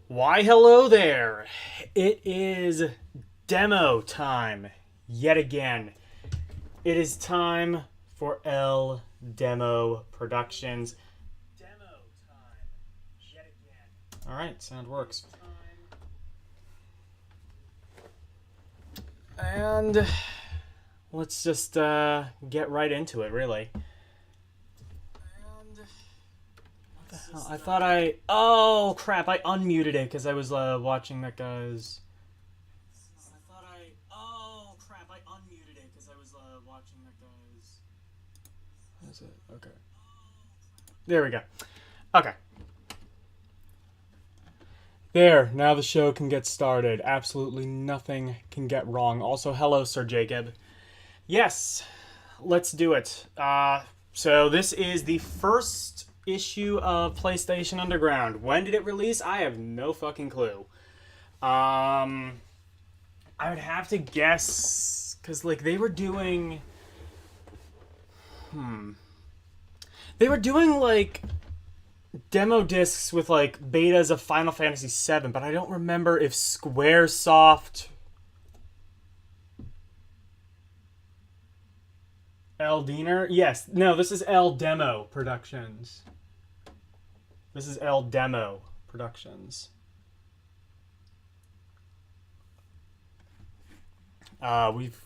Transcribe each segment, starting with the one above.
Why, hello there. It is demo time yet again. It is time for L Demo Productions. Demo time yet again. All right, sound works. And let's just get right into it, really. I thought I... Oh, crap. I unmuted it because I was watching that guy's... Oh, crap. I unmuted it because I was watching that guy's... Is it? Okay. There we go. Okay. There. Now the show can get started. Absolutely nothing can get wrong. Also, hello, Sir Jacob. Yes. Let's do it. So this is the first issue of PlayStation Underground. When did it release? I have no fucking clue. I would have to guess because like they were doing like demo discs with like betas of Final Fantasy VII, but I don't remember if Squaresoft L Diener? Yes. No, this is L Demo Productions. This is L Demo Productions. We've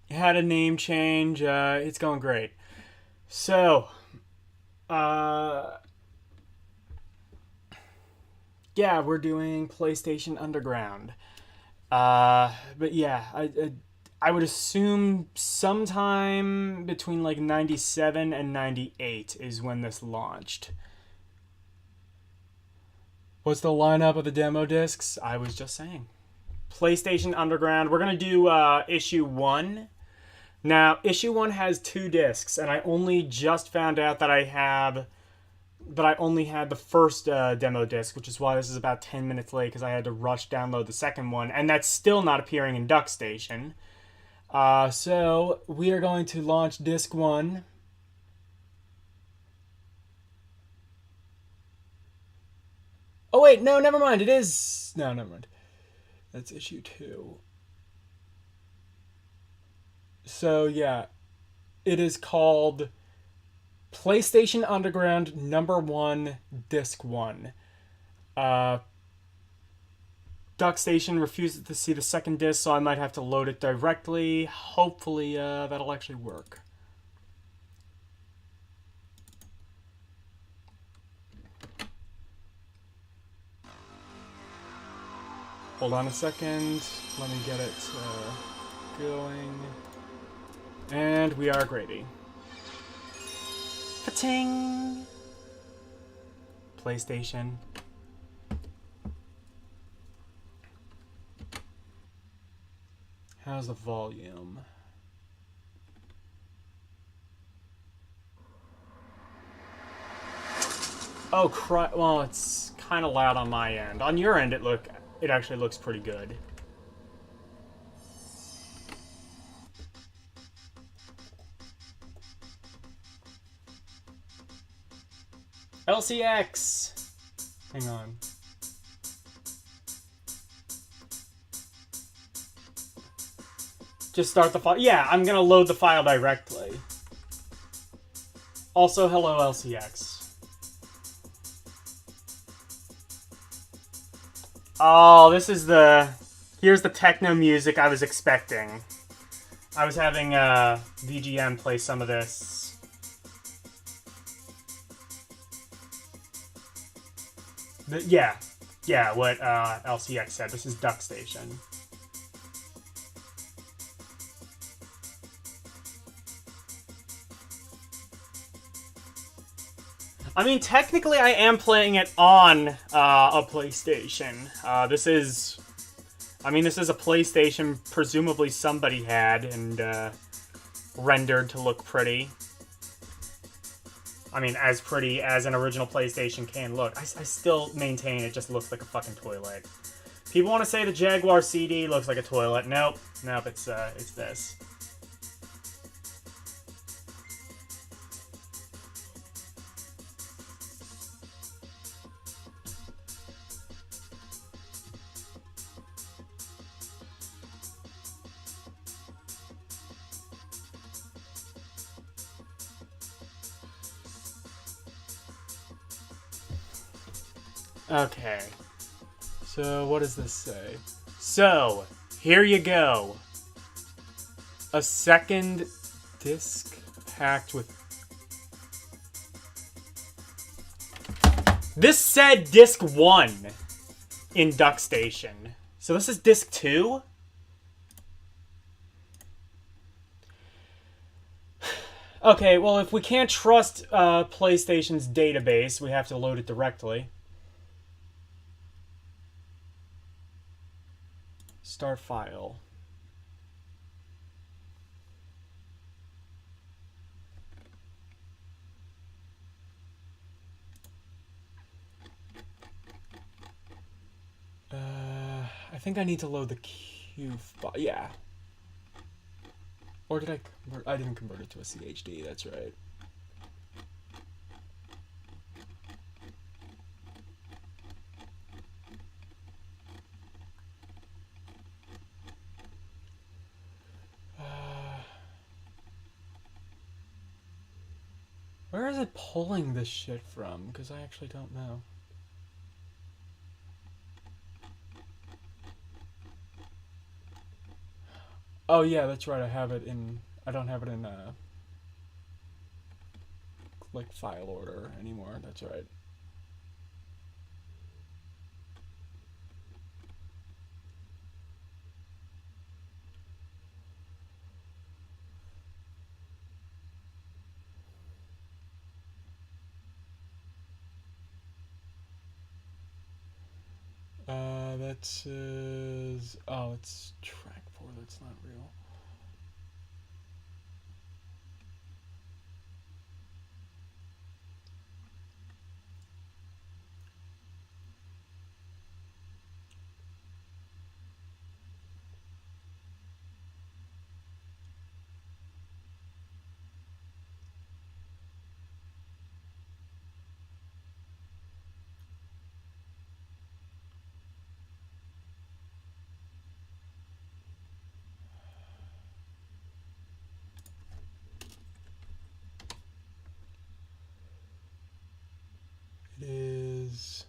had a name change. It's going great. So, yeah, we're doing PlayStation Underground. But yeah, I would assume sometime between like 97 and 98 is when this launched. What's the lineup of the demo discs? I was just saying. PlayStation Underground. We're going to do issue 1. Now, issue 1 has 2 discs, and I only just found out that I only had the first demo disc, which is why this is about 10 minutes late because I had to rush download the second one, and that's still not appearing in DuckStation. So we are going to launch disc 1. Oh wait, no, never mind. It is... No, never mind. That's issue 2. So yeah, it is called PlayStation Underground number 1, disc 1. DuckStation refuses to see the second disc, so I might have to load it directly. Hopefully, that'll actually work. Hold on a second. Let me get it going. And we are gravy. Pa-ting! PlayStation. How's the volume? Oh, well, it's kind of loud on my end. On your end, it actually looks pretty good. LCX! Hang on. Just start the file. Yeah, I'm gonna load the file directly. Also, hello LCX. Oh, this is here's the techno music I was expecting. I was having VGM play some of this. Yeah, what LCX said. This is DuckStation. I mean, technically I am playing it on a PlayStation. This is a PlayStation presumably somebody had and rendered to look pretty. I mean, as pretty as an original PlayStation can look. I still maintain it just looks like a fucking toilet. People want to say the Jaguar CD looks like a toilet. Nope, it's this. Okay. So, what does this say? So, here you go. A second disc packed with... This said disc 1 in DuckStation. So this is disc 2? Okay, well, if we can't trust PlayStation's database, we have to load it directly. Start file. I think I need to load the Q file. Yeah. Or did I convert? I didn't convert it to a CHD, that's right. Where is it pulling this shit from? Because I actually don't know. Oh yeah, that's right. I have it in. I don't have it in like file order anymore. That's right. That says. Oh, it's track 4. That's not real. It is.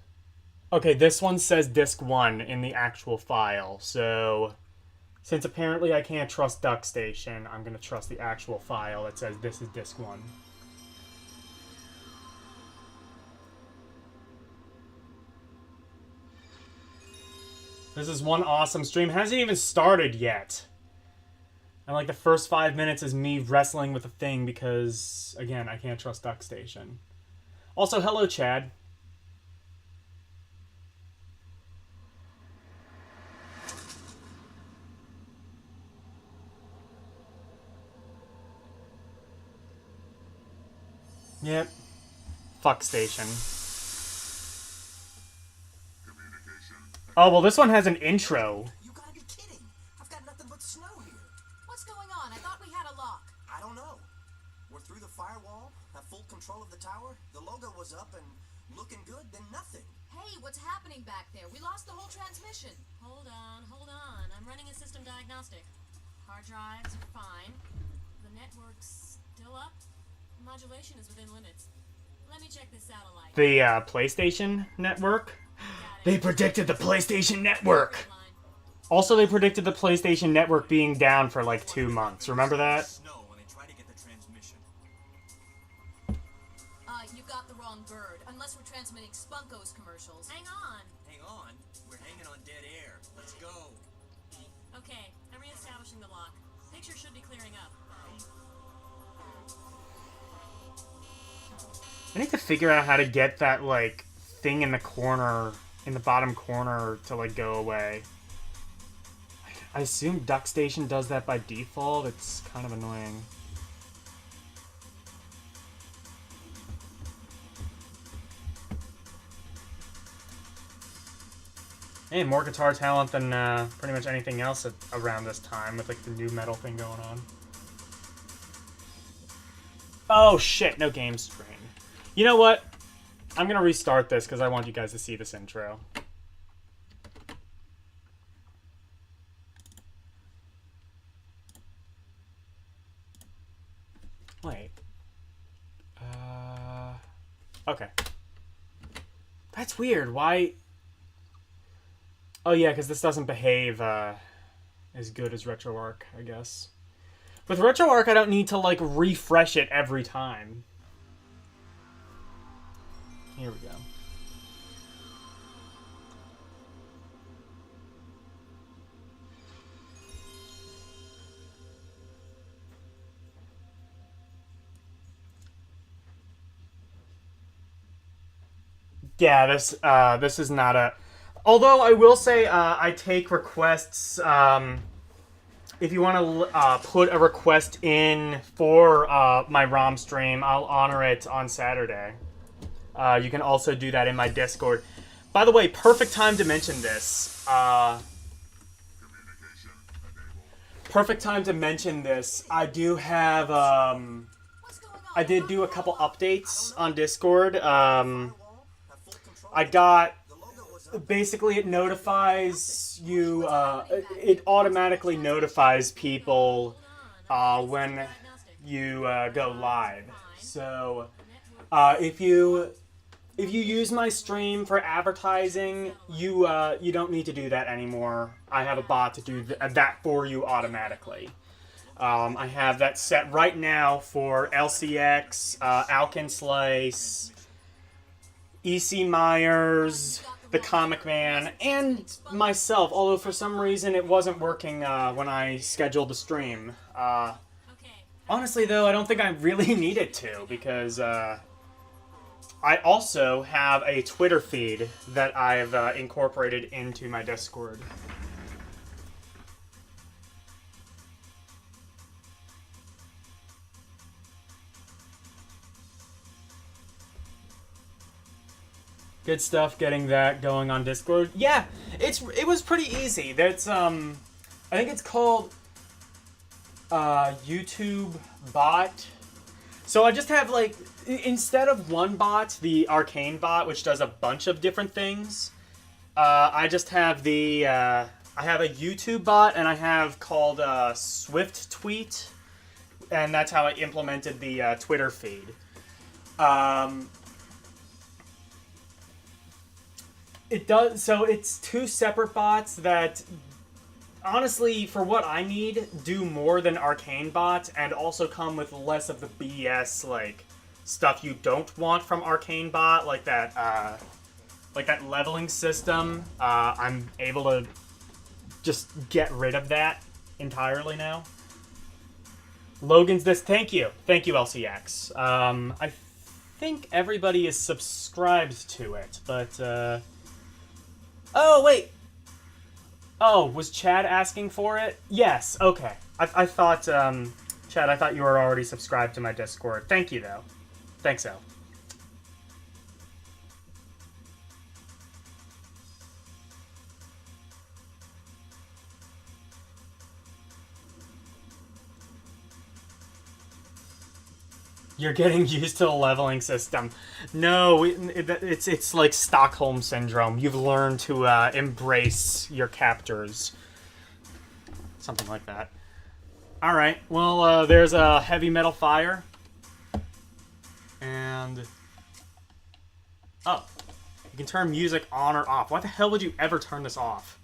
Okay, this one says disk 1 in the actual file. So, since apparently I can't trust DuckStation, I'm going to trust the actual file that says this is disk 1. This is one awesome stream. Hasn't even started yet. And like the first 5 minutes is me wrestling with a thing because, again, I can't trust DuckStation. Also, hello, Chad. Yep. Fuck station. Oh, well, this one has an intro. You gotta be kidding. I've got nothing but snow here. What's going on? I thought we had a lock. I don't know. We're through the firewall, have full control of the tower, the logo was up and looking good, then nothing. Hey, what's happening back there? We lost the whole transmission. Hold on. I'm running a system diagnostic. Hard drives are fine. The network's still up. Modulation is within limits. Let me check this satellite. The PlayStation Network? They predicted the PlayStation Network! Also, they predicted the PlayStation Network being down for like 2 months. Remember that? You got the wrong bird. Unless we're transmitting Spunko's commercials. Hang on. Hang on. We're hanging on dead air. Let's go. Okay, I'm reestablishing the lock. Picture should be clearing up. I need to figure out how to get that, like, thing in the corner, in the bottom corner to, like, go away. I assume DuckStation does that by default. It's kind of annoying. Hey, more guitar talent than pretty much anything else around this time with, like, the new metal thing going on. Oh, shit. No game stream. You know what? I'm going to restart this because I want you guys to see this intro. Wait. Okay. That's weird. Why? Oh yeah, because this doesn't behave as good as RetroArch, I guess. With RetroArch, I don't need to like refresh it every time. Here we go. Yeah, this is not a. Although I will say I take requests. If you want to put a request in for my ROM stream, I'll honor it on Saturday. You can also do that in my Discord. By the way, perfect time to mention this. Perfect time to mention this. I do have. I did do a couple updates on Discord. I got. Basically, it notifies you. It automatically notifies people when you go live. So, if you use my stream for advertising, you don't need to do that anymore. I have a bot to do that for you automatically. I have that set right now for LCX, Alkin Slice, E.C. Myers, the Comic Man, and myself, although for some reason it wasn't working when I scheduled the stream. Honestly, though, I don't think I really needed to, because I also have a Twitter feed that I've incorporated into my Discord. Good stuff getting that going on Discord. Yeah, it was pretty easy. That's I think it's called YouTube bot. So I just have like instead of one bot, the arcane bot, which does a bunch of different things. I just have the I have a YouTube bot, and I have called Swift Tweet, and that's how I implemented the Twitter feed. It does, so it's two separate bots that, honestly, for what I need, do more than Arcane Bot, and also come with less of the BS, like, stuff you don't want from Arcane Bot, like that leveling system. I'm able to just get rid of that entirely now. Logan's this, thank you, LCX. I think everybody is subscribed to it, but, oh, wait. Oh, was Chad asking for it? Yes, okay. I thought, Chad, I thought you were already subscribed to my Discord. Thank you, though. Thanks, El. You're getting used to the leveling system. No, it's like Stockholm Syndrome. You've learned to embrace your captors. Something like that. Alright, well, there's a heavy metal fire. And... oh. You can turn music on or off. Why the hell would you ever turn this off?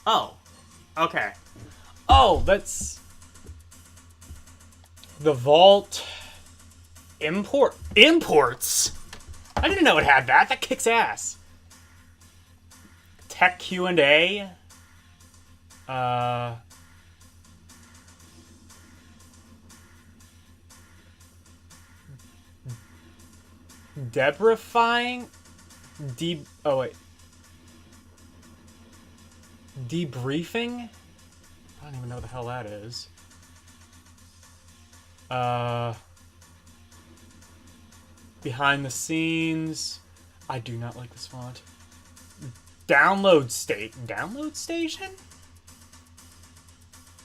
Oh. Okay. Oh, that's... the vault... Imports? I didn't know it had that. That kicks ass. Tech Q&A. Debriefying? Oh, wait. Debriefing? I don't even know what the hell that is. Behind the scenes. I do not like this font. Download station?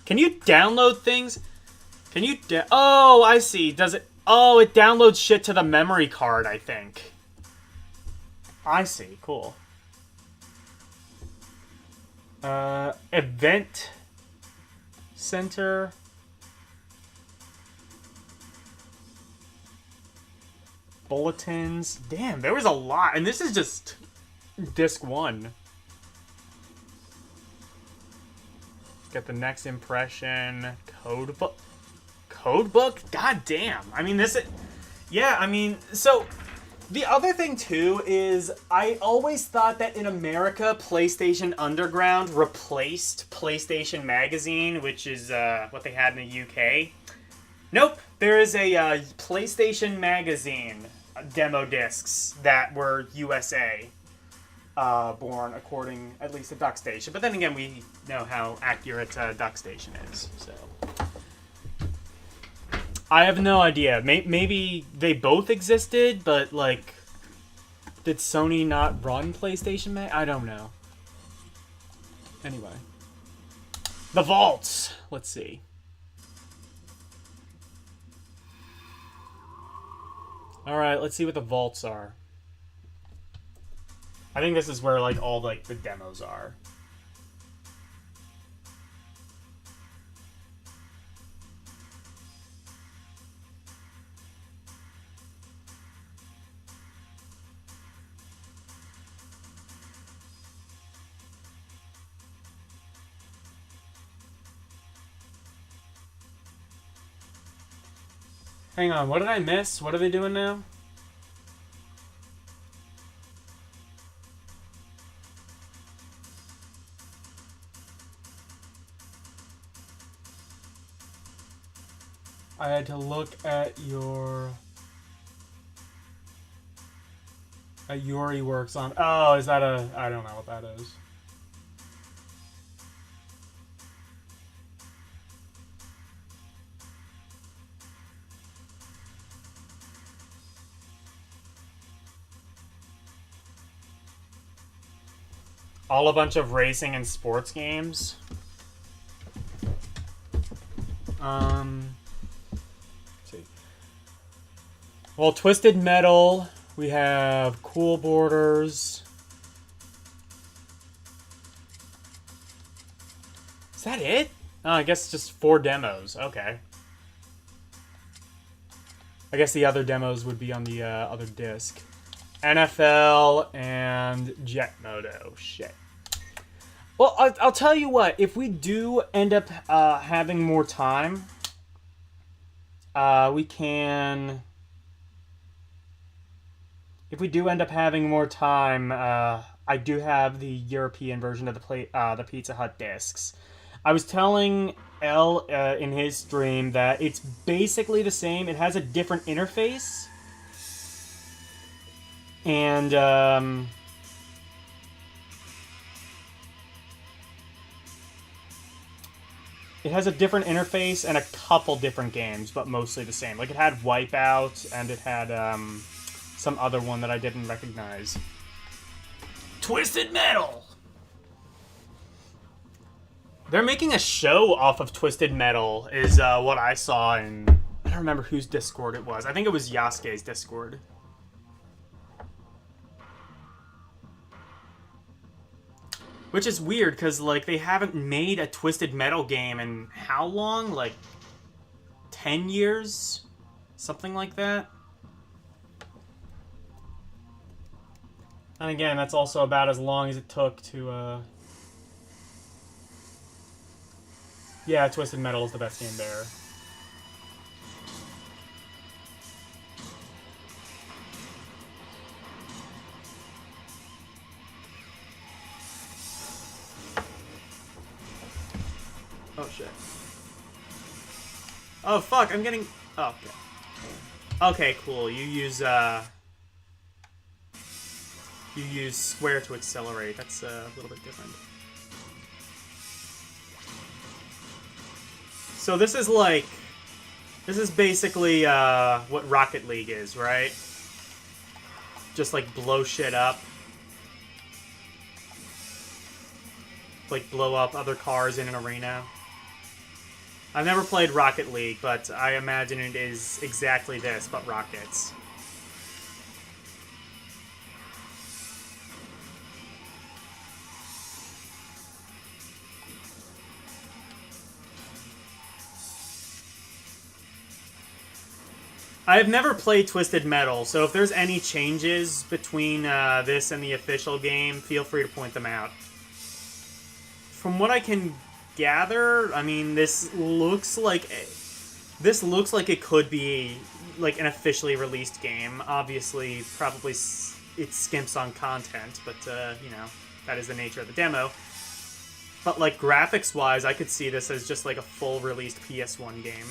Can you download things? Can you oh, I see. Does it... oh, it downloads shit to the memory card, I think. I see. Cool. Event center. Bulletins. Damn, there was a lot. And this is just disc 1. Get the next impression. Code book. Code book? God damn. I mean, this is... Yeah, I mean, so... The other thing, too, is I always thought that in America, PlayStation Underground replaced PlayStation Magazine, which is what they had in the UK. Nope. There is a PlayStation Magazine demo discs that were USA born, according at least to DuckStation. But then again, we know how accurate DuckStation is, so... I have no idea. Maybe they both existed, but, like, did Sony not run PlayStation Mag? I don't know. Anyway. The vaults. Let's see. Alright, let's see what the vaults are. I think this is where, like, all, like, the demos are. Hang on, what did I miss? What are they doing now? I had to look at your... At Yuri Works on... Oh, is that a... I don't know what that is. All a bunch of racing and sports games. Let's see. Well, Twisted Metal. We have Cool Borders. Is that it? Oh, I guess just 4 demos. Okay. I guess the other demos would be on the other disc. NFL and Jet Moto. Shit. Well, I'll tell you what. If we do end up having more time, we can... If we do end up having more time, I do have the European version of the Pizza Hut discs. I was telling L in his stream that it's basically the same. It has a different interface. And, it has a different interface and a couple different games, but mostly the same. Like, it had Wipeout, and it had, some other one that I didn't recognize. Twisted Metal! They're making a show off of Twisted Metal, is, what I saw in... I don't remember whose Discord it was. I think it was Yasuke's Discord. Which is weird, because, like, they haven't made a Twisted Metal game in how long? Like, 10 years? Something like that? And again, that's also about as long as it took to, Yeah, Twisted Metal is the best game there. Oh, shit. Oh, fuck, I'm getting... Oh, okay. Okay, cool. You use square to accelerate. That's a little bit different. So this is like... This is basically what Rocket League is, right? Just, like, blow shit up. Like, blow up other cars in an arena. I've never played Rocket League, but I imagine it is exactly this, but rockets. I've never played Twisted Metal, so if there's any changes between this and the official game, feel free to point them out. From what I can gather, I mean, this looks like it could be like an officially released game. Obviously, probably it skimps on content, but you know, that is the nature of the demo. But like graphics-wise, I could see this as just like a full released PS1 game.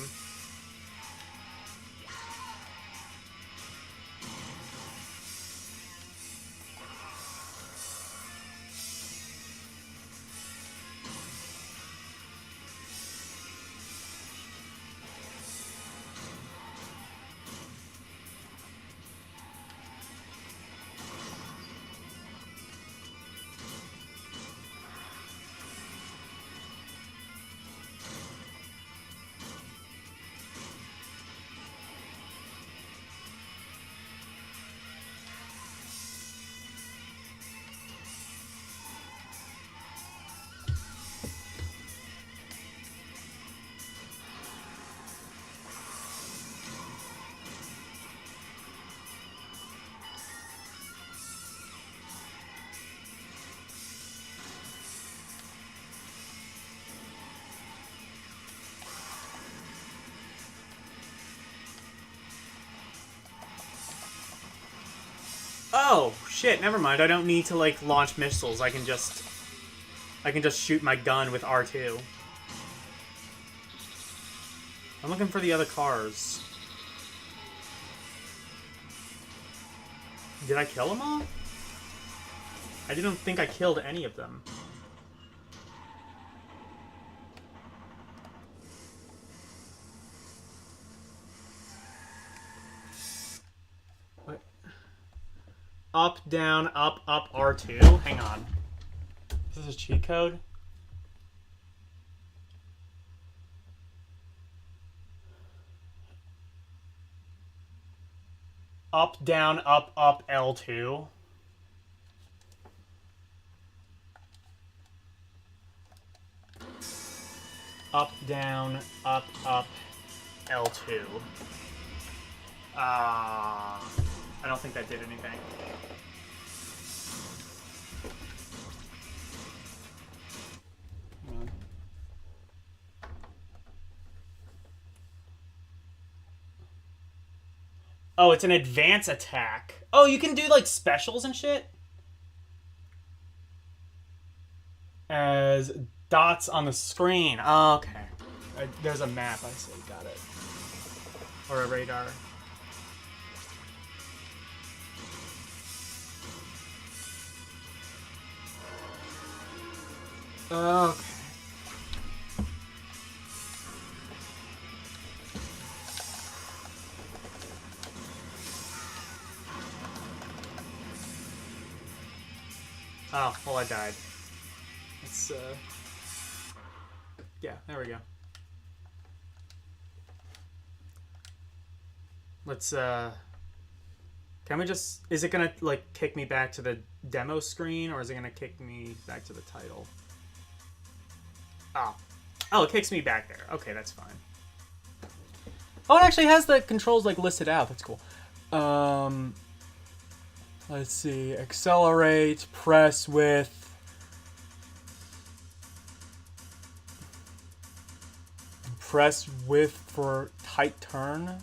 Oh, shit, never mind. I don't need to, like, launch missiles. I can just shoot my gun with R2. I'm looking for the other cars. Did I kill them all? I didn't think I killed any of them. What? Up, down, up, R2? Hang on. Is this a cheat code? Up, down, up, L2. Up, down, up, L2. I don't think that did anything. Hang on. Oh, it's an advance attack. Oh, you can do, like, specials and shit? As dots on the screen. Oh, okay. There's a map, I see. Got it. Or a radar. Okay. Oh, well, I died. It's, yeah, there we go. Let's, can we just... Is it gonna, like, kick me back to the demo screen, or is it gonna kick me back to the title? Oh. Oh, it kicks me back there. Okay, that's fine. Oh, it actually has the controls, like, listed out. That's cool. Let's see. Accelerate, press with... Press with for tight turn?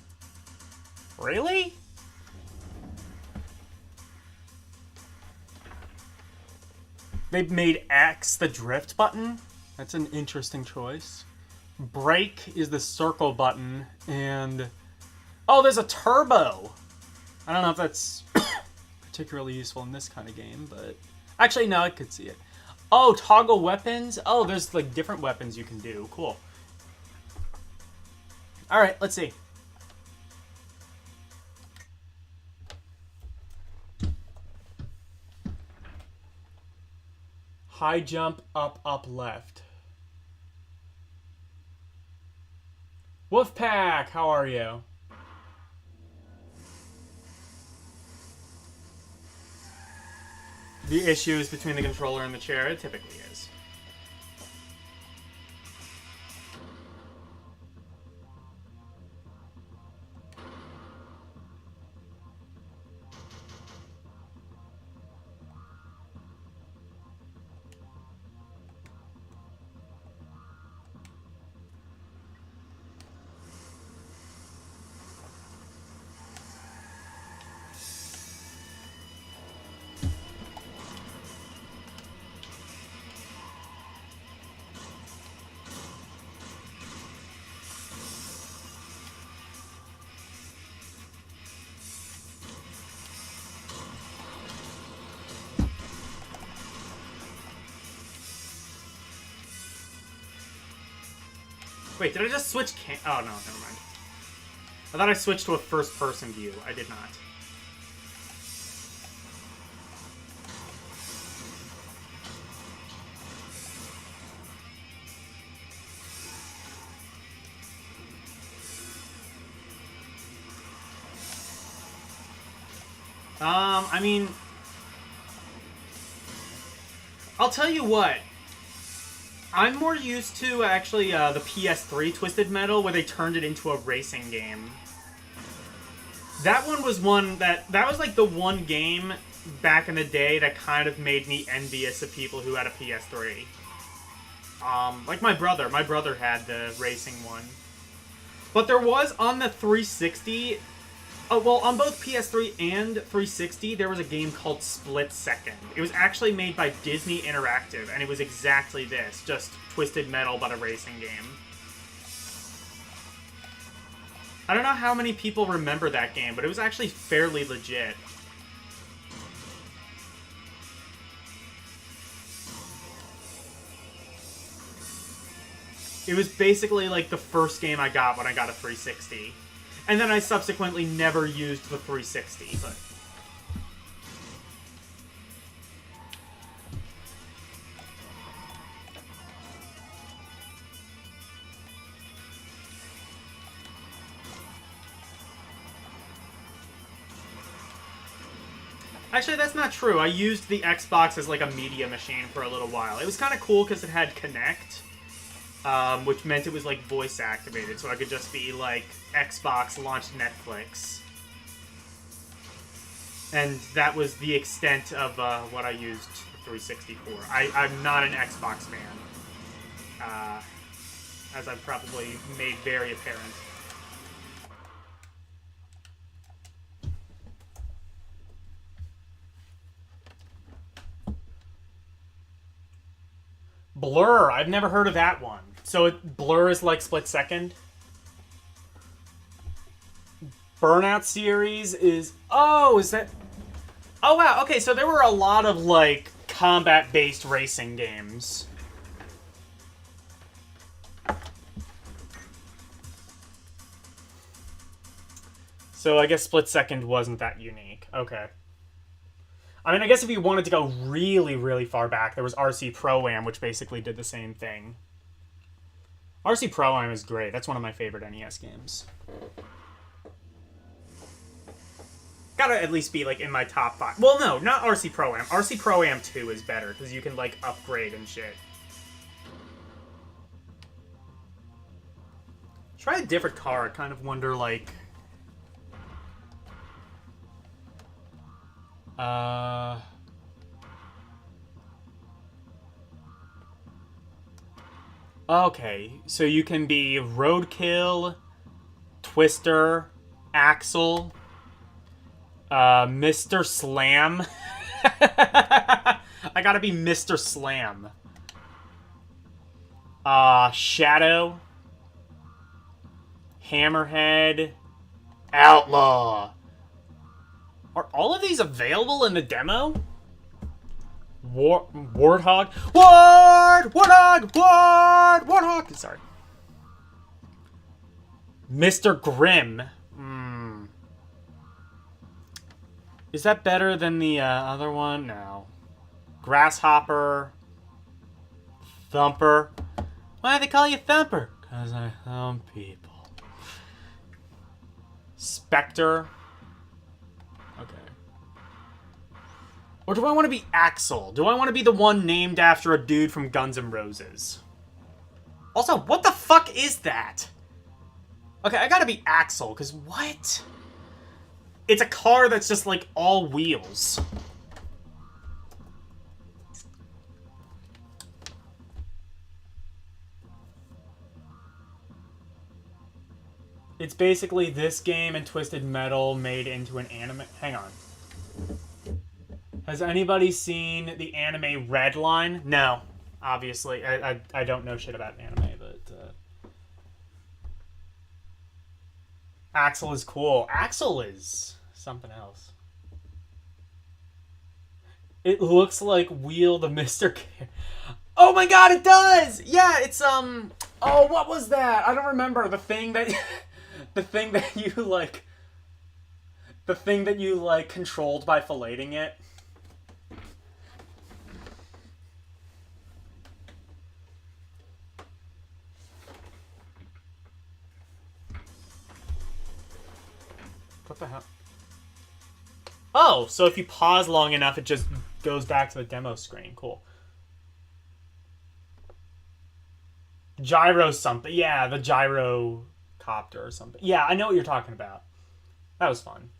Really? They've made X the drift button? That's an interesting choice. Brake is the circle button, and... Oh, there's a turbo! I don't know if that's particularly useful in this kind of game, but... Actually, no, I could see it. Oh, toggle weapons? Oh, there's, like, different weapons you can do. Cool. Alright, let's see. High jump, up, left. Wolfpack, how are you? The issue is between the controller and the chair. It typically is. Wait, did I just switch oh, no, never mind. I thought I switched to a first-person view. I did not. I mean, I'll tell you what. I'm more used to, actually, the PS3 Twisted Metal, where they turned it into a racing game. That one was that was like the one game back in the day that kind of made me envious of people who had a PS3. Like my brother. My brother had the racing one. But there was, on the 360... Oh, well, on both PS3 and 360, there was a game called Split Second. It was actually made by Disney Interactive, and it was exactly this. Just Twisted Metal, but a racing game. I don't know how many people remember that game, but it was actually fairly legit. It was basically like the first game I got when I got a 360. And then I subsequently never used the 360, but... Actually, that's not true. I used the Xbox as like a media machine for a little while. It was kind of cool because it had Kinect. Which meant it was like voice activated, so I could just be like, Xbox launched Netflix. And that was the extent of what I used the 360 for. I'm not an Xbox fan, as I've probably made very apparent. Blur, I've never heard of that one. So Blur is like Split Second? Burnout series is... Oh, is that... Oh, wow. Okay, so there were a lot of, like, combat-based racing games. So I guess Split Second wasn't that unique. Okay. I mean, I guess if you wanted to go really, really far back, there was RC Pro-Am, which basically did the same thing. RC Pro-Am is great. That's one of my favorite NES games. Gotta at least be, like, in my top 5. Well, no, not RC Pro-Am. RC Pro-Am 2 is better, because you can, like, upgrade and shit. Try a different car. I kind of wonder, like... Okay, so you can be Roadkill, Twister, Axel, Mr. Slam. I gotta be Mr. Slam. Shadow, Hammerhead, Outlaw. Are all of these available in the demo? Warthog? Warthog! Sorry. Mr. Grimm. Is that better than the other one? No. Grasshopper. Thumper. Why do they call you Thumper? Because I thump people. Spectre. Okay. Or do I want to be Axel? Do I want to be the one named after a dude from Guns N' Roses? Also, what the fuck is that? Okay, I gotta be Axel, because what? It's a car that's just, like, all wheels. It's basically this game and Twisted Metal made into an anime... Hang on. Has anybody seen the anime Redline? No, obviously. I don't know shit about anime, but... Axel is cool. Axel is something else. It looks like Wheel the Mr. Oh my god, it does! Yeah, it's, Oh, what was that? I don't remember. The thing that the thing that you like the thing that you like controlled by filleting it. What the hell? Oh, so if you pause long enough, it just goes back to the demo screen. Cool. Gyro something. Yeah, the gyro copter or something. Yeah, I know what you're talking about. That was fun.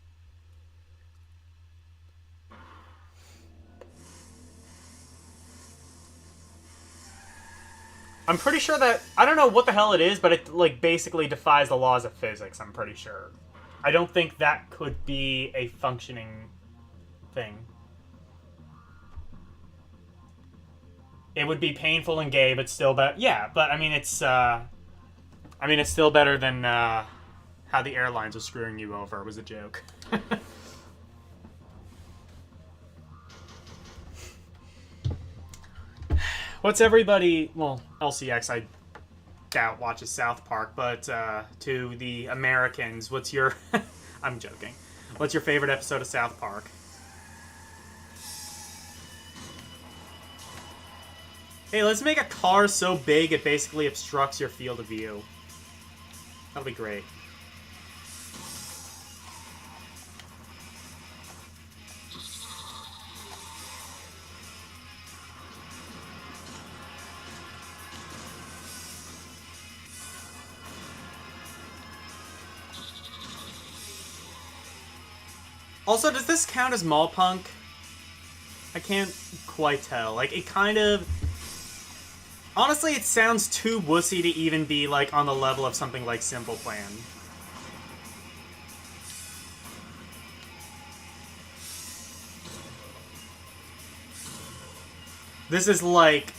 I'm pretty sure that... I don't know what the hell it is, but it like basically defies the laws of physics, I'm pretty sure. I don't think that could be a functioning thing. It would be painful and gay, but still better. Yeah, but I mean, it's still better than how the airlines were screwing you over. It was a joke. What's everybody... Well, LCX, I doubt watches South Park, but to the Americans, what's your... I'm joking. What's your favorite episode of South Park? Hey, let's make a car so big it basically obstructs your field of view. That'll be great. Also, does this count as mall punk? I can't quite tell. Like, it kind of... Honestly, it sounds too wussy to even be, like, on the level of something like Simple Plan. This is, like...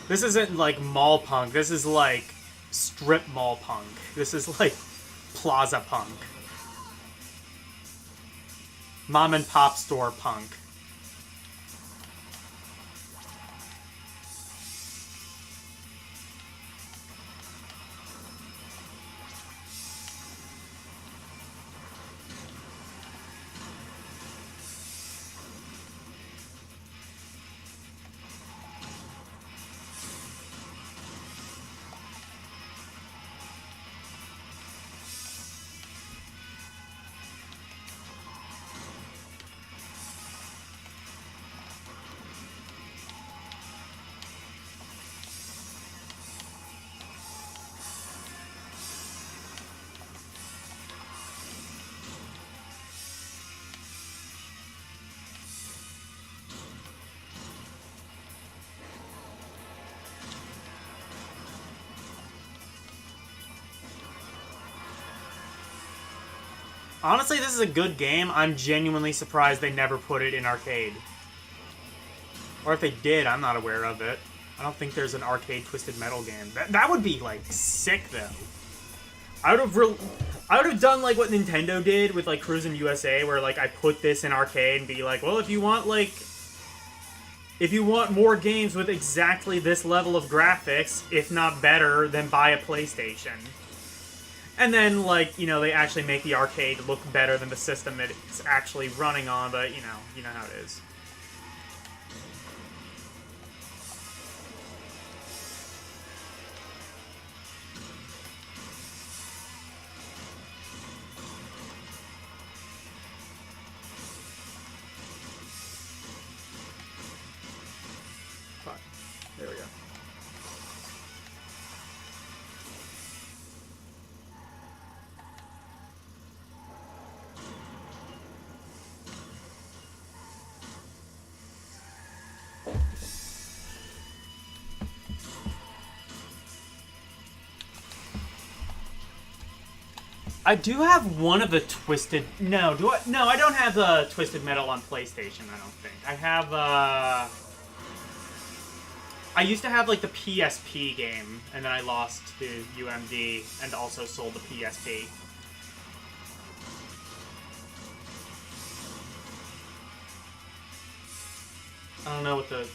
This isn't, like, mall punk. This is, like, strip mall punk. This is, like, plaza punk. Mom and pop store punk. Honestly, this is a good game. I'm genuinely surprised they never put it in arcade. Or if they did, I'm not aware of it. I don't think there's an arcade Twisted Metal game. That would be, like, sick, though. I would have done, like, what Nintendo did with, like, Cruisin' USA, where, like, I put this in arcade and be like, well, if you want, like... If you want more games with exactly this level of graphics, if not better, then buy a PlayStation. And then, like, you know, they actually make the arcade look better than the system that it's actually running on, but, you know how it is. But, there we go. I do have one of the Twisted... No, No, I don't have the Twisted Metal on PlayStation, I don't think. I have, I used to have, like, the PSP game, and then I lost to UMD, and also sold the PSP. I don't know what the...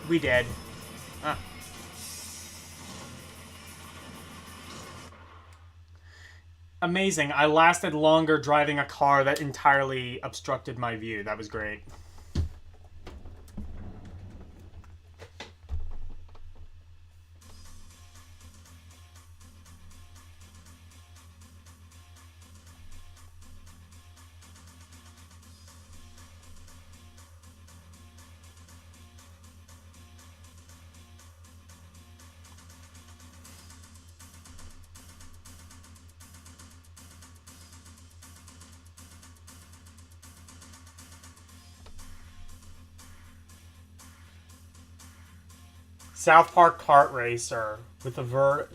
We did. Amazing. I lasted longer driving a car that entirely obstructed my view. That was great. South Park Kart Racer with the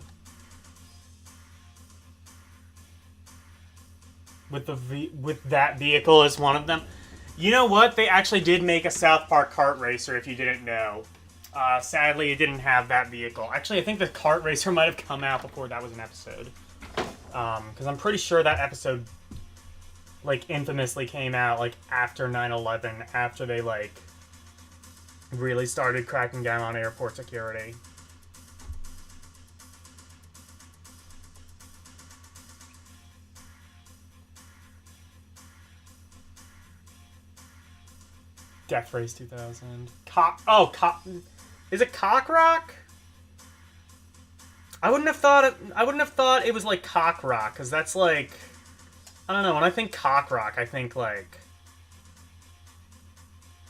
with that vehicle as one of them. You know what? They actually did make a South Park Kart Racer. If you didn't know, sadly, it didn't have that vehicle. Actually, I think the Kart Racer might have come out before that was an episode, because I'm pretty sure that episode, like, infamously came out like after 9/11, after they like really started cracking down on airport security. Death Race 2000. Is it Cock Rock? I wouldn't have thought it was like Cock Rock, because that's like, I don't know, when I think Cock Rock, I think like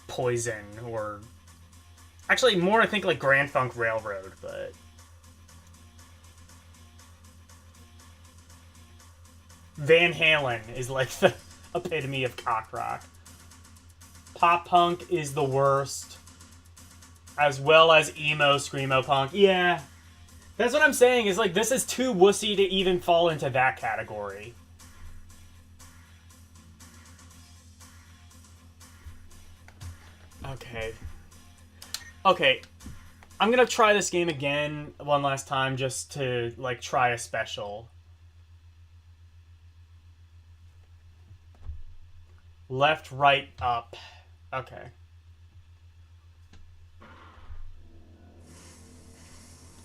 Poison, or actually more I think like Grand Funk Railroad, but Van Halen is like the epitome of cock rock. Pop punk is the worst, as well as emo screamo punk. Yeah, that's what I'm saying, is like this is too wussy to even fall into that category. Okay, I'm gonna try this game again one last time just to like try a special. Left, right, up. Okay.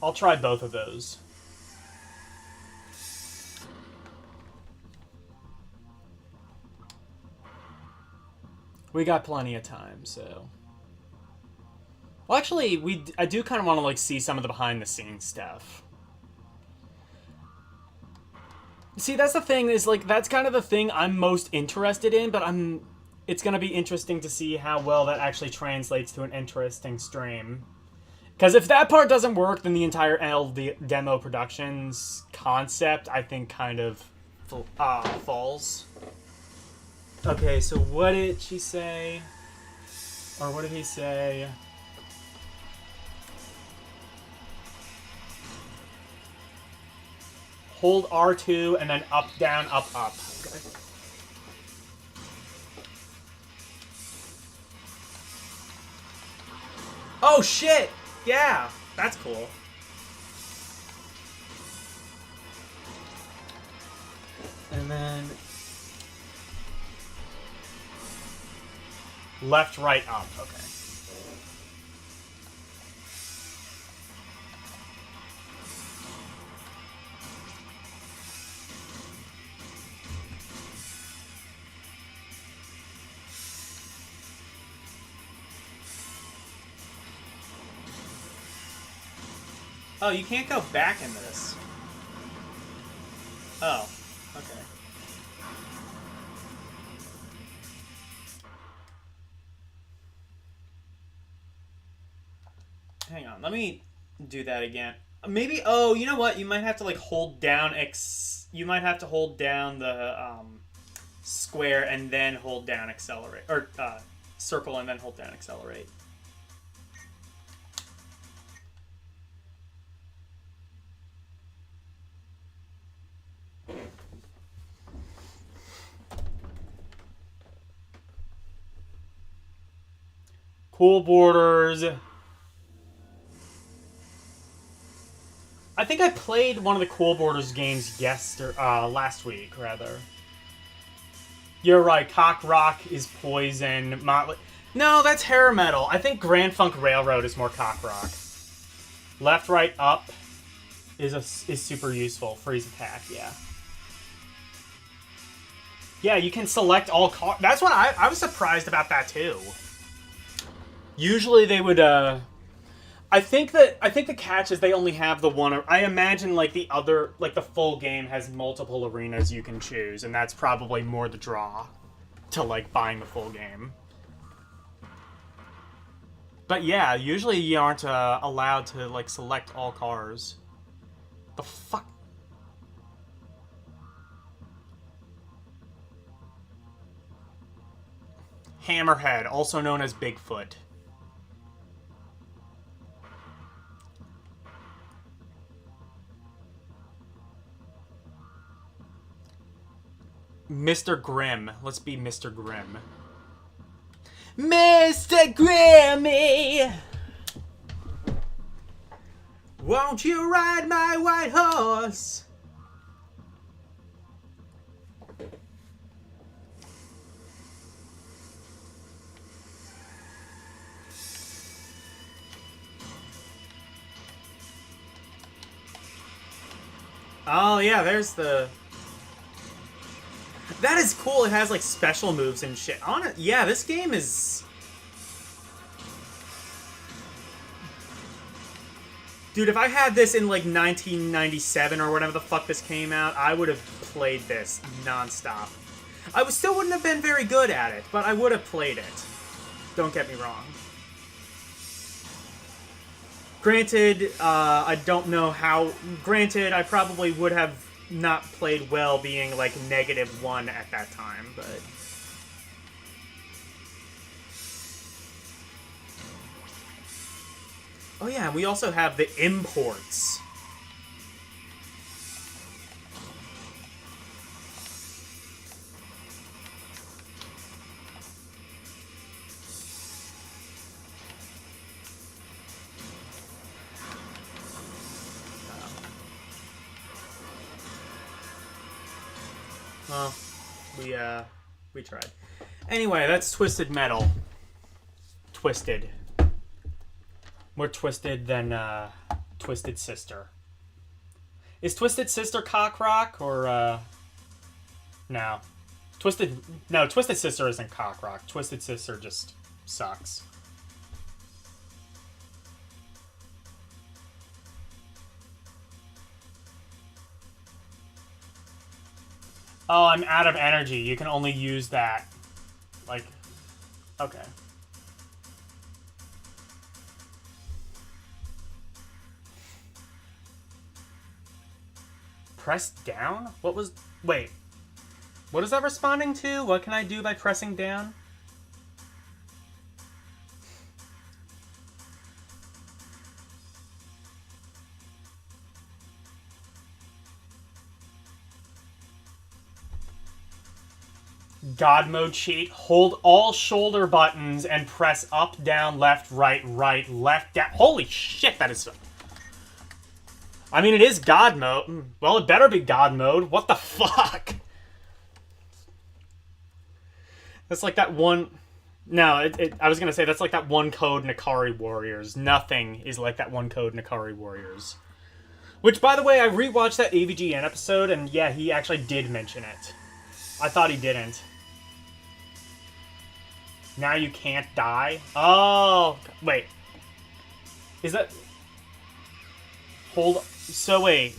I'll try both of those. We got plenty of time, so. Well, actually, I do kind of want to like see some of the behind-the-scenes stuff. See, that's the thing, is like that's kind of the thing I'm most interested in, but it's gonna be interesting to see how well that actually translates to an interesting stream. Because if that part doesn't work, then the entire LeemoProductions concept, I think, kind of falls. Okay, so what did she say? Or what did he say? Hold R2 and then up, down, up, up. Okay. Oh shit! Yeah, that's cool. And then left, right, up. Okay. Oh, you can't go back in this. Oh, okay. Hang on, let me do that again. Maybe, oh, you know what? You might have to like hold down you might have to hold down the square and then hold down accelerate, or circle and then hold down accelerate. Cool Borders. I think I played one of the Cool Borders games last week, rather. You're right, Cock Rock is Poison. Motley. No, that's hair metal. I think Grand Funk Railroad is more cock rock. Left, right, up is super useful. Freeze attack, yeah. Yeah, you can select all cars. That's what I was surprised about that too. Usually they would I think the catch is they only have the one. I imagine like the other, like the full game has multiple arenas you can choose, and that's probably more the draw to like buying the full game. But yeah, usually you aren't allowed to like select all cars. The fuck? Hammerhead, also known as Bigfoot. Mr. Grimm. Let's be Mr. Grimm. Mr. Grimmy! Won't you ride my white horse? Oh yeah, there's the... That is cool. It has like special moves and shit on it. Yeah, this game is... Dude, if I had this in like 1997 or whatever the fuck this came out, I would have played this nonstop. I still wouldn't have been very good at it, but I would have played it. Don't get me wrong. Granted, I don't know how... Granted, I probably would have not played well being like -1 at that time, but... Oh yeah, we also have the imports. Well, we tried. Anyway, that's Twisted Metal. Twisted. More twisted than Twisted Sister. Is Twisted Sister cock rock or no? Twisted Sister isn't cock rock. Twisted Sister just sucks. Oh, I'm out of energy. You can only use that. Like, okay. Press down? What was... Wait. What is that responding to? What can I do by pressing down? God mode cheat. Hold all shoulder buttons and press up, down, left, right, left, down. Holy shit, that is... I mean, it is God mode. Well, it better be God mode. What the fuck? That's like that one... No, I was going to say, that's like that one code in Ikari Warriors. Nothing is like that one code in Ikari Warriors. Which, by the way, I rewatched that AVGN episode, and yeah, he actually did mention it. I thought he didn't. Now you can't die? Oh, wait. Is that... Hold... So, wait.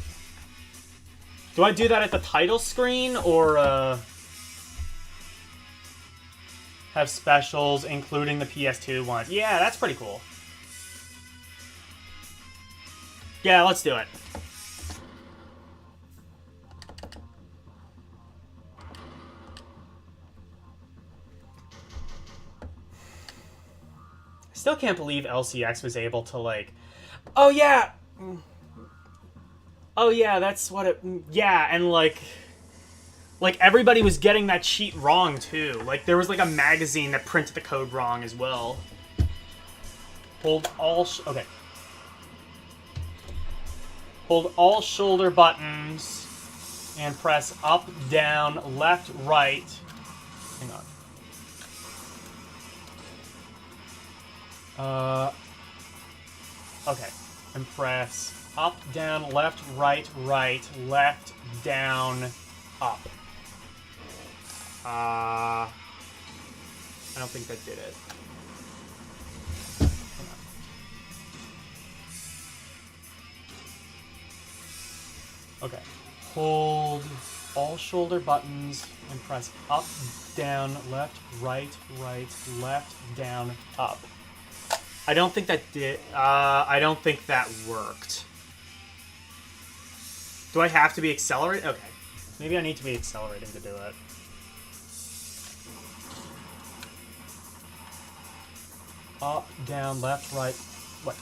Do I do that at the title screen, or, have specials, including the PS2 one? Yeah, that's pretty cool. Yeah, let's do it. Still can't believe LCX was able to, like... Oh, yeah! Oh, yeah, that's what it... Yeah, and, like, everybody was getting that cheat wrong, too. Like, there was, like, a magazine that printed the code wrong as well. Hold all... Okay. Hold all shoulder buttons and press up, down, left, right. Hang on. Okay. And press up, down, left, right, left, down, up. I don't think that did it. Okay. Hold all shoulder buttons and press up, down, left, left, down, up. I don't think that did. I don't think that worked. Do I have to be accelerated? Okay. Maybe I need to be accelerating to do it. Up, down, left, right. What?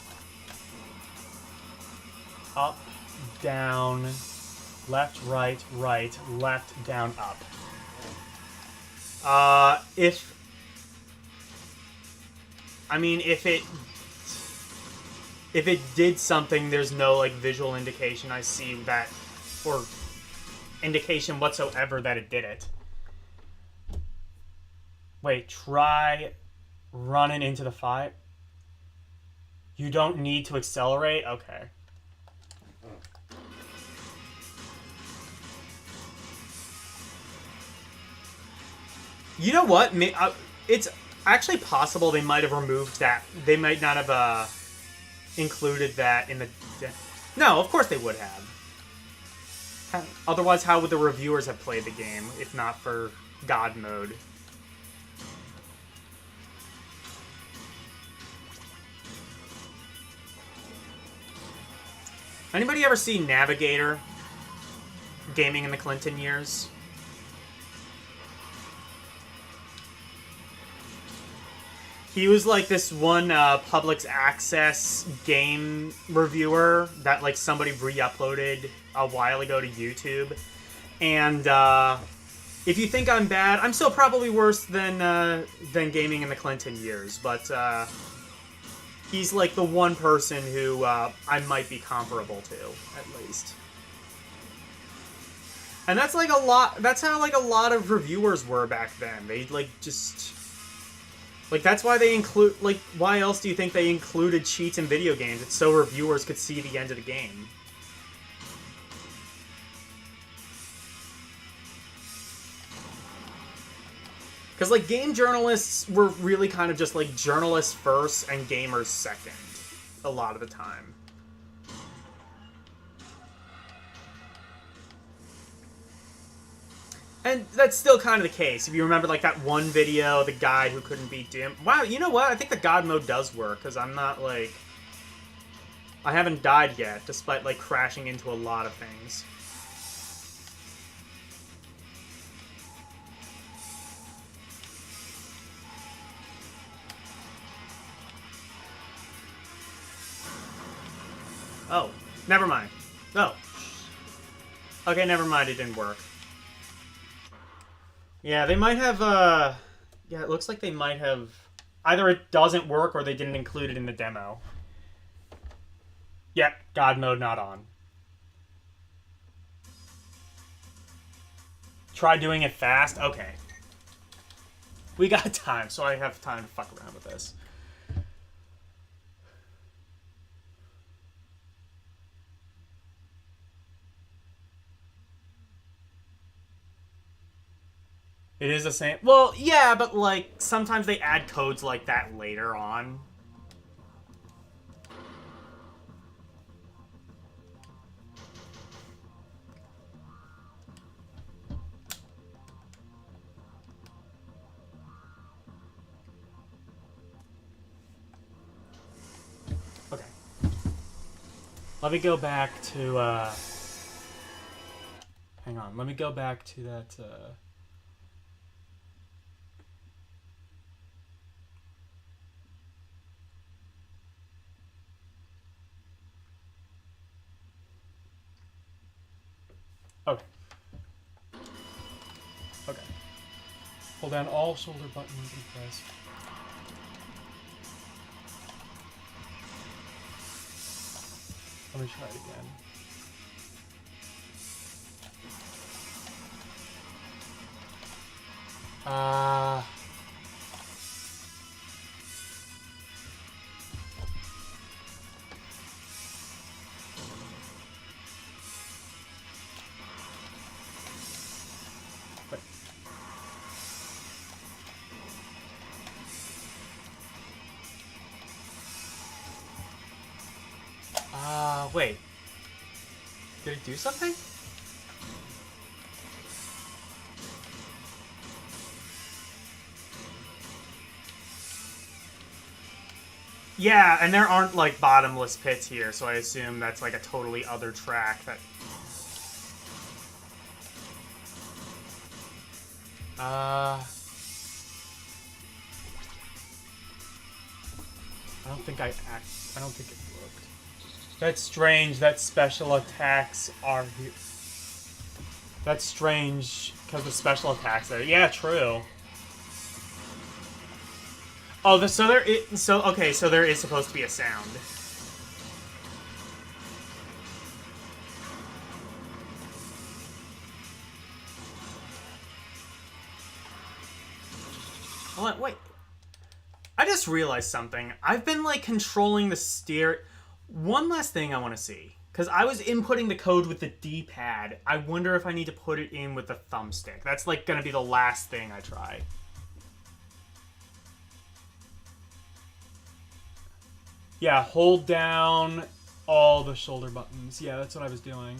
Up, down, left, right, left, down, up. If it did something, there's no like visual indication I see that, or indication whatsoever that it did it. Wait, try running into the fight. You don't need to accelerate? Okay. You know what? It's actually possible they might have removed that. They might not have included that in the... No, of course they would have. Otherwise, how would the reviewers have played the game if not for God mode? Anybody ever see Navigator? Gaming in the Clinton years? He was like this one public access game reviewer that like somebody re-uploaded a while ago to YouTube. And if you think I'm bad, I'm still probably worse than gaming in the Clinton years. But he's like the one person who I might be comparable to, at least. And that's like a lot. That's how like a lot of reviewers were back then. They like just. Like, that's why they include... Like, why else do you think they included cheats in video games? It's so reviewers could see the end of the game. Because, like, game journalists were really kind of just, like, journalists first and gamers second. A lot of the time. And that's still kind of the case. If you remember, like, that one video, the guy who couldn't beat Doom. Wow, you know what? I think the God mode does work, because I'm not, like... I haven't died yet, despite, like, crashing into a lot of things. Oh, never mind. Oh. Okay, never mind, it didn't work. Yeah, they might have, yeah, it looks like they might have... Either it doesn't work or they didn't include it in the demo. Yep, God mode not on. Try doing it fast? Okay. We got time, so I have time to fuck around with this. It is the same. Well, yeah, but, like, sometimes they add codes like that later on. Okay. Let me go back to, hang on. Let me go back to that, Okay. Okay. Hold down all shoulder buttons and press. Let me try it again. Wait. Did it do something? Yeah, and there aren't, like, bottomless pits here, so I assume that's, like, a totally other track that... I don't think I don't think it worked. That's strange that special attacks are here. That's strange, because the special attacks are... Yeah, true. Oh, so there is... So, okay, so there is supposed to be a sound. Hold on, wait. I just realized something. I've been, like, controlling the steer... One last thing I want to see. Because I was inputting the code with the D-pad. I wonder if I need to put it in with the thumbstick. That's, like, going to be the last thing I try. Yeah, hold down all the shoulder buttons. Yeah, that's what I was doing.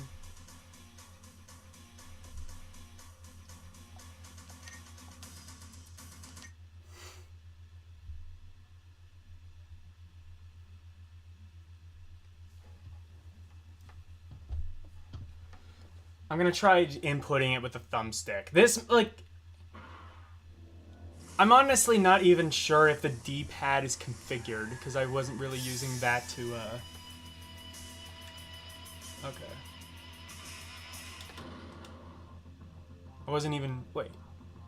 I'm gonna try inputting it with the thumbstick. This, like... I'm honestly not even sure if the D-pad is configured, because I wasn't really using that to, Okay. I wasn't even... Wait.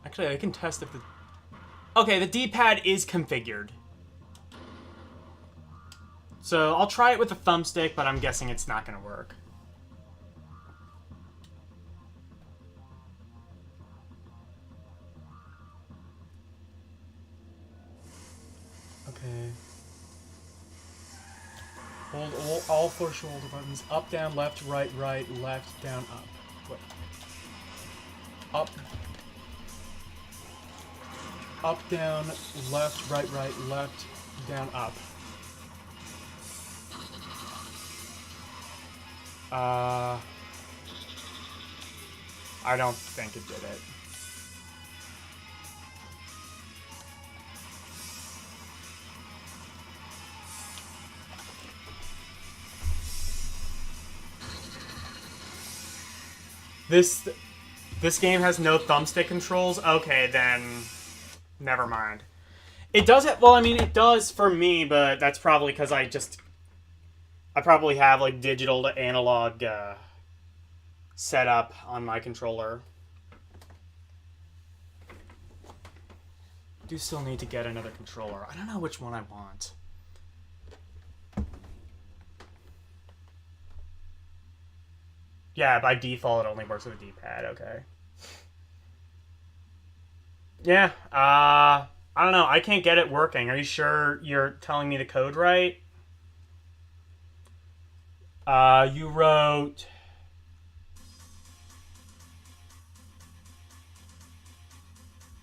Actually, I can test if the... Okay, the D-pad is configured. So, I'll try it with the thumbstick, but I'm guessing it's not gonna work. Okay. Hold all four shoulder buttons. Up, down, left, right, left, down, up. Wait. Up. Up, down, left, right, left, down, up. I don't think it did it. This game has no thumbstick controls? Okay, then never mind. It does it, well, I mean, it does for me, but that's probably because I probably have, like, digital to analog set up on my controller. I do still need to get another controller. I don't know which one I want. Yeah, by default, it only works with a D-pad. Okay. Yeah, I don't know. I can't get it working. Are you sure you're telling me the code right? You wrote...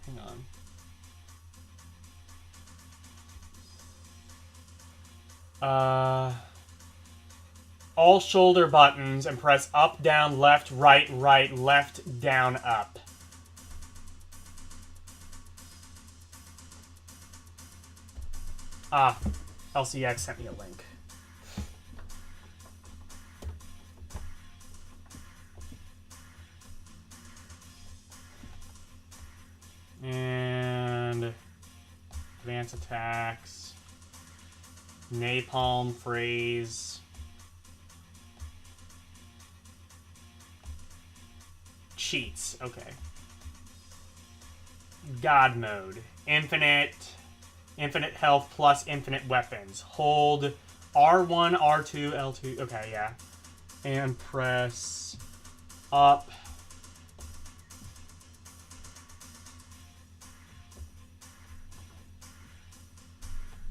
Hang on. All shoulder buttons and press up, down, left, left, down, up. Ah, LCX sent me a link. And advanced attacks, napalm phrase. Cheats, okay. God mode. Infinite health plus infinite weapons. Hold R1, R2, L2. Okay, yeah. And press up.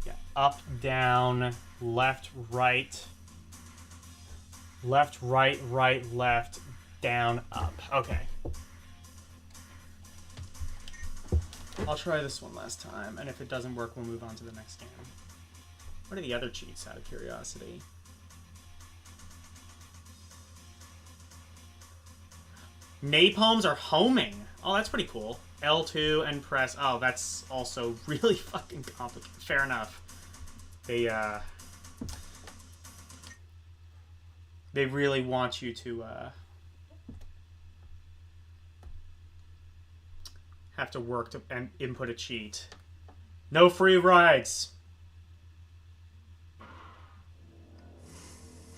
Yeah, up, down, left, right, left, down, up. Okay. I'll try this one last time, and if it doesn't work, we'll move on to the next game. What are the other cheats, out of curiosity? Napalms are homing. Oh, that's pretty cool. L2 and press. Oh, that's also really fucking complicated. Fair enough. They really want you to have to work to and input a cheat. No free rides.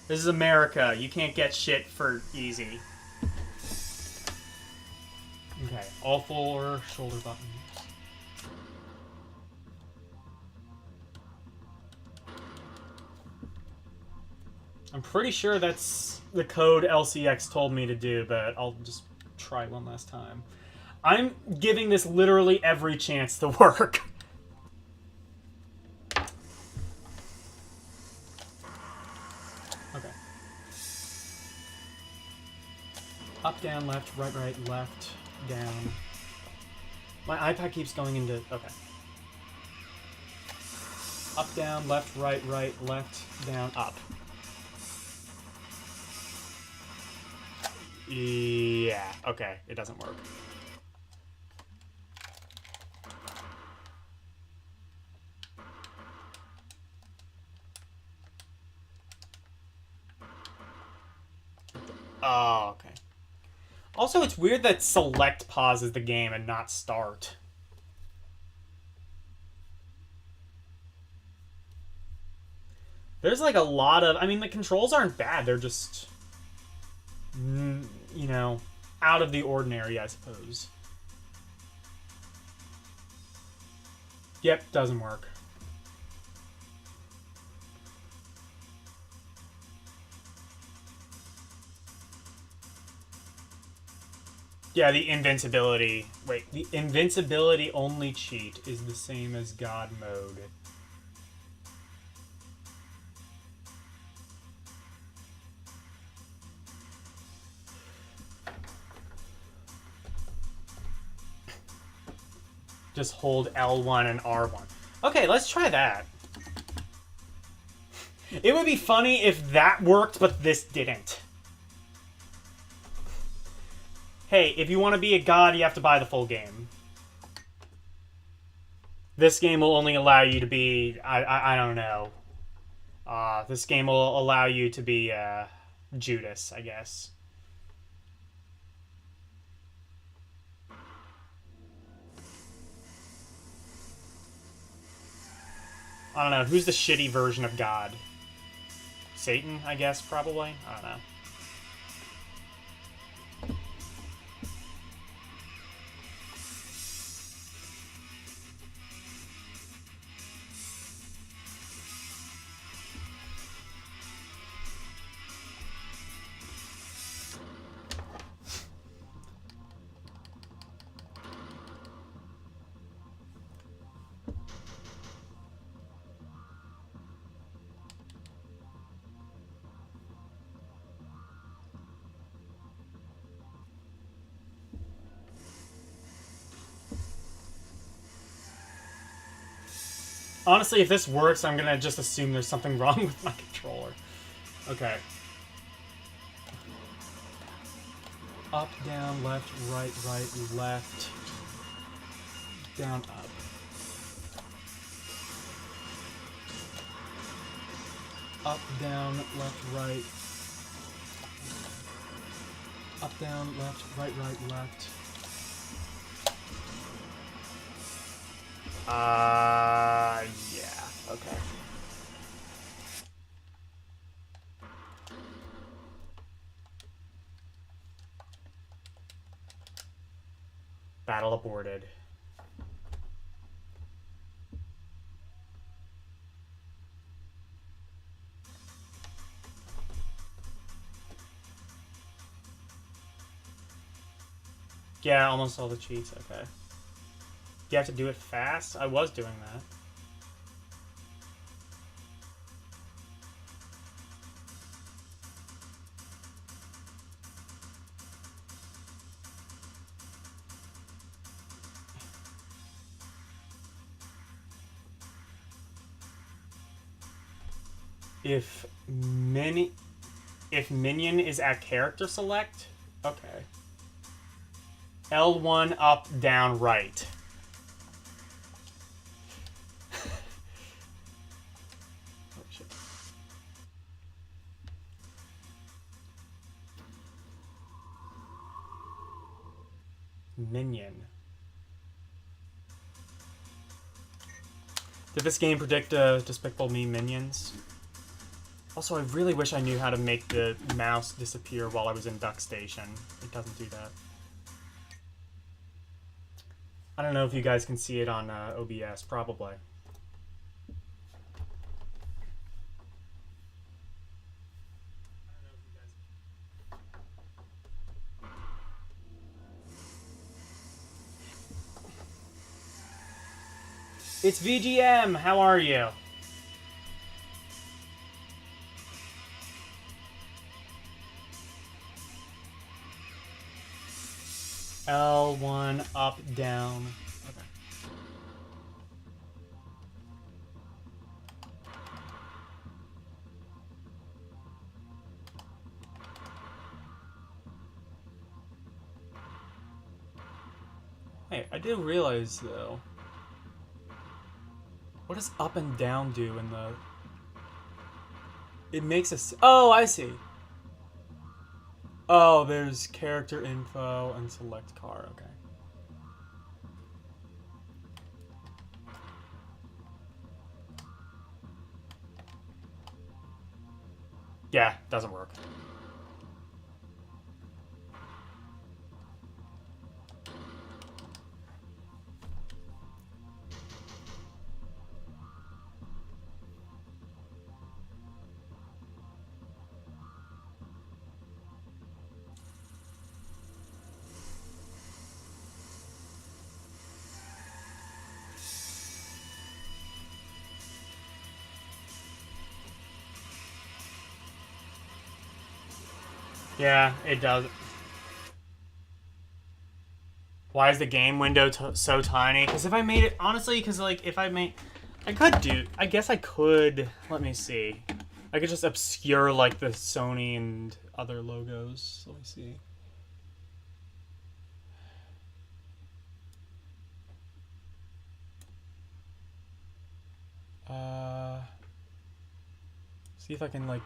This is America. You can't get shit for easy. Okay, all four shoulder buttons. I'm pretty sure that's the code LCX told me to do, but I'll just try one last time. I'm giving this literally every chance to work. Okay. Up, down, left, right, left, down. My iPad keeps going into... Okay. Up, down, left, left, down, up. Yeah, okay. It doesn't work. Oh, okay. Also, it's weird that select pauses the game and not start. There's like a lot of... I mean, the controls aren't bad. They're just... you know, out of the ordinary, I suppose. Yep, doesn't work. Yeah, the invincibility... Wait, the invincibility only cheat is the same as God mode. Just hold L1 and R1. Okay, let's try that. It would be funny if that worked, but this didn't. Hey, if you want to be a god, you have to buy the full game. This game will only allow you to be... I don't know. This game will allow you to be Judas, I guess. I don't know. Who's the shitty version of God? Satan, I guess, probably? I don't know. Honestly, if this works, I'm gonna just assume there's something wrong with my controller. Okay. Up, down, left, left. Down, up. Up, down, left, right. Up, down, left, left. Yeah, okay. Battle aborted. Yeah, almost all the cheats, okay. You have to do it fast? I was doing that. If minion is at character select? Okay. L1 up, down, right. Oh, shit. Minion. Did this game predict Despicable Me minions? Also, I really wish I knew how to make the mouse disappear while I was in Duck Station. It doesn't do that. I don't know if you guys can see it on OBS. Probably. It's VGM. How are you? L1 up, down. Okay. Hey, I do realize though. What does up and down do in the... It makes us... Oh, I see. Oh, there's character info and select car. Okay. Yeah, doesn't work. Yeah, it does. Why is the game window so tiny? Because if I made it, honestly, because like if I made, I could do, I guess I could, let me see. I could just obscure like the Sony and other logos. Let me see. See if I can like...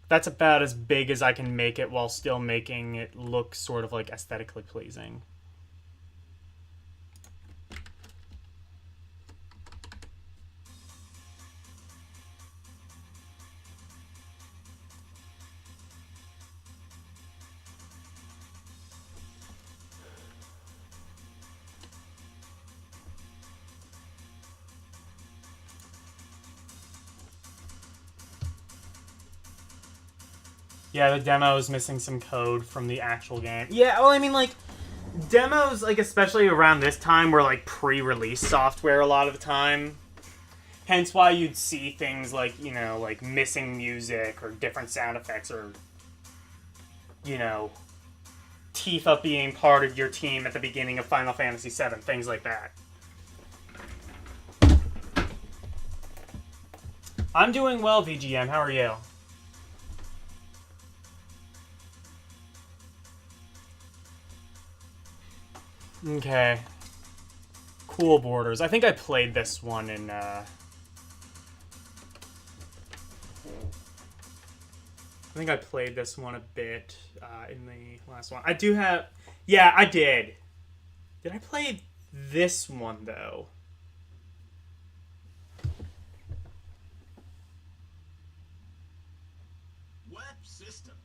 That's about as big as I can make it while still making it look sort of like aesthetically pleasing. Yeah, the demo is missing some code from the actual game. Yeah, well, I mean, like, demos, like, especially around this time, were, like, pre-release software a lot of the time. Hence why you'd see things like, you know, like, missing music or different sound effects or, you know, Tifa being part of your team at the beginning of Final Fantasy VII, things like that. I'm doing well, VGM. How are you? Okay. Cool Borders. I think I played this one in, I think I played this one a bit in the last one. I do have... Yeah, I did. Did I play this one, though? Web systems.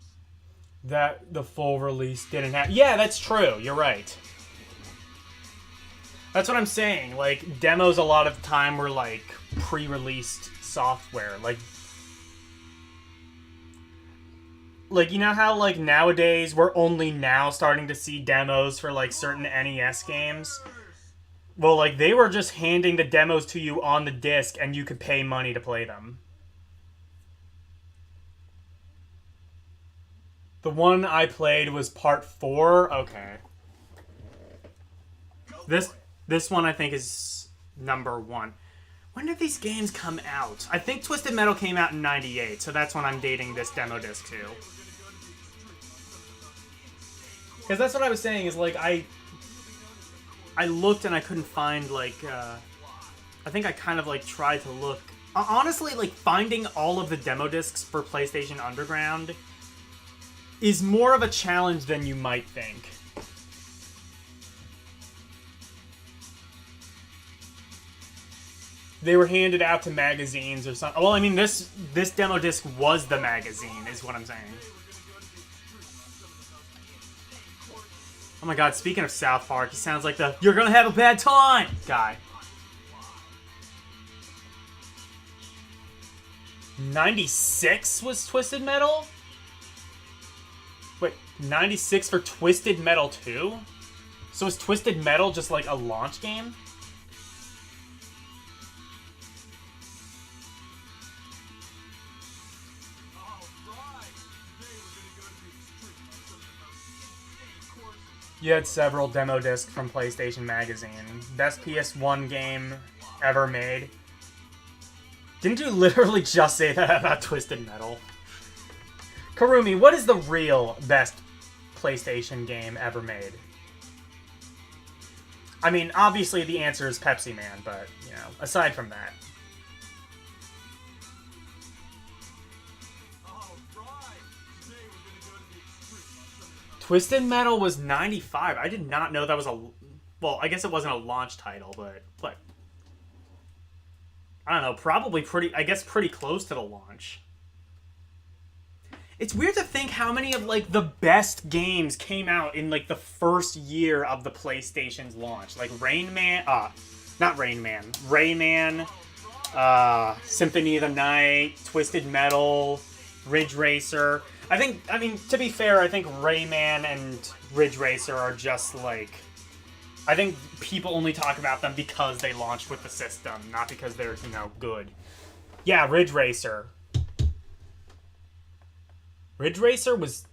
That the full release didn't have... Yeah, that's true. You're right. That's what I'm saying. Like, demos a lot of the time were, like, pre-released software. Like, you know how, like, nowadays we're only now starting to see demos for, like, certain NES games? Well, like, they were just handing the demos to you on the disc and you could pay money to play them. The one I played was part 4. Okay. This one I think is number 1. When did these games come out? I think Twisted Metal came out in '98, so that's when I'm dating this demo disc to. Because that's what I was saying, is like I looked and I couldn't find like I think I kind of like tried to look. Honestly, like finding all of the demo discs for PlayStation Underground is more of a challenge than you might think. They were handed out to magazines or something. Well, I mean, this demo disc was the magazine, is what I'm saying. Oh my god, speaking of South Park, he sounds like the "you're gonna have a bad time" guy. 96 was Twisted Metal? Wait, 96 for Twisted Metal 2? So is Twisted Metal just like a launch game? You had several demo discs from PlayStation Magazine. Best PS1 game ever made. Didn't you literally just say that about Twisted Metal? Karumi, what is the real best PlayStation game ever made? I mean, obviously the answer is Pepsi Man, but, you know, aside from that. Twisted Metal was 95. I did not know that was a... Well, I guess it wasn't a launch title, but... What? I don't know, probably pretty... I guess pretty close to the launch. It's weird to think how many of, like, the best games came out in, like, the first year of the PlayStation's launch. Like, Rain Man... not Rain Man. Rayman, Symphony of the Night, Twisted Metal, Ridge Racer... I mean, to be fair, I think Rayman and Ridge Racer are just, like... I think people only talk about them because they launched with the system, not because they're, you know, good. Yeah, Ridge Racer. Ridge Racer was...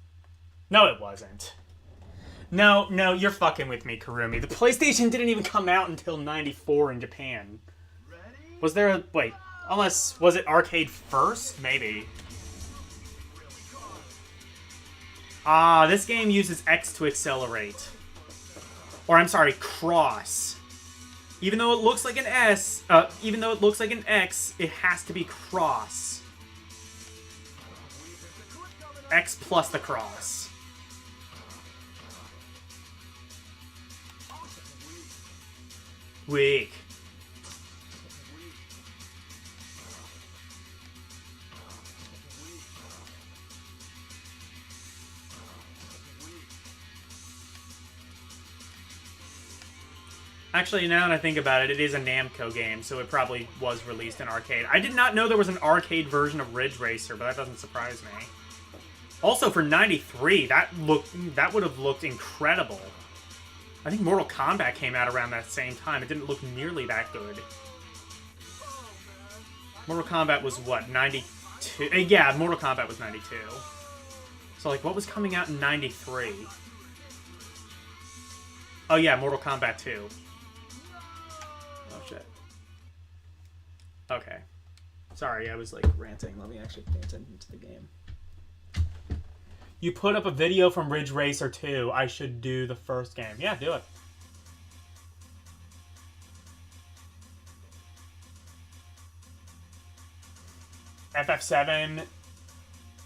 No, it wasn't. No, you're fucking with me, Karumi. The PlayStation didn't even come out until 94 in Japan. Was there a... Wait, unless... Was it arcade first? Maybe. This game uses X to accelerate. Or, I'm sorry, cross. Even though it looks like an S, even though it looks like an X, it has to be cross. X plus the cross. Weak. Actually, now that I think about it, it is a Namco game, so it probably was released in arcade. I did not know there was an arcade version of Ridge Racer, but that doesn't surprise me. Also, for 93, that would have looked incredible. I think Mortal Kombat came out around that same time. It didn't look nearly that good. Mortal Kombat was, what, 92? Yeah, Mortal Kombat was 92. So, like, what was coming out in 93? Oh, yeah, Mortal Kombat 2. Oh, shit. Okay. Sorry, I was, like, ranting. Let me actually pay attention to the game. You put up a video from Ridge Racer 2. I should do the first game. Yeah, do it. FF7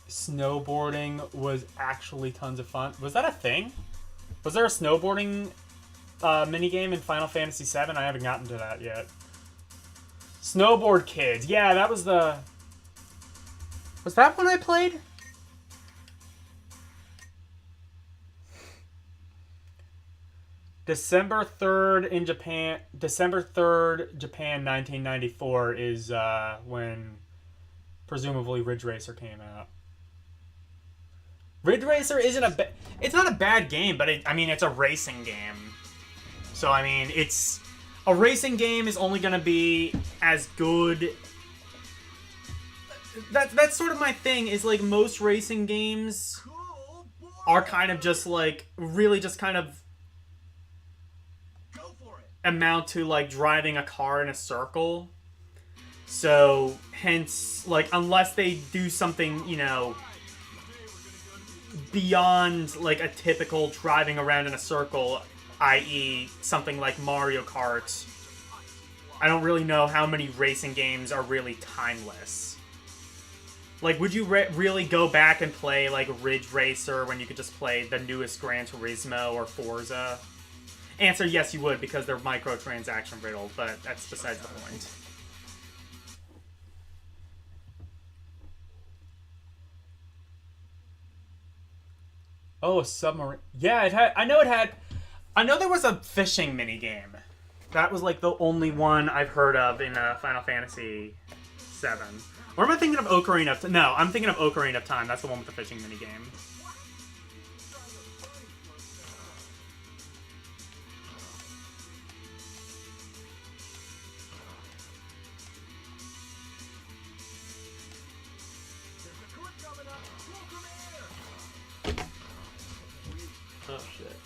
snowboarding was actually tons of fun. Was that a thing? Was there a snowboarding minigame in Final Fantasy VII? I haven't gotten to that yet. Snowboard Kids. Yeah, that was the... Was that one I played? December 3rd in Japan. December 3rd, Japan, 1994 is when presumably Ridge Racer came out. Ridge Racer isn't a it's not a bad game, but I mean, it's a racing game. So, I mean, it's... A racing game is only going to be as good... That's sort of my thing, is, like, most racing games are kind of just, like, really just kind of amount to, like, driving a car in a circle. So, hence, like, unless they do something, you know, beyond like a typical driving around in a circle, i.e. something like Mario Kart. I don't really know how many racing games are really timeless. Like, would you really go back and play, like, Ridge Racer when you could just play the newest Gran Turismo or Forza? Answer, yes, you would, because they're microtransaction riddled, but that's besides the point. Oh, a submarine. Yeah, it had... I know there was a fishing minigame. That was, like, the only one I've heard of in Final Fantasy VII. Or am I thinking of Ocarina of Time? No, I'm thinking of Ocarina of Time. That's the one with the fishing minigame. Oh, shit.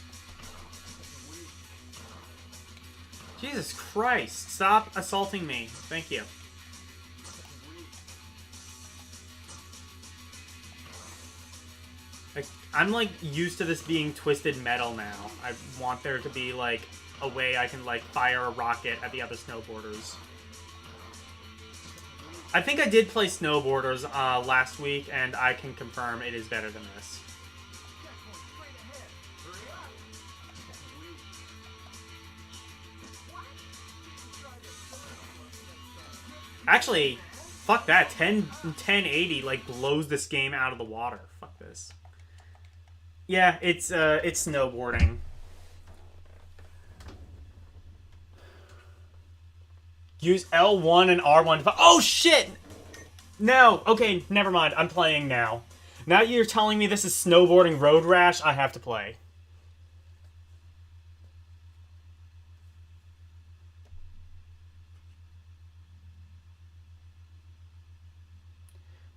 Jesus Christ. Stop assaulting me. Thank you. I'm, like, used to this being Twisted Metal now. I want there to be, like, a way I can, like, fire a rocket at the other snowboarders. I think I did play Snowboarders last week, and I can confirm it is better than this. Actually, fuck that. 1080, like, blows this game out of the water. Fuck this. Yeah, it's snowboarding. Use L1 and R1 to... Oh, shit! No! Okay, never mind. I'm playing now. Now you're telling me this is snowboarding Road Rash, I have to play.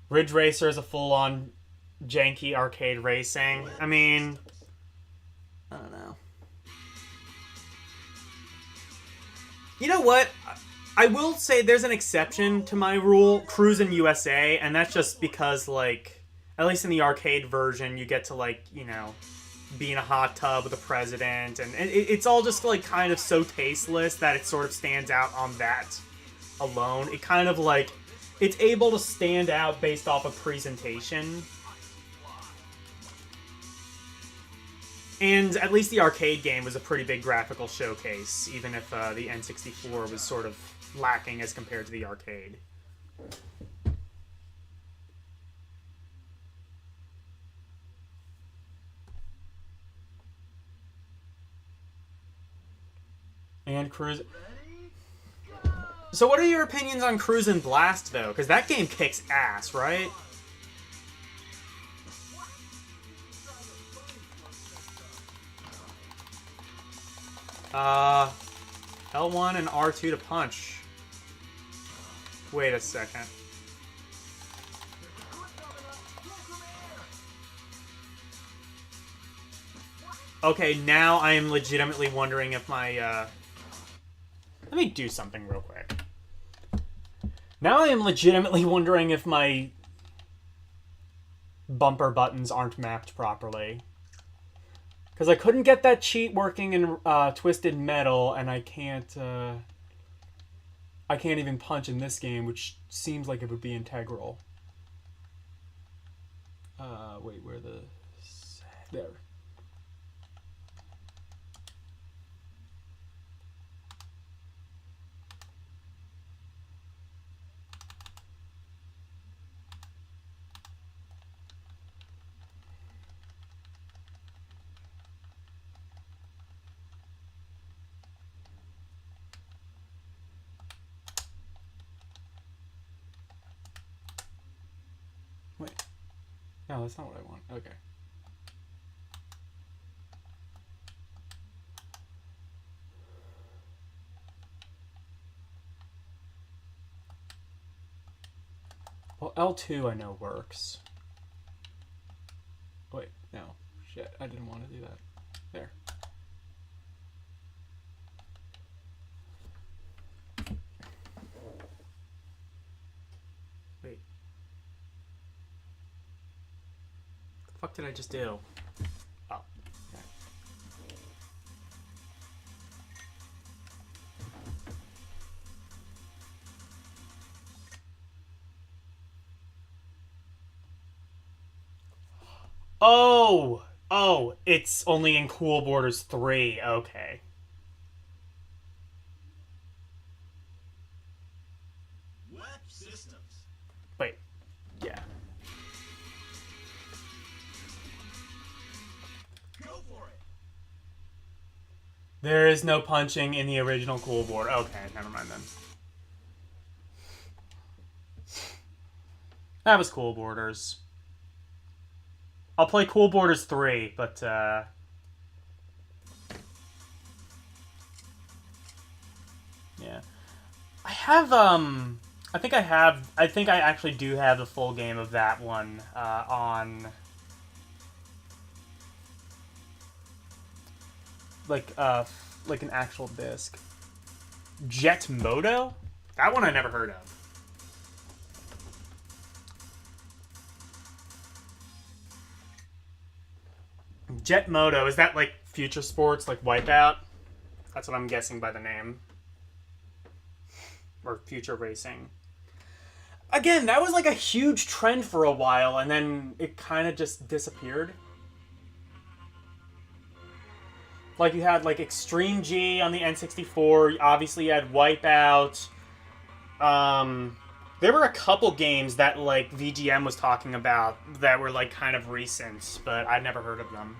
Ridge Racer is a full-on janky arcade racing. I mean, I don't know. You know what? I will say there's an exception to my rule, Cruisin' USA, and that's just because, like, at least in the arcade version, you get to, like, you know, be in a hot tub with the president, and it's all just, like, kind of so tasteless that it sort of stands out on that alone. It kind of, like, it's able to stand out based off of presentation. And at least the arcade game was a pretty big graphical showcase, even if the N64 was sort of lacking as compared to the arcade. And Cruise... So what are your opinions on Cruisin' Blast, though? Because that game kicks ass, right? L1 and R2 to punch. Wait a second. Okay, now I am legitimately wondering if my, Let me do something real quick. Now I am legitimately wondering if my bumper buttons aren't mapped properly. Because I couldn't get that cheat working in Twisted Metal, and I can't even punch in this game, which seems like it would be integral. Wait, where the... There. Wait. No, that's not what I want. Okay. Well, L2 I know works. Wait, no. Shit, I didn't want to do that. There. Wait. fuck did I just do? Oh. Oh! Oh, it's only in Cool Borders 3. Okay. Web systems. Wait. Yeah. Go for it. There is no punching in the original Cool Board. Okay, never mind then. That was Cool Borders. I'll play Cool Borders 3, but, yeah. I have, I think I actually do have the full game of that one, on, like an actual disc. Jet Moto? That one I never heard of. Jet Moto, is that like Future Sports, like Wipeout? That's what I'm guessing by the name. Or Future Racing. Again, that was like a huge trend for a while, and then it kind of just disappeared. Like, you had like Extreme G on the N64, obviously you had Wipeout. There were a couple games that like VGM was talking about that were like kind of recent, but I'd never heard of them.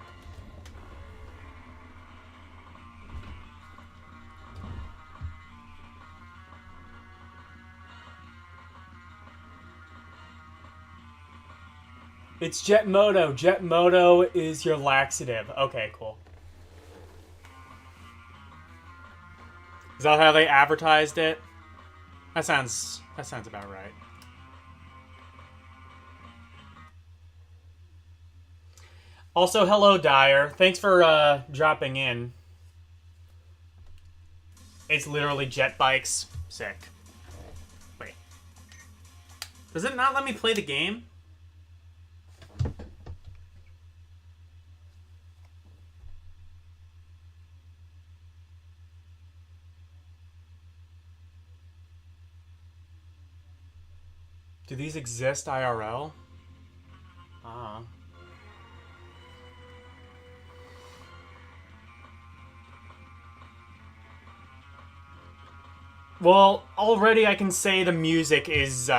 It's Jet Moto. Jet Moto is your laxative. Okay, cool. Is that how they advertised it? That sounds about right. Also, hello, Dyer. Thanks for dropping in. It's literally jet bikes. Sick. Wait. Does it not let me play the game? Do these exist IRL? Ah. Well, already I can say the music is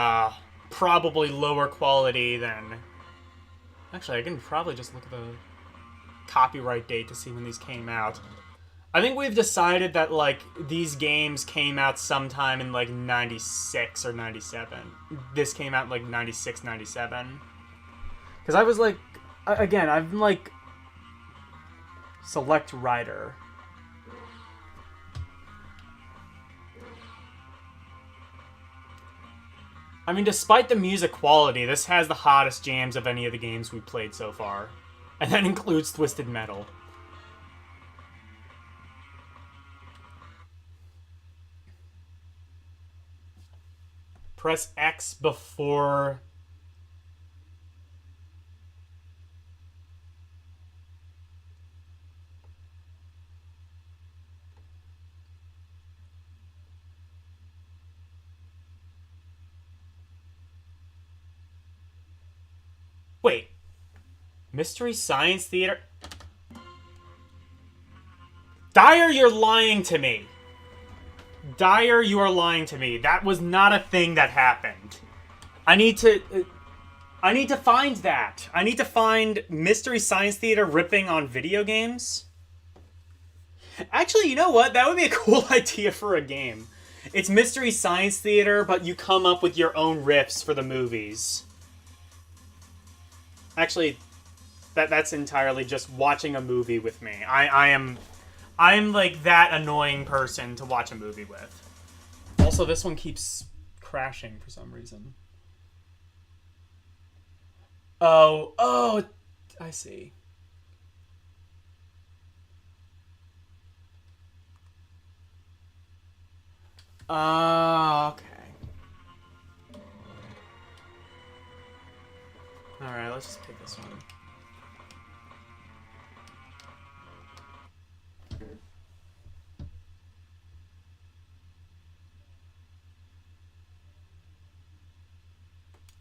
probably lower quality than... Actually, I can probably just look at the copyright date to see when these came out. I think we've decided that, like, these games came out sometime in, like, 96 or 97. This came out in, like, 96, 97. Because I was, like... Again, I'm, like... Select writer. I mean, despite the music quality, this has the hottest jams of any of the games we played so far. And that includes Twisted Metal. Press X before... Wait. Mystery Science Theater? Dyer, you're lying to me. Dyer, you are lying to me. That was not a thing that happened. I need to find that. I need to find Mystery Science Theater ripping on video games. Actually, you know what? That would be a cool idea for a game. It's Mystery Science Theater, but you come up with your own riffs for the movies. Actually, that's entirely just watching a movie with me. I'm like that annoying person to watch a movie with. Also, this one keeps crashing for some reason. Oh, I see. Okay. Alright, let's just pick this one.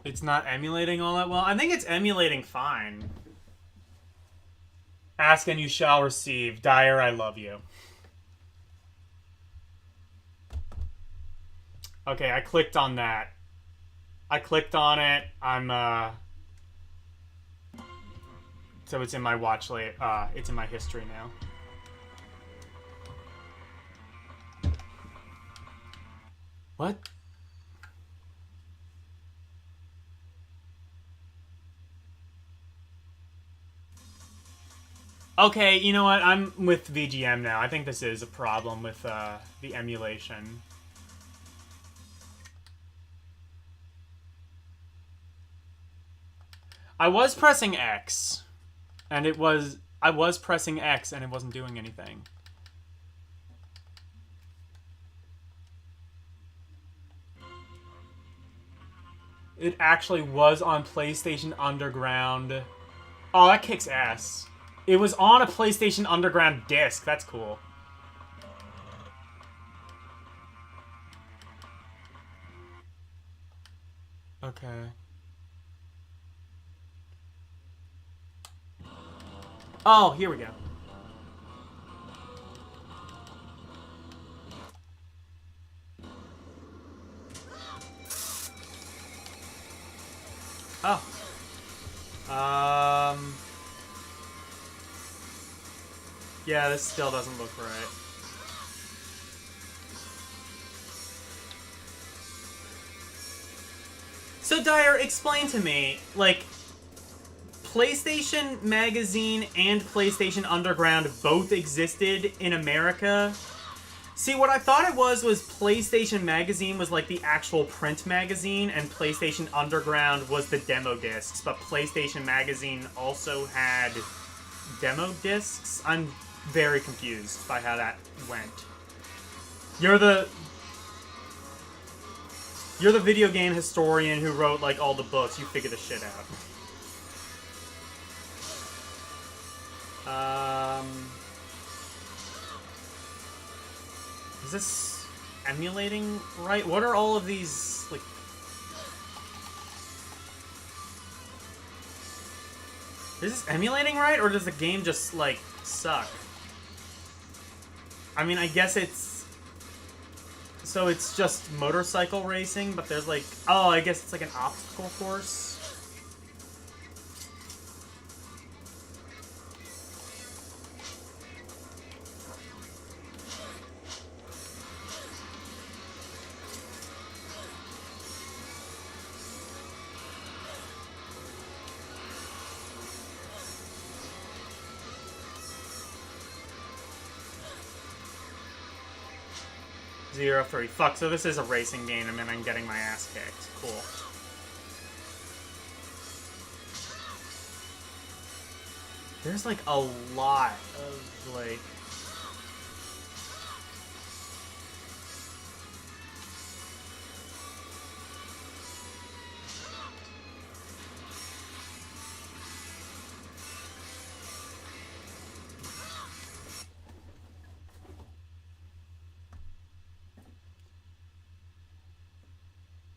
It's not emulating all that well. I think it's emulating fine. Ask and you shall receive. Dyer, I love you. Okay, I clicked on that. I clicked on it. So it's in my watch list. It's in my history now. What? Okay, you know what? I'm with VGM now. I think this is a problem with the emulation. I was pressing X, and it was... I was pressing X, and it wasn't doing anything. It actually was on PlayStation Underground. Oh, that kicks ass. It was on a PlayStation Underground disc. That's cool. Okay. Oh, here we go. Oh. Yeah, this still doesn't look right. So, Dyer, explain to me, like, PlayStation Magazine and PlayStation Underground both existed in America. See, what I thought it was PlayStation Magazine was like the actual print magazine, and PlayStation Underground was the demo discs, but PlayStation Magazine also had demo discs? I'm very confused by how that went. You're the video game historian who wrote, like, all the books. You figure the shit out. Is this emulating right? What are all of these, like... Is this emulating right, or does the game just, like, suck? I mean, I guess it's... So it's just motorcycle racing, but there's, like... Oh, I guess it's like an obstacle course? 0-3. Fuck, so this is a racing game and then I'm getting my ass kicked. Cool. There's, like, a lot of, like...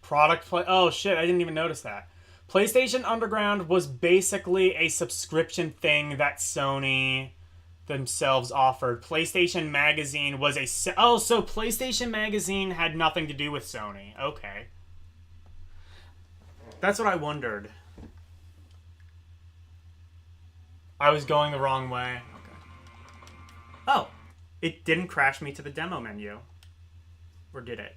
Product play. Oh shit, I didn't even notice that. PlayStation Underground was basically a subscription thing that Sony themselves offered. PlayStation Magazine was a... Oh, so PlayStation Magazine had nothing to do with Sony. Okay. That's what I wondered. I was going the wrong way. Okay. Oh. It didn't crash me to the demo menu. Or did it?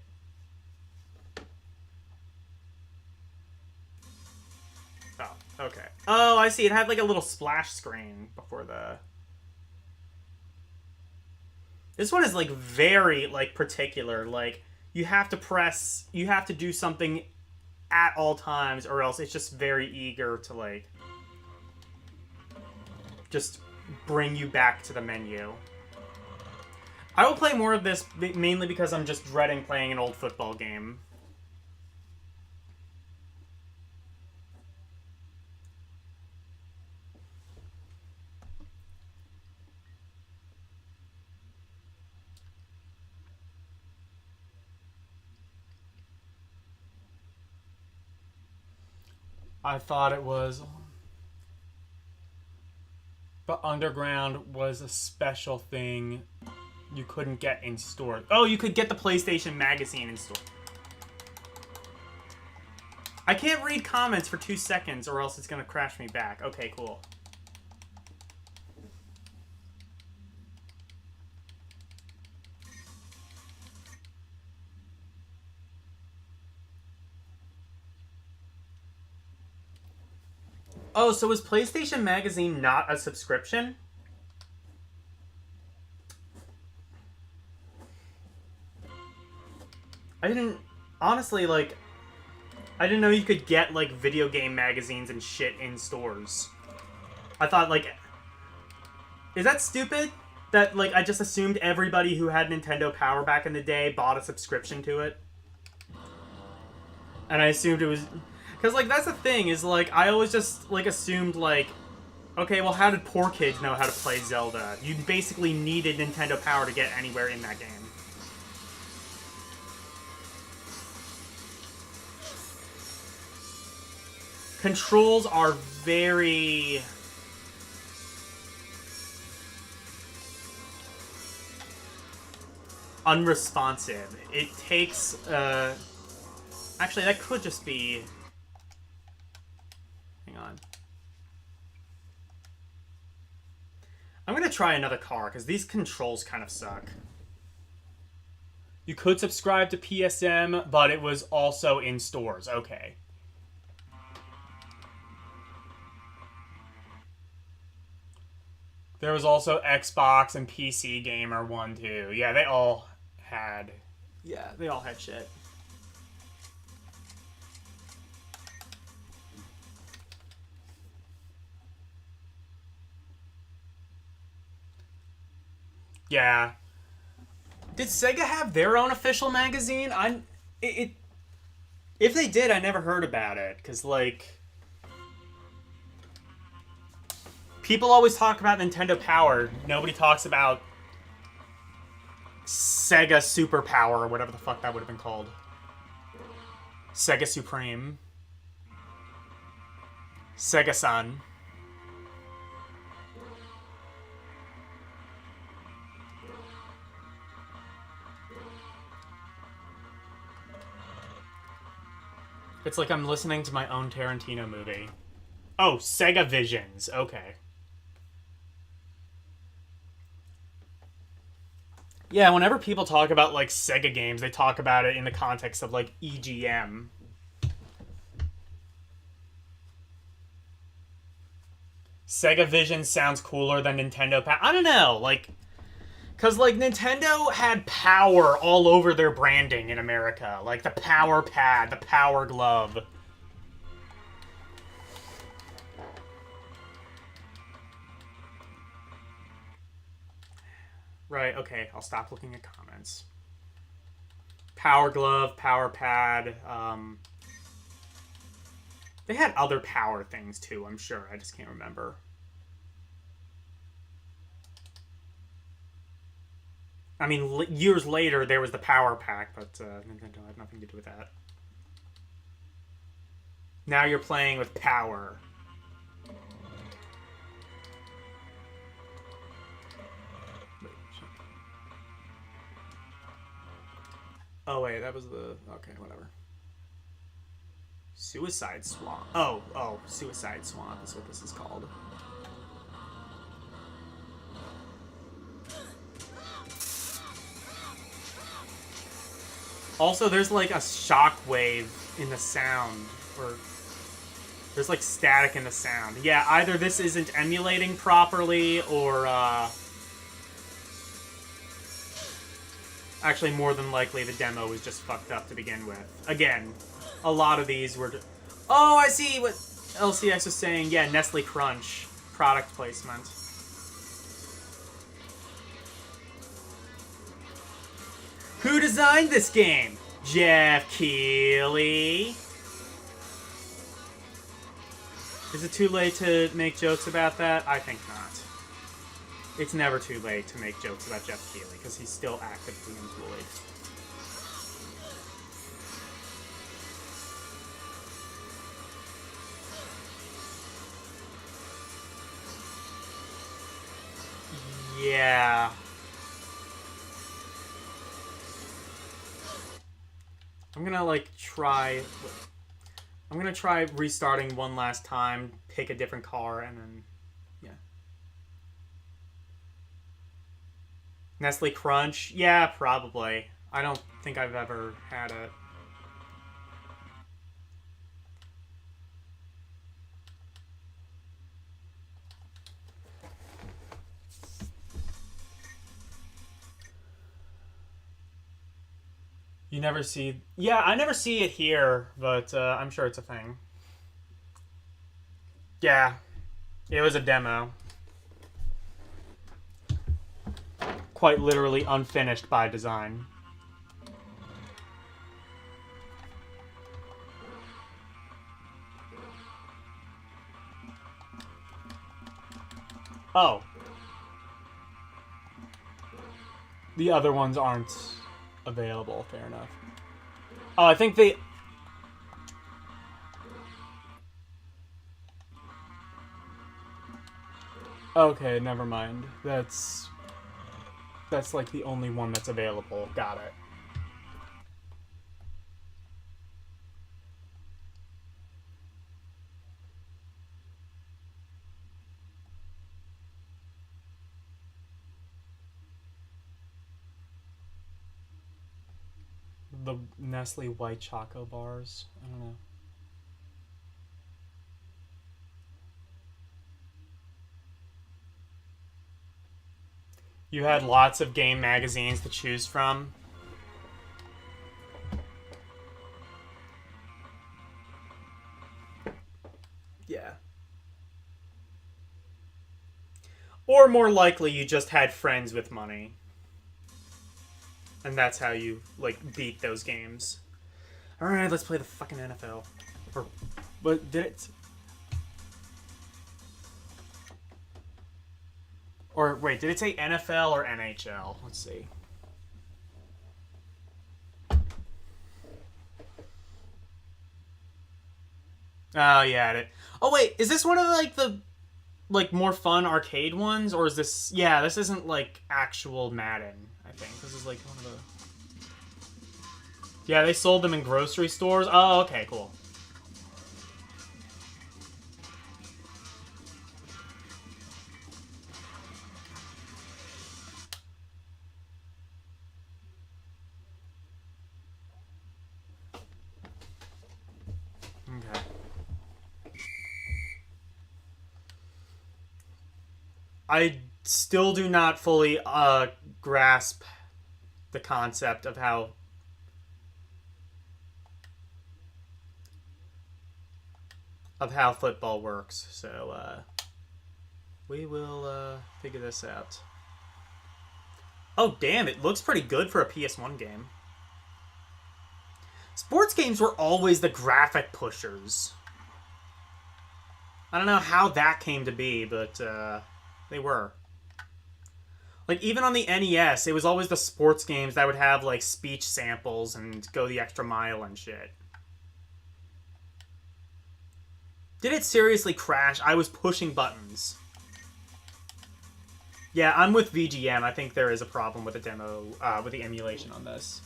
Oh, okay. Oh, I see. It had like a little splash screen before the... This one is like very like particular. Like you have to do something at all times or else it's just very eager to like just bring you back to the menu. I will play more of this mainly because I'm just dreading playing an old football game. I thought it was. But Underground was a special thing you couldn't get in store. Oh, you could get the PlayStation magazine in store. I can't read comments for 2 seconds or else it's going to crash me back. Okay, cool. Oh, so is PlayStation Magazine not a subscription? I didn't... Honestly, like... I didn't know you could get, like, video game magazines and shit in stores. I thought, like... Is that stupid? That, like, I just assumed everybody who had Nintendo Power back in the day bought a subscription to it? And I assumed it was... Because, like, that's the thing, is, like, I always just, like, assumed, like, okay, well, how did poor kids know how to play Zelda? You basically needed Nintendo Power to get anywhere in that game. Controls are very... unresponsive. It takes, Actually, that could just be... Hang on. I'm gonna try another car, because these controls kind of suck. You could subscribe to PSM, but it was also in stores. Okay. There was also Xbox and PC Gamer 1, too. Yeah, they all had... Yeah, they all had shit. Yeah. Did Sega have their own official magazine? If they did, I never heard about it. Because, like... People always talk about Nintendo Power. Nobody talks about Sega Superpower, or whatever the fuck that would have been called. Sega Supreme. Sega Sun. It's like I'm listening to my own Tarantino movie. Oh, Sega Visions. Okay. Yeah, whenever people talk about, like, Sega games, they talk about it in the context of, like, EGM. Sega Vision sounds cooler than Nintendo Power. I don't know, like... Because, like, Nintendo had power all over their branding in America. Like, the Power Pad, the Power Glove. Right, okay, I'll stop looking at comments. Power Glove, Power Pad, they had other power things too, I'm sure. I just can't remember. I mean, years later, there was the Power Pack, but Nintendo had nothing to do with that. Now you're playing with power. Oh, wait, that was the... Okay, whatever. Suicide Swamp. Oh, Suicide Swamp is what this is called. Also, there's like a shockwave in the sound, or there's like static in the sound. Yeah, either this isn't emulating properly, or actually more than likely the demo was just fucked up to begin with. Again, a lot of these were... Oh, I see what LCX was saying. Yeah, Nestle Crunch. Product placement. Who designed this game? Jeff Keighley. Is it too late to make jokes about that? I think not. It's never too late to make jokes about Jeff Keighley, because he's still actively employed. gonna like try. I'm gonna try restarting one last time, pick a different car, and then yeah. Nestle Crunch, yeah, probably. I don't think I've ever had it. You never see... Yeah, I never see it here, but I'm sure it's a thing. Yeah, it was a demo. Quite literally unfinished by design. Oh. The other ones aren't available, fair enough. Oh, I think they... Okay, never mind. That's like the only one that's available. Got it. The Nestle White Choco Bars. I don't know. You had lots of game magazines to choose from. Yeah. Or more likely, you just had friends with money. And that's how you, like, beat those games. Alright, let's play the fucking NFL. Or, but did it... Or, wait, did it say NFL or NHL? Let's see. Oh, yeah, it... Oh, wait, is this one of, like, the... like, more fun arcade ones? Or is this... Yeah, this isn't, like, actual Madden, I think. This is, like, one of the... Yeah, they sold them in grocery stores. Oh, okay, cool. Okay. I still do not fully grasp the concept of how football works. So we will figure this out. Oh damn, it looks pretty good for a PS1 game. Sports games were always the graphic pushers. I don't know how that came to be, but they were. Like, even on the NES, it was always the sports games that would have, like, speech samples and go the extra mile and shit. Did it seriously crash? I was pushing buttons. Yeah, I'm with VGM. I think there is a problem with the demo, with the emulation on this.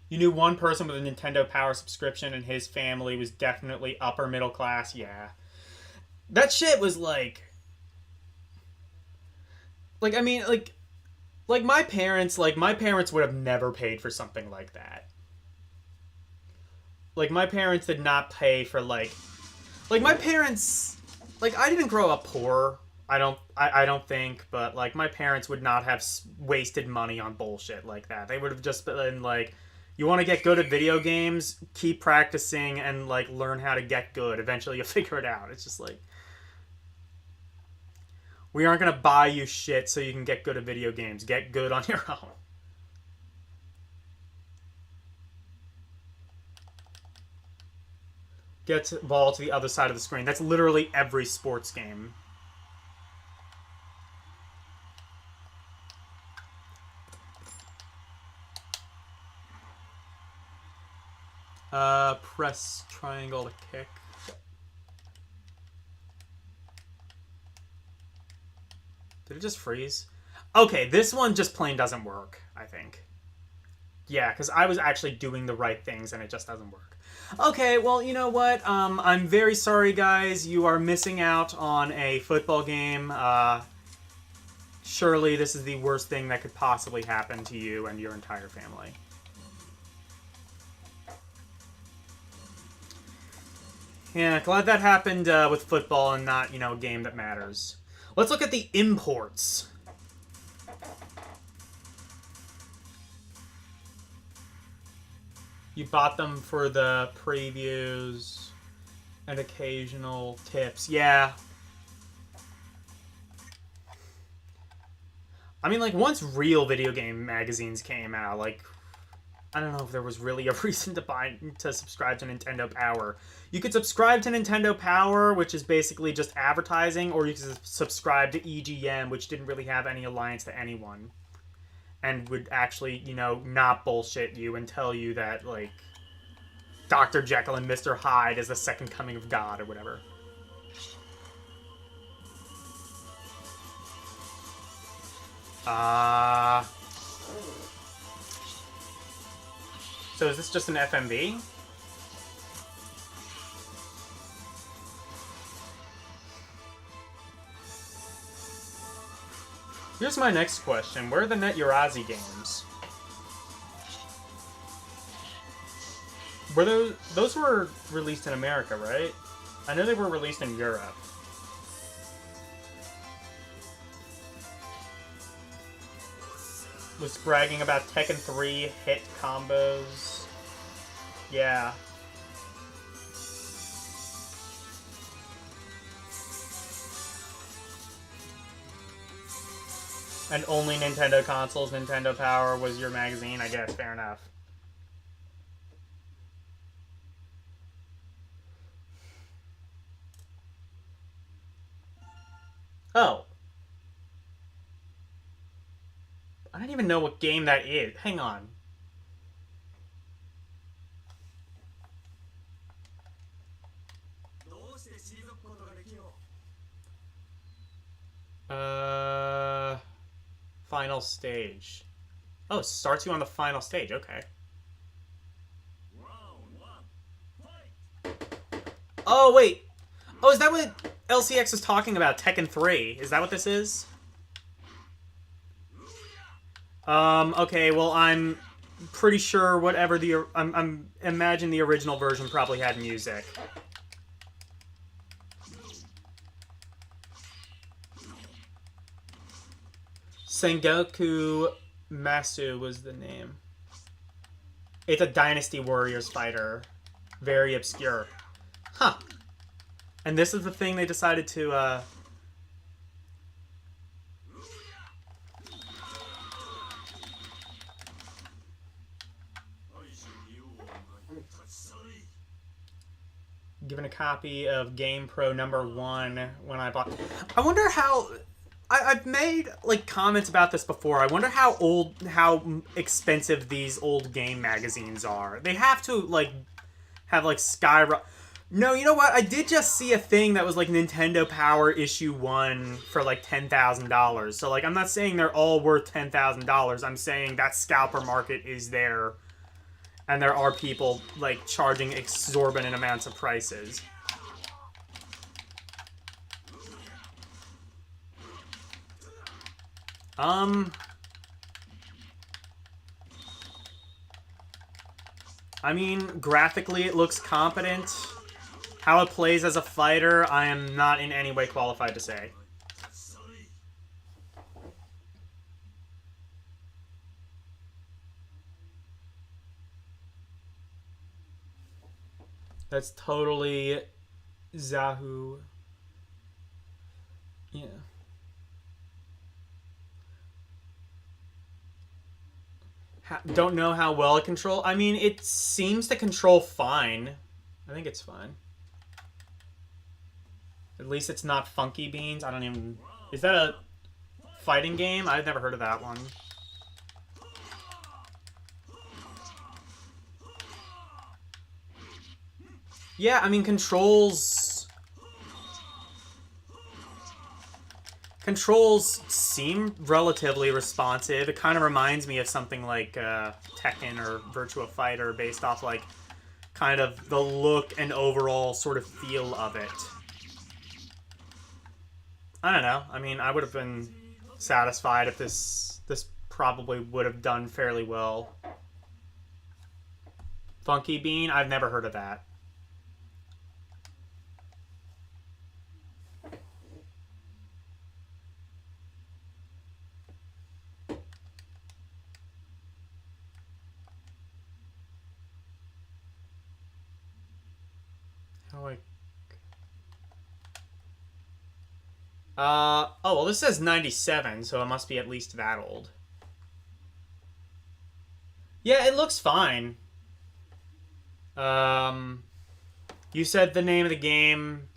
You knew one person with a Nintendo Power subscription and his family was definitely upper middle class? Yeah. That shit was like... Like, I mean, like my parents would have never paid for something like that. Like, my parents did not pay for, like my parents, like, I didn't grow up poor. I don't think, but, like, my parents would not have wasted money on bullshit like that. They would have just been, like, you want to get good at video games? Keep practicing and, like, learn how to get good. Eventually you'll figure it out. It's just, like, we aren't going to buy you shit so you can get good at video games. Get good on your own. Get ball to the other side of the screen. That's literally every sports game. Press triangle to kick. Did it just freeze? Okay, this one just plain doesn't work, I think. Yeah, because I was actually doing the right things and it just doesn't work. Okay, well, you know what? I'm very sorry, guys. You are missing out on a football game. Surely this is the worst thing that could possibly happen to you and your entire family. Yeah, glad that happened with football and not, a game that matters. Let's look at the imports. You bought them for the previews and occasional tips. Yeah. I mean, like, once real video game magazines came out, like, I don't know if there was really a reason to subscribe to Nintendo Power. You could subscribe to Nintendo Power, which is basically just advertising, or you could subscribe to EGM, which didn't really have any alliance to anyone. And would actually, not bullshit you and tell you that, like, Dr. Jekyll and Mr. Hyde is the second coming of God or whatever. So is this just an FMV? Here's my next question. Where are the Net Urazi games? Were those were released in America, right? I know they were released in Europe. Was bragging about Tekken 3 hit combos. Yeah. And only Nintendo consoles, Nintendo Power was your magazine, I guess. Fair enough. Oh. I don't even know what game that is. Hang on. Final stage. Oh, it starts you on the final stage. Okay. Oh, wait. Oh, is that what LCX was talking about? Tekken 3. Is that what this is? Okay, well, I'm pretty sure whatever I'm imagine the original version probably had music. Sengoku Masu was the name. It's a Dynasty Warriors fighter. Very obscure. Huh. And this is the thing they decided to, given a copy of Game Pro #1 when I bought. I wonder how. I've made like comments about this before. I wonder how expensive these old game magazines are. They have to like have like skyrocket. No, you know what? I did just see a thing that was like Nintendo Power issue 1 for like $10,000. So like I'm not saying they're all worth $10,000. I'm saying that scalper market is there. And there are people, like, charging exorbitant amounts of prices. I mean, graphically it looks competent. How it plays as a fighter, I am not in any way qualified to say. That's totally Zahu. Yeah. Don't know how well it controls. I mean, it seems to control fine. I think it's fine. At least it's not Funky Beans. I don't even... Is that a fighting game? I've never heard of that one. Yeah, I mean, controls seem relatively responsive. It kind of reminds me of something like Tekken or Virtua Fighter based off, like, kind of the look and overall sort of feel of it. I don't know. I mean, I would have been satisfied if this probably would have done fairly well. Funky Bean? I've never heard of that. How I... oh, well, this says 97, so it must be at least that old. Yeah, it looks fine. You said the name of the game,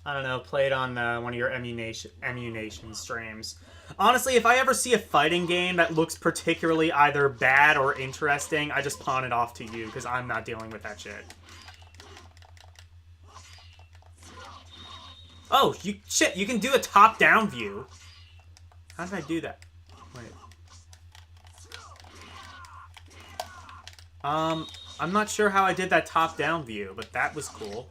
I don't know, played on one of your Emunation streams. Honestly, if I ever see a fighting game that looks particularly either bad or interesting, I just pawn it off to you, because I'm not dealing with that shit. Oh, shit, you can do a top-down view. How did I do that? Wait. I'm not sure how I did that top-down view, but that was cool.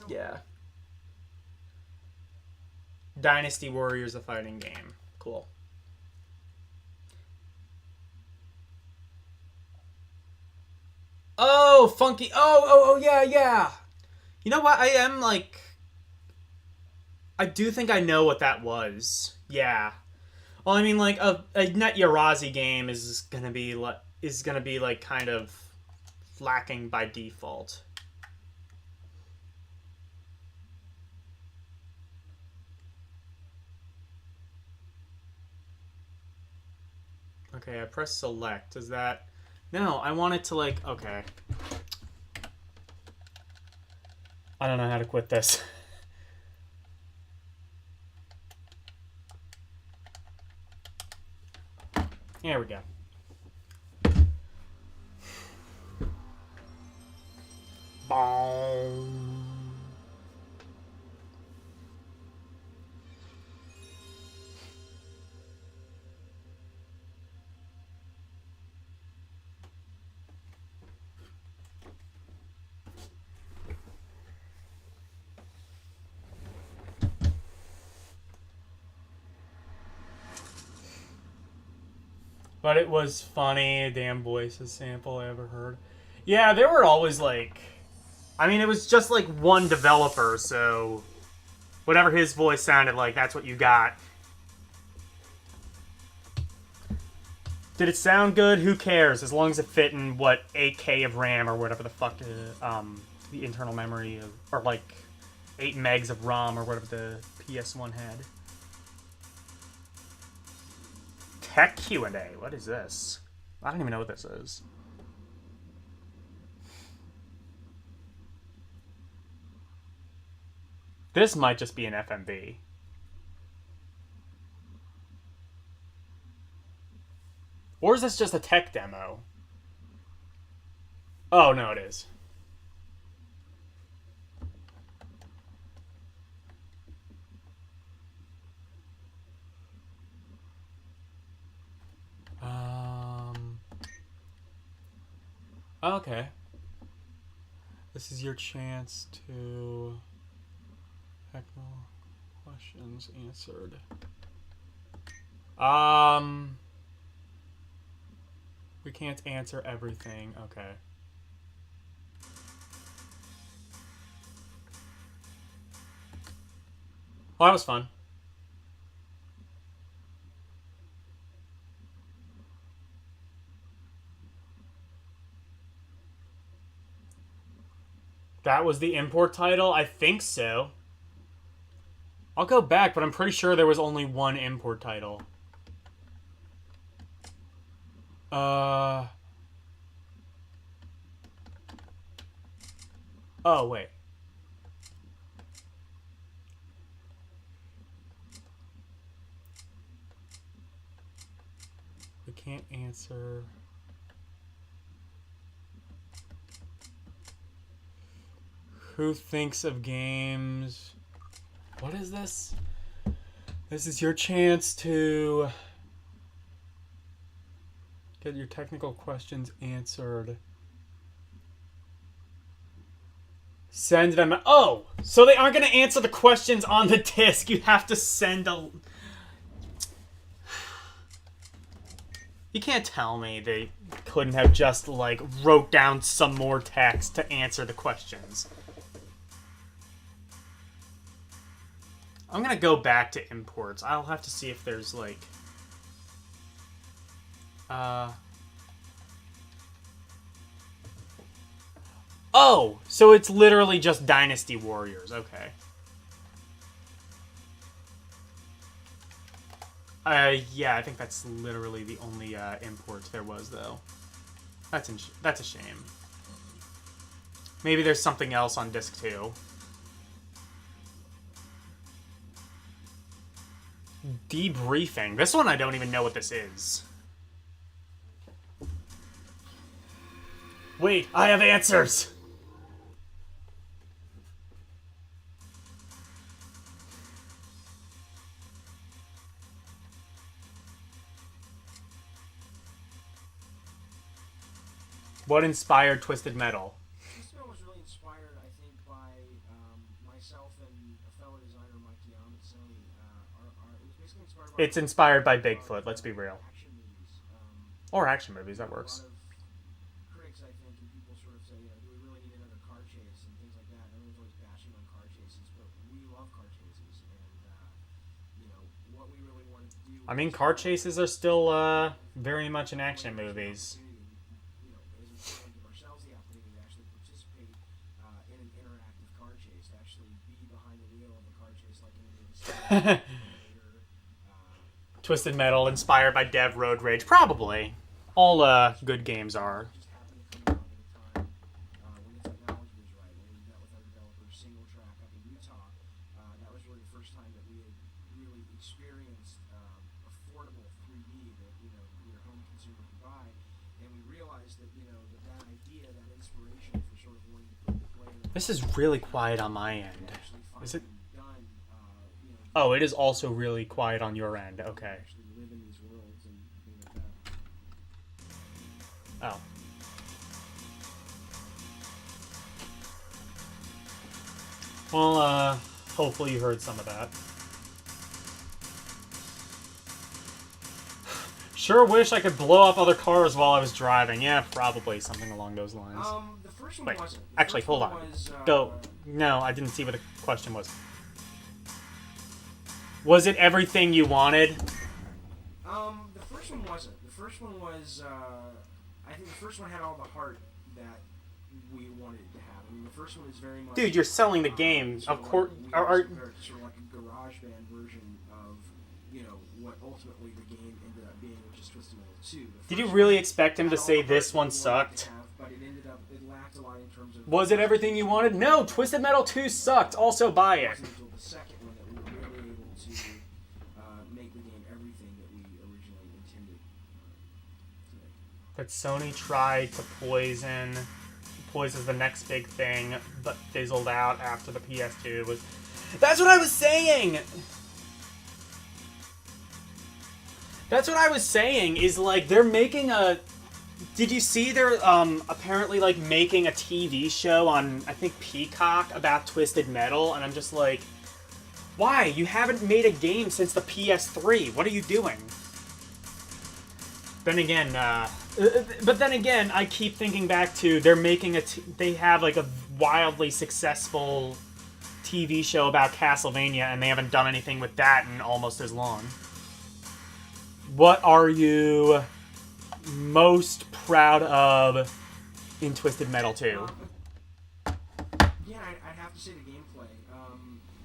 Yeah. Dynasty Warriors, a fighting game. Cool. Oh, funky. Oh, yeah. You know what? I am, like... I do think I know what that was. Yeah. Well, I mean, like, a Net Yarazi game is gonna be, like, kind of lacking by default. Okay, I press select. Is that... No, I want it to, like... Okay. I don't know how to quit this. Here we go. Boom. But it was funny. Damn voices sample I ever heard. Yeah, there were always like... I mean, it was just like one developer, so... Whatever his voice sounded like, that's what you got. Did it sound good? Who cares? As long as it fit in, what, 8K of RAM or whatever the fuck the internal memory of... Or like 8 megs of ROM or whatever the PS1 had. Tech Q&A. What is this? I don't even know what this is. This might just be an FMV. Or is this just a tech demo? Oh, no, it is. Okay. This is your chance to... Technical questions answered. We can't answer everything. Okay. Well, that was fun. That was the import title? I think so. I'll go back, but I'm pretty sure there was only one import title. Oh, wait. We can't answer... Who thinks of games... What is this? This is your chance to get your technical questions answered. Send them. Oh, so they aren't going to answer the questions on the disc. You have to send a. You can't tell me they couldn't have just, like, wrote down some more text to answer the questions. I'm gonna go back to imports. I'll have to see if there's, like... Oh! So it's literally just Dynasty Warriors. Okay. Yeah, I think that's literally the only import there was, though. That's a shame. Maybe there's something else on disc 2. Debriefing. This one I don't even know what this is. Wait, I have answers! What inspired Twisted Metal? Twisted Metal was really inspired, I think, by myself and a fellow designer, Mike Young at Sony. It was basically inspired by... It's inspired by Bigfoot, let's be real. Action movies. Or action movies, that works. A lot of critics, I think, and people sort of say, you know, do we really need another car chase and things like that. Everyone's always bashing on car chases, but we love car chases. And, you know, what we really wanted to do... I mean, car chases are still very much in action movies. Twisted Metal, inspired by Dev Road Rage. Probably. All good games are. This is really quiet on my end. Is it? Oh, it is also really quiet on your end. Okay. Oh. Well, hopefully you heard some of that. Sure wish I could blow up other cars while I was driving. Yeah, probably something along those lines. The first one Wait, wasn't. actually, hold on. Go. No, I didn't see what the question was. Was it everything you wanted? The first one wasn't. The first one was, I think the first one had all the heart that we wanted it to have. I mean, the first one is very much... Dude, you're selling the game. Of course... Sort of like a garage band version of, you know, what ultimately the game ended up being, which is Twisted Metal 2. Did you really expect him to say this one sucked? But it ended up, it lacked a lot in terms of... Was it everything you wanted? No, Twisted Metal 2 sucked. Also buy it. It wasn't until the second one that we were really able to make the game everything that we originally intended to make. But Sony tried to poison is the next big thing, but fizzled out after the PS2 was... That's what I was saying! That's what I was saying, is like, they're making a... Did you see they're apparently like making a TV show on, I think, Peacock about Twisted Metal, and I'm just like, why? You haven't made a game since the PS3. What are you doing? Then again, but then again, I keep thinking back to they're making they have like a wildly successful TV show about Castlevania, and they haven't done anything with that in almost as long. What are you most proud of in Twisted Metal 2? Yeah, I'd have to say the gameplay.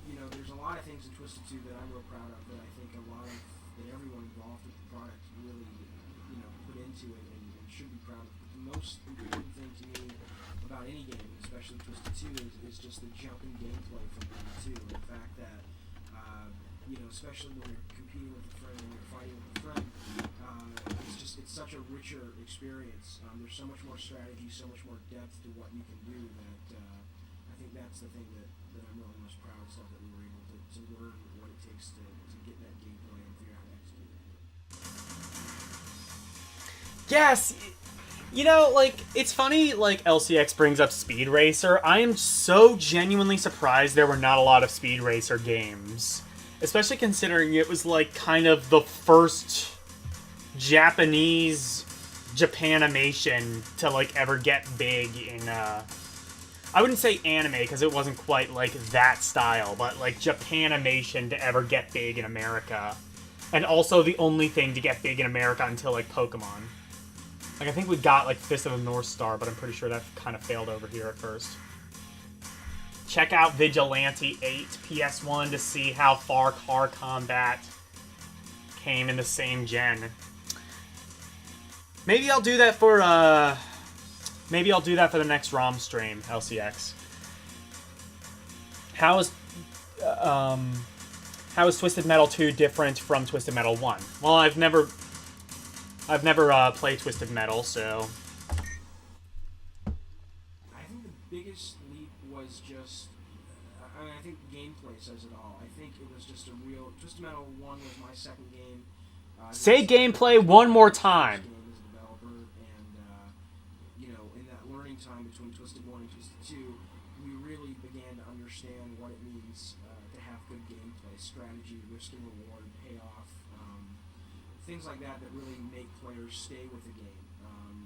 You know, there's a lot of things in Twisted 2 that I'm real proud of, that I think that everyone involved with the product really, you know, put into it and should be proud of. But the most important thing to me about any game, especially Twisted 2, is just the jumping gameplay from 1 to 2. And the fact that, you know, especially when you're competing with a friend and you're fighting with a friend, it's such a richer experience. There's so much more strategy, so much more depth to what you can do that I think that's the thing that I'm really most proud of, stuff that we were able to learn what it it takes to get that gameplay and figure out how to execute it. Yes. You know, like, it's funny, like, LCX brings up Speed Racer. I am so genuinely surprised there were not a lot of Speed Racer games. Especially considering it was, like, kind of the first Japanese Japanimation to, like, ever get big in, I wouldn't say anime, because it wasn't quite, like, that style, but, like, Japanimation to ever get big in America. And also the only thing to get big in America until, like, Pokemon. Like, I think we got, like, Fist of the North Star, but I'm pretty sure that kind of failed over here at first. Check out Vigilante 8 PS1 to see how far Car Combat came in the same gen. Maybe I'll do that for, maybe I'll do that for the next ROM stream, LCX. How is Twisted Metal 2 different from Twisted Metal 1? Well, I've never played Twisted Metal, so... I think the biggest leap was just... I mean, I think gameplay says it all. I think it was just a real... Twisted Metal 1 was my second game. Say gameplay one more time. Game as a developer, and, you know, in that learning time between Twisted 1 and Twisted 2, we really began to understand what it means to have good gameplay, strategy, risk and reward, payoff, things like that that really make players stay with the game.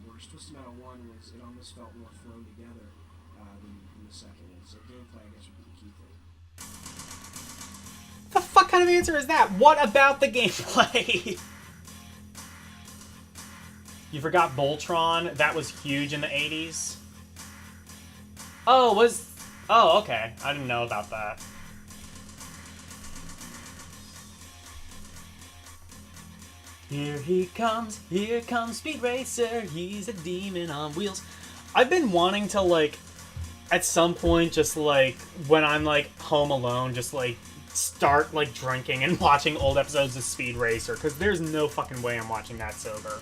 Whereas Twisted Metal 1 was, it almost felt more thrown together than the second one. So gameplay, I guess, would be the key thing. The fuck kind of answer is that? What about the gameplay? You forgot Voltron? That was huge in the 80s. Oh, oh, okay. I didn't know about that. Here comes Speed Racer, he's a demon on wheels. I've been wanting to, like, at some point, just, like, when I'm, like, home alone, just, like, start, like, drinking and watching old episodes of Speed Racer, because there's no fucking way I'm watching that sober.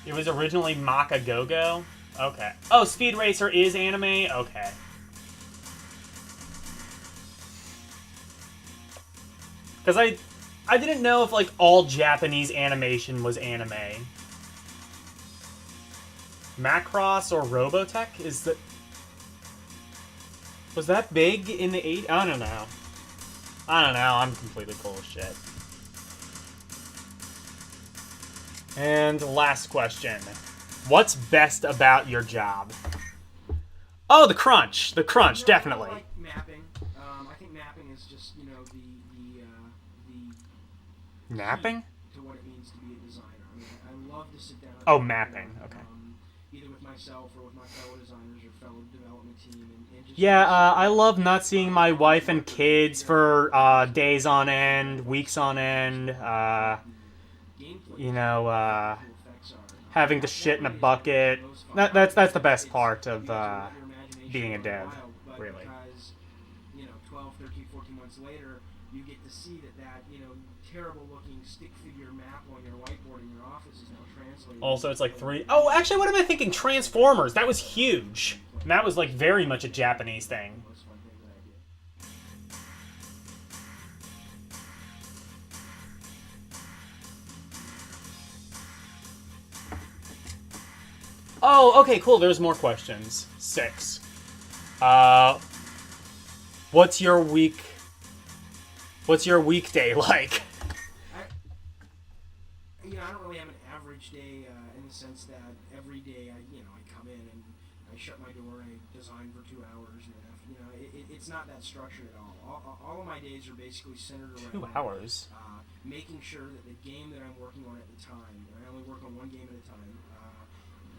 It was originally Maka Go-Go? Okay. Oh, Speed Racer is anime? Okay. Because I didn't know if, like, all Japanese animation was anime. Macross or Robotech? Was that big in the 80s? I don't know. I'm completely full of shit. And last question. What's best about your job? Oh, the crunch. The crunch, definitely. I like mapping. I think mapping is just, you know, the Napping? to what it means to be a designer. I mean, I love to sit down. Oh, mapping. Okay. Either with myself or with my fellow designers or fellow development team, and just Yeah, I love not seeing my wife and kids for days on end, weeks on end. You know, having to shit in a bucket. That's the best part of being a dev, really. Because, you know, 12, 13, 14 months later, you get to see that, you know, terrible-looking stick figure map on your whiteboard in your office is now translated. Also, it's like 3... Oh, actually, what am I thinking? Transformers. That was huge. And that was, like, very much a Japanese thing. Oh, okay, cool. There's more questions. 6. What's your weekday like? I don't really have an average day in the sense that every day I come in and I shut my door and I design for 2 hours, and it's not that structured at all. All of my days are basically centered around 2 hours. Making sure that the game that I'm working on at the time, and I only work on one game at a time,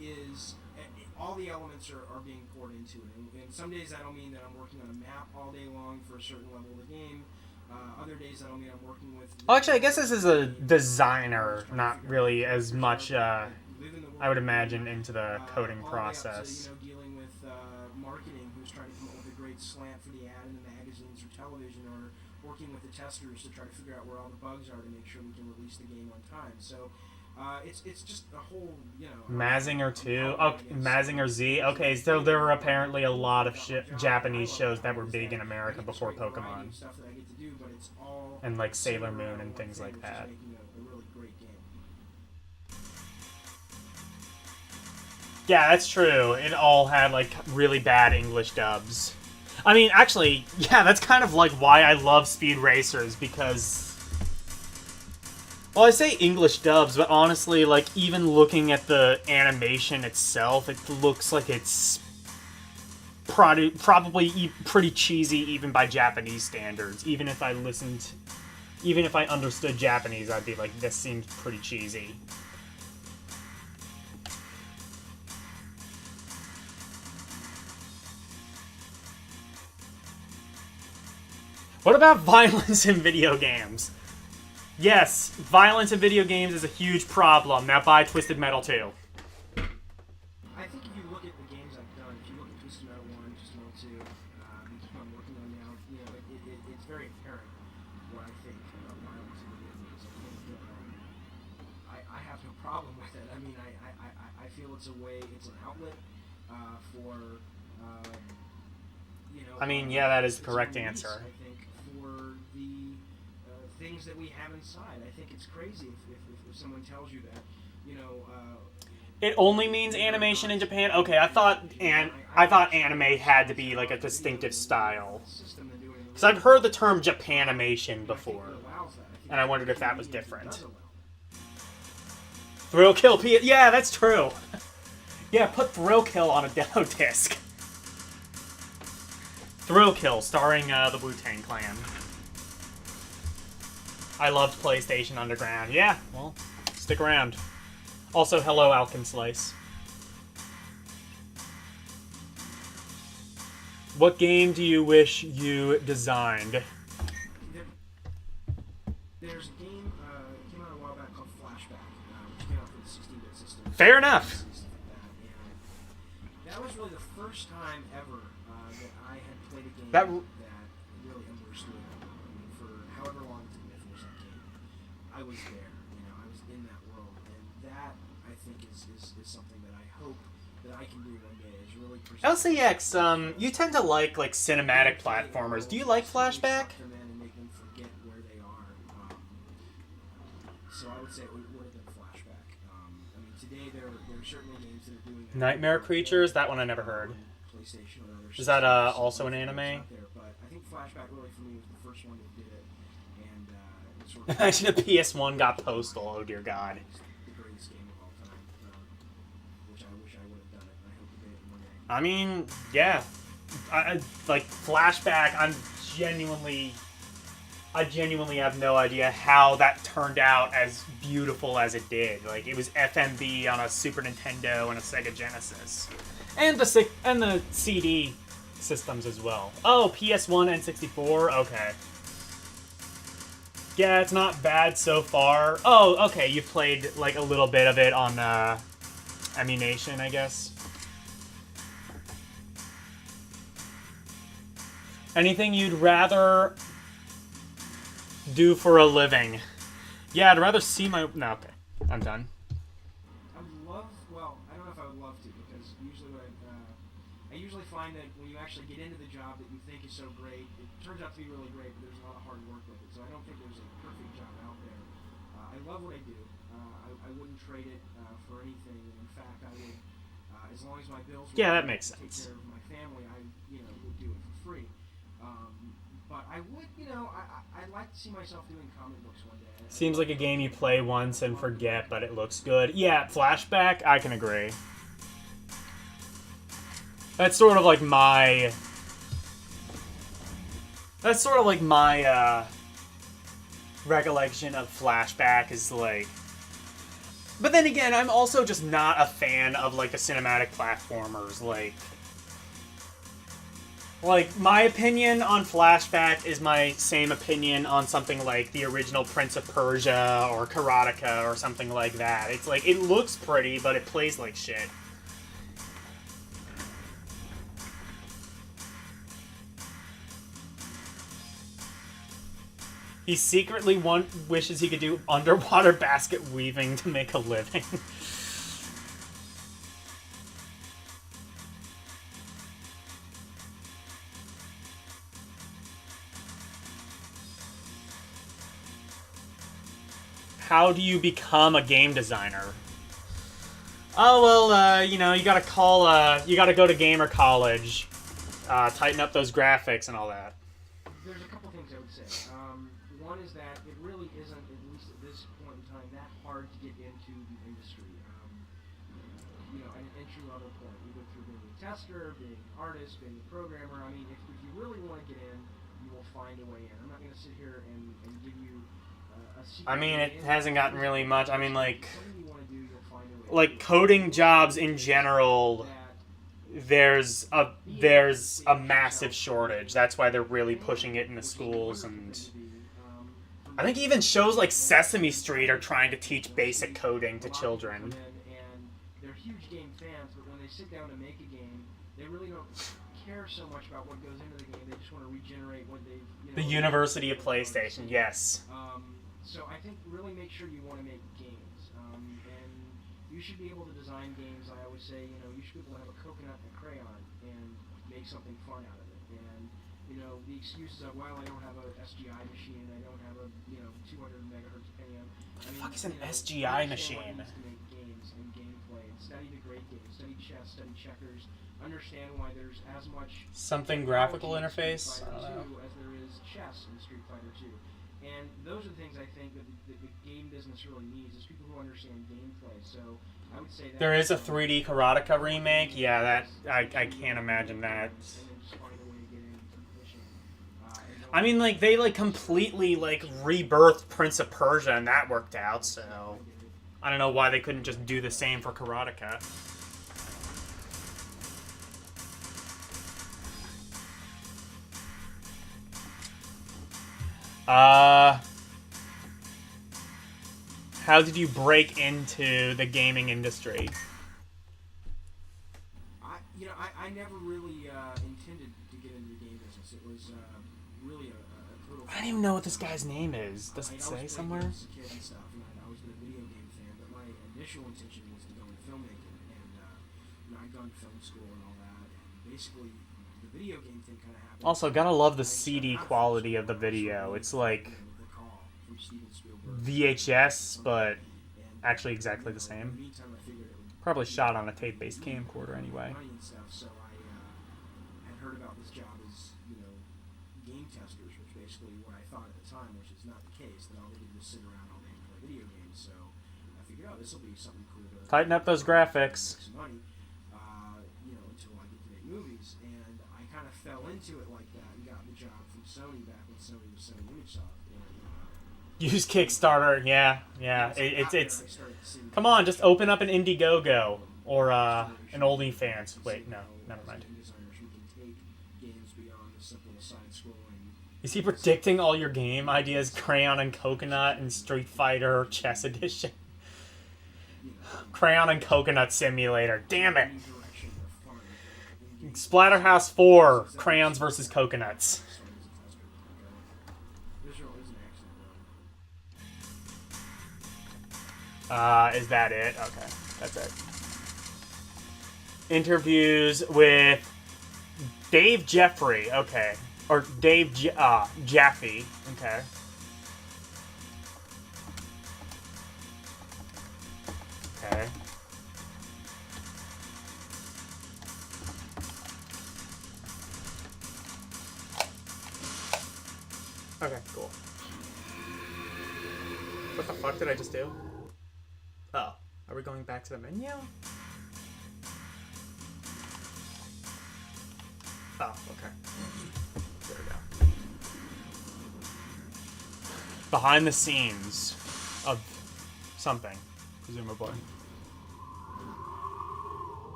is all the elements are being poured into it. And some days that'll mean that I'm working on a map all day long for a certain level of the game. Other days that'll mean I'm working with... Oh, actually, I guess this is a designer, not really as much, I would imagine, into the coding process. Up to, dealing with marketing, who's trying to come up with a great slant for the ad in the magazines or television, or working with the testers to try to figure out where all the bugs are to make sure we can release the game on time. So it's just a whole, you know. Mazinger 2? Oh, Mazinger Z? Okay, so there were apparently a lot of Japanese shows that were big in America before Pokemon. Stuff that I get to do, but it's all and like Sailor Moon and things like that. A really great game. Yeah, that's true. It all had like really bad English dubs. I mean, actually, yeah, that's kind of like why I love Speed Racers, because... Well, I say English dubs, but honestly, like, even looking at the animation itself, it looks like it's probably pretty cheesy even by Japanese standards. Even if I understood Japanese, I'd be like, this seems pretty cheesy. What about violence in video games? Yes, violence in video games is a huge problem. Now buy Twisted Metal 2. I think if you look at the games I've done, if you look at Twisted Metal 1, Twisted Metal 2, the game I'm working on now, you know, it's very apparent what I think about violence in video games. I think I have no problem with it. I mean, I feel it's a way, it's an outlet for, you know... I mean, yeah, that is the correct answer. I think for the things that we have inside. I think it's crazy if someone tells you that, you know... It only means animation in Japan? Okay, I thought anime had to be like a distinctive style. Because I've heard the term Japanimation before, and I wondered if that was different. Thrill Kill P... Yeah, that's true! Yeah, put Thrill Kill on a demo disc. Thrill Kill, starring the Wu-Tang Clan. I loved PlayStation Underground. Yeah, well, stick around. Also, hello, Alkenslice. What game do you wish you designed? There's a game that came out a while back called Flashback, which came out for the 16-bit system. Fair enough. That was really the first time ever that I had played a game that really understood. For however long it took me to finish that game, I was there. You know, I was in that world, and that I think is something that I hope that I can do one day. Is really LCX. You tend to like cinematic platformers. Do you like Flashback? And make them forget where they are. So I would say it would have been Flashback. I mean, today there are certainly games that are doing that. Nightmare Creatures. That one I never heard. PlayStation or other Is that systems also an out anime? there, but I think Flashback really for me was the first one that did it, and it sort of Imagine if PS1 got Postal. Oh dear God. the greatest game of all time, which I wish I would have done it. And I hope to do it one day. I mean, yeah. I like Flashback. I genuinely have no idea how that turned out as beautiful as it did. Like, it was FMV on a Super Nintendo and a Sega Genesis. And the CD systems as well. Oh, PS1 and 64? Okay. Yeah, it's not bad so far. Oh, okay, you've played, like, a little bit of it on, Ammunition, I guess. Anything you'd rather do for a living? Yeah, I'd rather see my... No, okay. I'm done. I would love... Well, I don't know if I would love to, because usually what I usually find that when you actually get into the job that you think is so great, it turns out to be really great, but there's a lot of hard work with it. So I don't think there's a perfect job out there. I love what I do. I wouldn't trade it for anything. In fact, I would, as long as my bills were Yeah, that makes take sense. care of my family, I would do it for free. But I would, I'd like to see myself doing comic books one day. Seems like a game you play once and forget, but it looks good. Yeah, Flashback, I can agree. That's sort of like my... recollection of Flashback is like... But then again, I'm also just not a fan of, like, the cinematic platformers, Like, my opinion on Flashback is my same opinion on something like the original Prince of Persia or Karateka or something like that. It's like, it looks pretty, but it plays like shit. He secretly wishes he could do underwater basket weaving to make a living. How do you become a game designer? Oh, well, you know, you gotta go to gamer college, tighten up those graphics and all that. There's a couple things I would say. One is that it really isn't, at least at this point in time, that hard to get into the industry. You know, at an entry-level point, either through being a tester, being an artist, being a programmer. I mean, if you really want to get in, you will find a way in. I'm not going to sit here and give you a secret. I mean, it hasn't gotten really much. I mean, like Like coding jobs in general, there's a massive shortage. That's why they're really pushing it in the schools, and I think even shows like Sesame Street are trying to teach basic coding to children. And they're huge game fans, but when they sit down to make a game, they really don't care so much about what goes into the game. They just want to regenerate what they've. The University of PlayStation, yes. So I think really make sure you want to make games, and you should be able to design games. I always say, you know, you should be able to have a coconut and a crayon and make something fun out of it. And you know, the excuses of, well, I don't have a SGI machine, I don't have a 200 megahertz Pentium. What the fuck is an SGI machine? To make games and gameplay, and study the great games, study chess, study checkers, understand why there's as much Something graphical interface. I don't know. as there is chess in Street Fighter 2. And those are the things I think that the game business really needs, is people who understand gameplay. So I would say that There is a 3D Karateka remake. Yeah, that I can't imagine that. And then just find a way to get into fishing. I mean, like they like completely like rebirthed Prince of Persia, and that worked out. So I don't know why they couldn't just do the same for Karateka. How did you break into the gaming industry? I never really intended to get into the game business. It was really a total. I don't even know what this guy's name is. Does it I say always played somewhere? games as a kid and stuff, and I'd always been a video game fan. But my initial intention was to go into filmmaking, and I'd gone to film school and all that. And basically, the video game thing kind of happened. Also, gotta love the CD quality of the video. It's like The Call from Steven Spielberg. VHS, but actually exactly the In the same. meantime, I figured it would Probably shot on a tape-based camcorder anyway. money and stuff, so I had heard about this job as, game testers, which basically what I thought at the time, which is not the case, that all they did was sit around all day and play video games. So I figured, oh, this will be something cool to Tighten up those graphics. make some money, until I get to make movies. And I kind of fell into it like that and got the job from Sony back when Sony was Sony ImageSoft. Use Kickstarter, yeah. It's. Come on, just open up an Indiegogo or an OnlyFans. Wait, no, never mind. Is he predicting all your game ideas? Crayon and Coconut and Street Fighter Chess Edition. Crayon and Coconut Simulator. Damn it. Splatterhouse 4. Crayons versus Coconuts. Is that it? Okay, that's it. Interviews with Dave Jeffrey. Okay. Or Dave Jaffe. Okay. Okay. Okay, cool. What the fuck did I just do? Oh, are we going back to the menu? Oh, okay. There we go. Behind the scenes of something, presumably.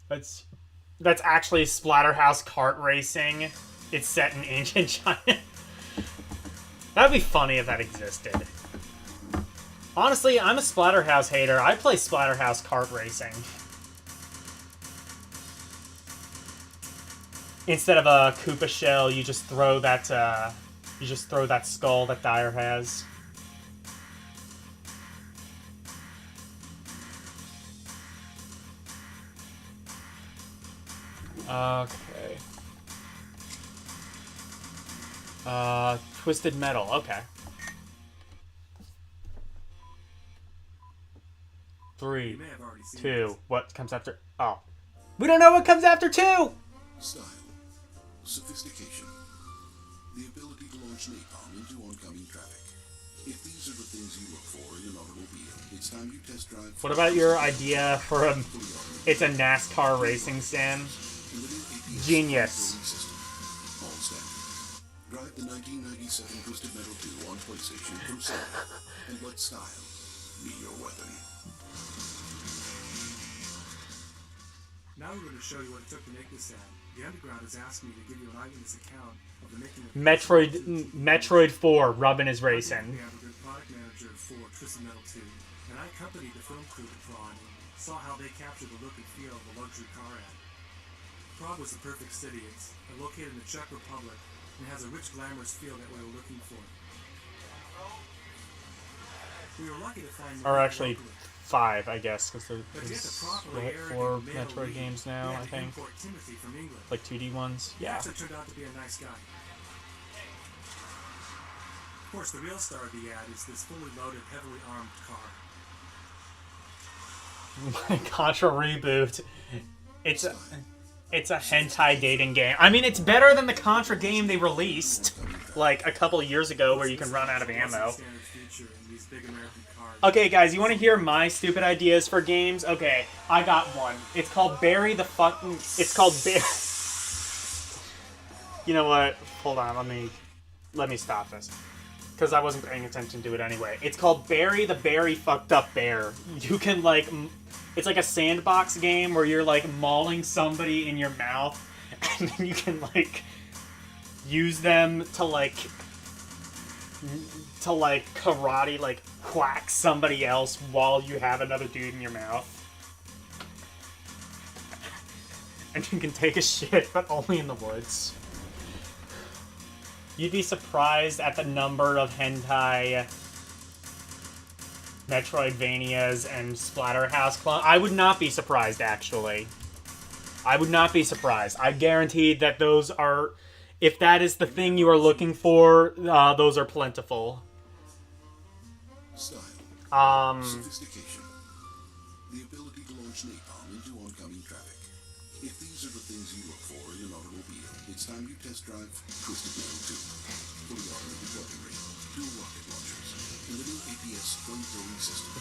That's actually Splatterhouse kart racing. It's set in ancient China. That'd be funny if that existed. Honestly, I'm a Splatterhouse hater. I play Splatterhouse kart racing. Instead of a Koopa shell, you just throw that You just throw that skull that Dyer has. Okay. Twisted Metal. Okay. 3, 2. What comes after? Oh. We don't know what comes after 2! Style. Sophistication. The ability to launch napalm into oncoming traffic. If these are the things you look for in an automobile, it's time you test drive. What about your idea for a... It's a NASCAR racing sim? Genius. All standard. Drive the 1997 Twisted Metal 2 on PlayStation from Sony, and let style be your weapon. Now we're going to show you what it took to make this ad. The Underground has asked me to give you an eyewitness account of the making of Metroid 4, Rubbin is racing. We have a good product manager for Twisted Metal 2, and I accompanied the film crew to Prague and saw how they captured the look and feel of a luxury car ad. Prague was the perfect city. It's located in the Czech Republic and has a rich, glamorous feel that we were looking for. We were lucky to find... Or actually... 5, I guess, because there's 4 Metroid games now, I think. Like 2D ones. Yeah. He turned out to be a nice guy. Of course, the real star of the ad is this fully loaded, heavily armed car. Contra reboot. It's a hentai dating game. I mean, it's better than the Contra game they released like a couple years ago, where you can run out of ammo. Okay, guys, you want to hear my stupid ideas for games? Okay, I got one. It's called Barry the fucking... It's called Barry... You know what? Hold on, let me stop this. Because I wasn't paying attention to it anyway. It's called Barry the Very Fucked Up Bear. You can, like... It's like a sandbox game where you're, like, mauling somebody in your mouth. And then you can, like... Use them to, like... karate, like, whack somebody else while you have another dude in your mouth. And you can take a shit, but only in the woods. You'd be surprised at the number of hentai Metroidvanias and Splatterhouse clones. I would not be surprised, actually. I would not be surprised. I guarantee that those are... If that is the thing you are looking for, those are plentiful. Style. Sophistication. The ability to launch napalm into oncoming traffic. If these are the things you look for in an automobile, it's time you test drive Twisted Metal 2. Fully automated weaponry, 2 rocket launchers, and the new APS flamethrowing system.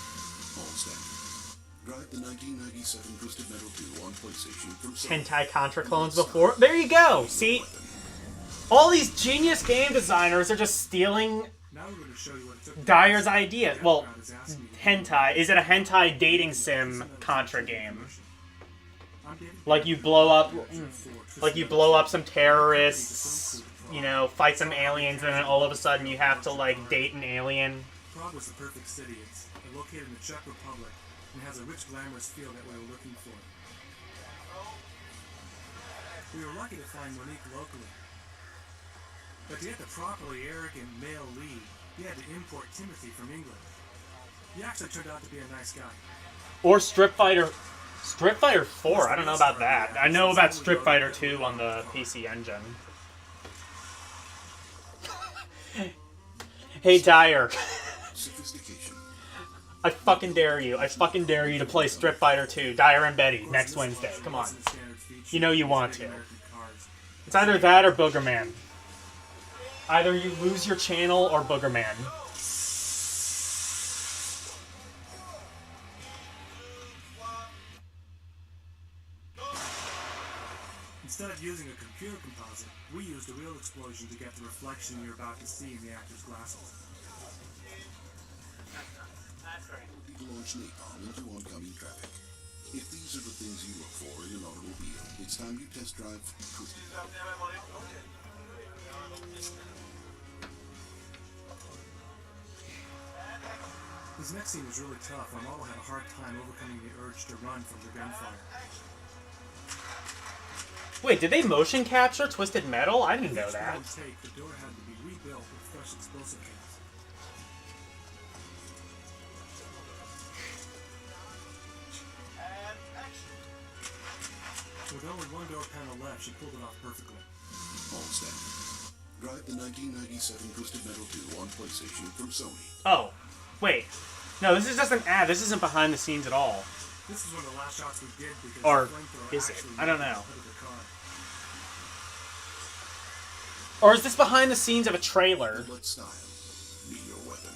All standard. Drive the 1997 Twisted Metal 2 on PlayStation from Sony. Hentai Contra clones before. There you go. See, all these genius game designers are just stealing Dyer's idea. Well, hentai. Is it a hentai dating sim Contra game? Like you blow up some terrorists, you know, fight some aliens, and then all of a sudden you have to like date an alien. Prague was the perfect city. It's located in the Czech Republic and has a rich, glamorous feel that we were looking for. We were lucky to find Monique locally. But to get the properly arrogant male lead, you had to import Timothy from England. He actually turned out to be a nice guy. Or Strip Fighter 4, I don't know about that. I know about Strip Fighter 2 on the PC Engine. Hey, Dyer. I fucking dare you. I fucking dare you to play Strip Fighter 2, Dyer and Betty, next Wednesday. Come on. You know you want to. It's either that or Boogerman. Either you lose your channel or Boogerman. Instead of using a computer composite, we used a real explosion to get the reflection you're about to see in the actor's glasses. Launch napalm into oncoming traffic. If these are the things you look for in an automobile, it's time you test drive Twisted. This next scene was really tough. Our model had a hard time overcoming the urge to run from the gunfire. Wait, did they motion capture Twisted Metal? I didn't know that. The door had to be rebuilt explosive cans. And action. With only one door panel left, she pulled it off perfectly. All standard. Drive the 1997 Twisted Metal 2 on PlayStation from Sony. Oh, wait. No, this is just an ad. This isn't behind the scenes at all. This is one of the last shots we did because Or the flamethrower is it? actually I don't went know. under the car. Or is this behind the scenes of a trailer? Let style be your weapon.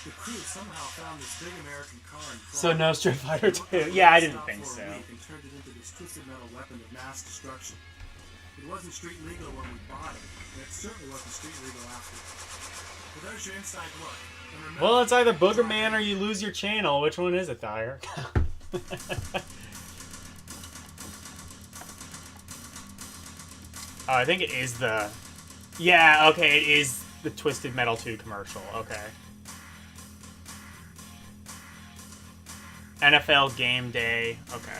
The crew somehow found this big American car in Florida. So no Street Fighter They looked 2. at it Yeah, I and didn't stopped think for a so. week and turned it into this twisted metal weapon of mass destruction. It wasn't street legal when we bought it, and it certainly wasn't street legal after. But there's your inside look. And remember, Well, it's either Booger Man or you lose your channel. Which one is it, Dyer? Oh, I think it is the... Yeah, okay, it is the Twisted Metal 2 commercial. Okay. NFL Game Day. Okay.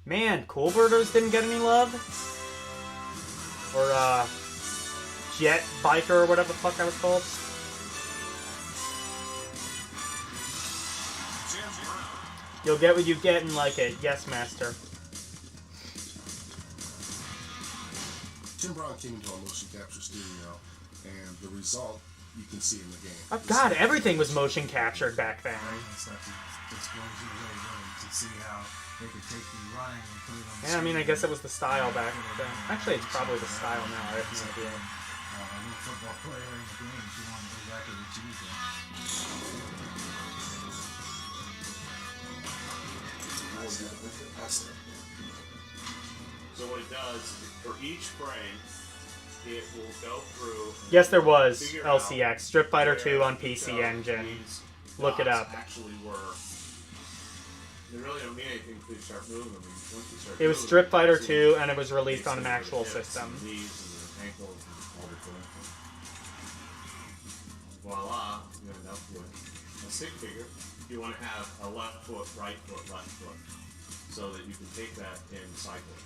Man, Cool Birders didn't get any love? Or, Jet Biker or whatever the fuck that was called? You'll get what you get and like it. Yes, master. Tim Brown came into our motion capture studio, and the result you can see in the game. Oh god, everything was motion captured back then. Yeah, I mean, I guess it was the style back then. Actually, it's probably the style now. I have no idea. So what it does is for each frame, it will go through. Yes, there was figure out LCX Street Fighter 2 on where each PC of Engine. these Look it dots up. Actually, were. They really don't mean anything until you start moving them. Once you start It was moving Street them, Fighter you 2, and it was see released on an these actual hips and system. These and the ankles and all the things. Voila, you end up with a stick figure. You want to have a left foot, right foot, so that you can take that and cycle it.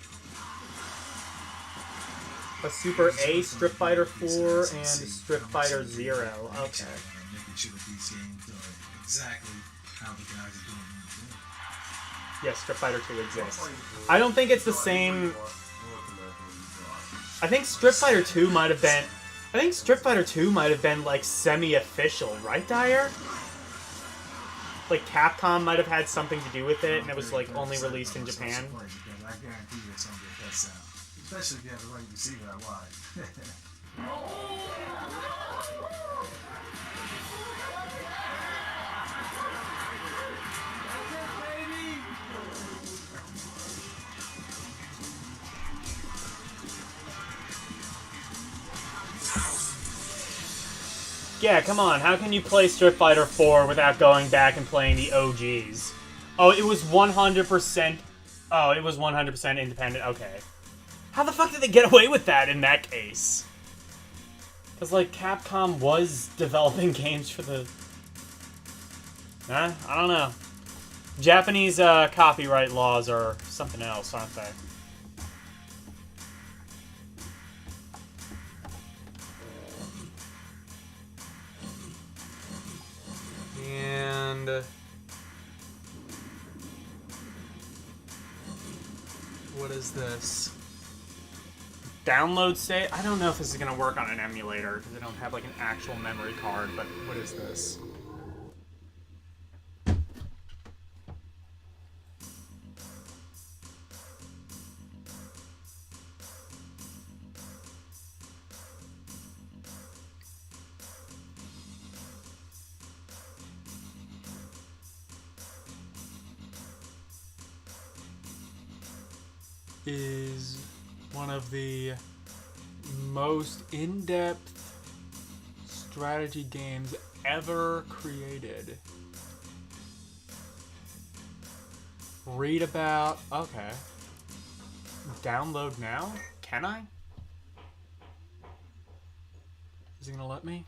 A Super A, Street Fighter 4, and Street Fighter 0. Okay. Making sure that these games are exactly how the guys are doing them. Yes, Street Fighter 2 exists. I don't think it's the same. I think Street Fighter 2 might have been. I think Street Fighter 2 might have been like semi-official, right, Dyer? Like Capcom might have had something to do with it, and it was like only released in Japan. I guarantee you it's going to get that sound. Especially if you have the right receiver out wide. Yeah, come on. How can you play Street Fighter 4 without going back and playing the OGs? Oh, it was 100%. Oh, it was 100% independent. Okay. How the fuck did they get away with that in that case? Because, like, Capcom was developing games for the... I don't know. Japanese copyright laws are something else, aren't they? And... what is this? Download state? I don't know if this is going to work on an emulator because I don't have like an actual memory card, but what is this? Is one of the most in-depth strategy games ever created. Read about... okay. Download now? Can I? Is it gonna let me?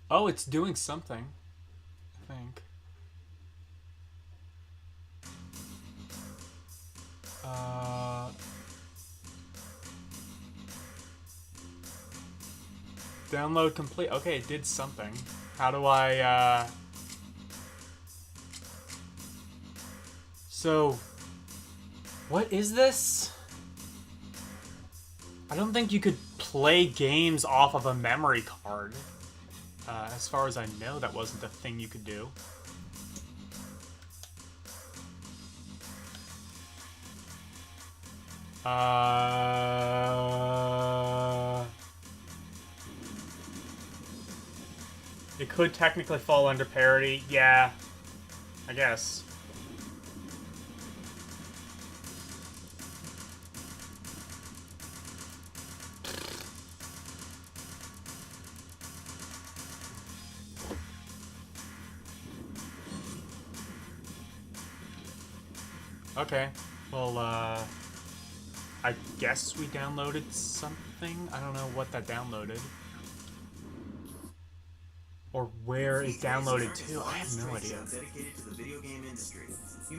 Oh, it's doing something. I think. Download complete. Okay, it did something. How do I, So, what is this? I don't think you could play games off of a memory card. As far as I know, that wasn't a thing you could do. It could technically fall under parody. Yeah, I guess. Okay, well, I guess we downloaded something. I don't know what that downloaded. Or where it downloaded to. I have no idea.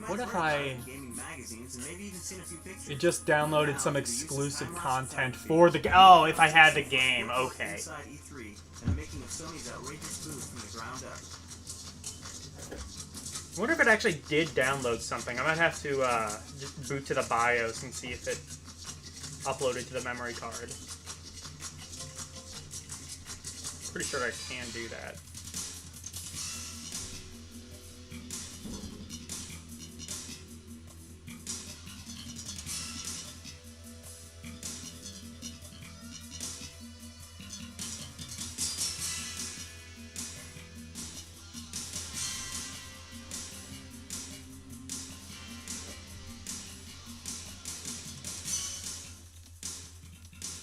What if it just downloaded some exclusive content for the oh, if I had the game, okay. I wonder if it actually did download something. I might have to just boot to the BIOS and see if it uploaded to the memory card. Pretty sure I can do that.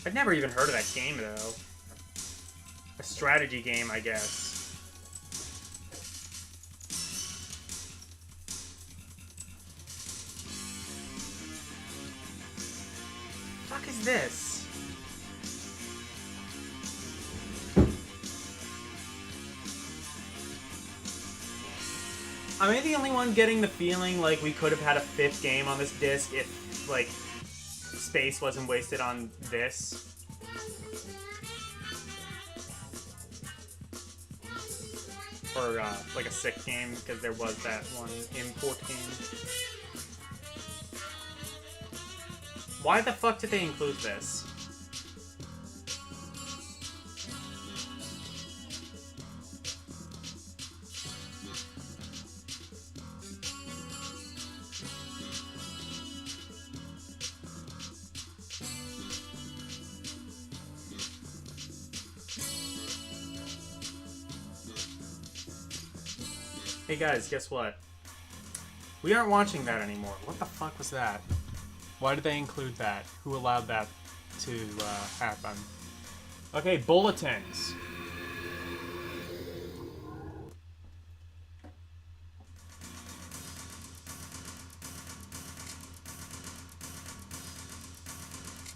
I'd never even heard of that game, though. A strategy game, I guess. What the fuck is this? Am I the only one getting the feeling like we could have had a 5th game on this disc if, like, space wasn't wasted on this? Or, like a 6th game, because there was that one import game. Why the fuck did they include this? Hey guys, guess what? We aren't watching that anymore. What the fuck was that? Why did they include that? Who allowed that to happen? Okay, bulletins.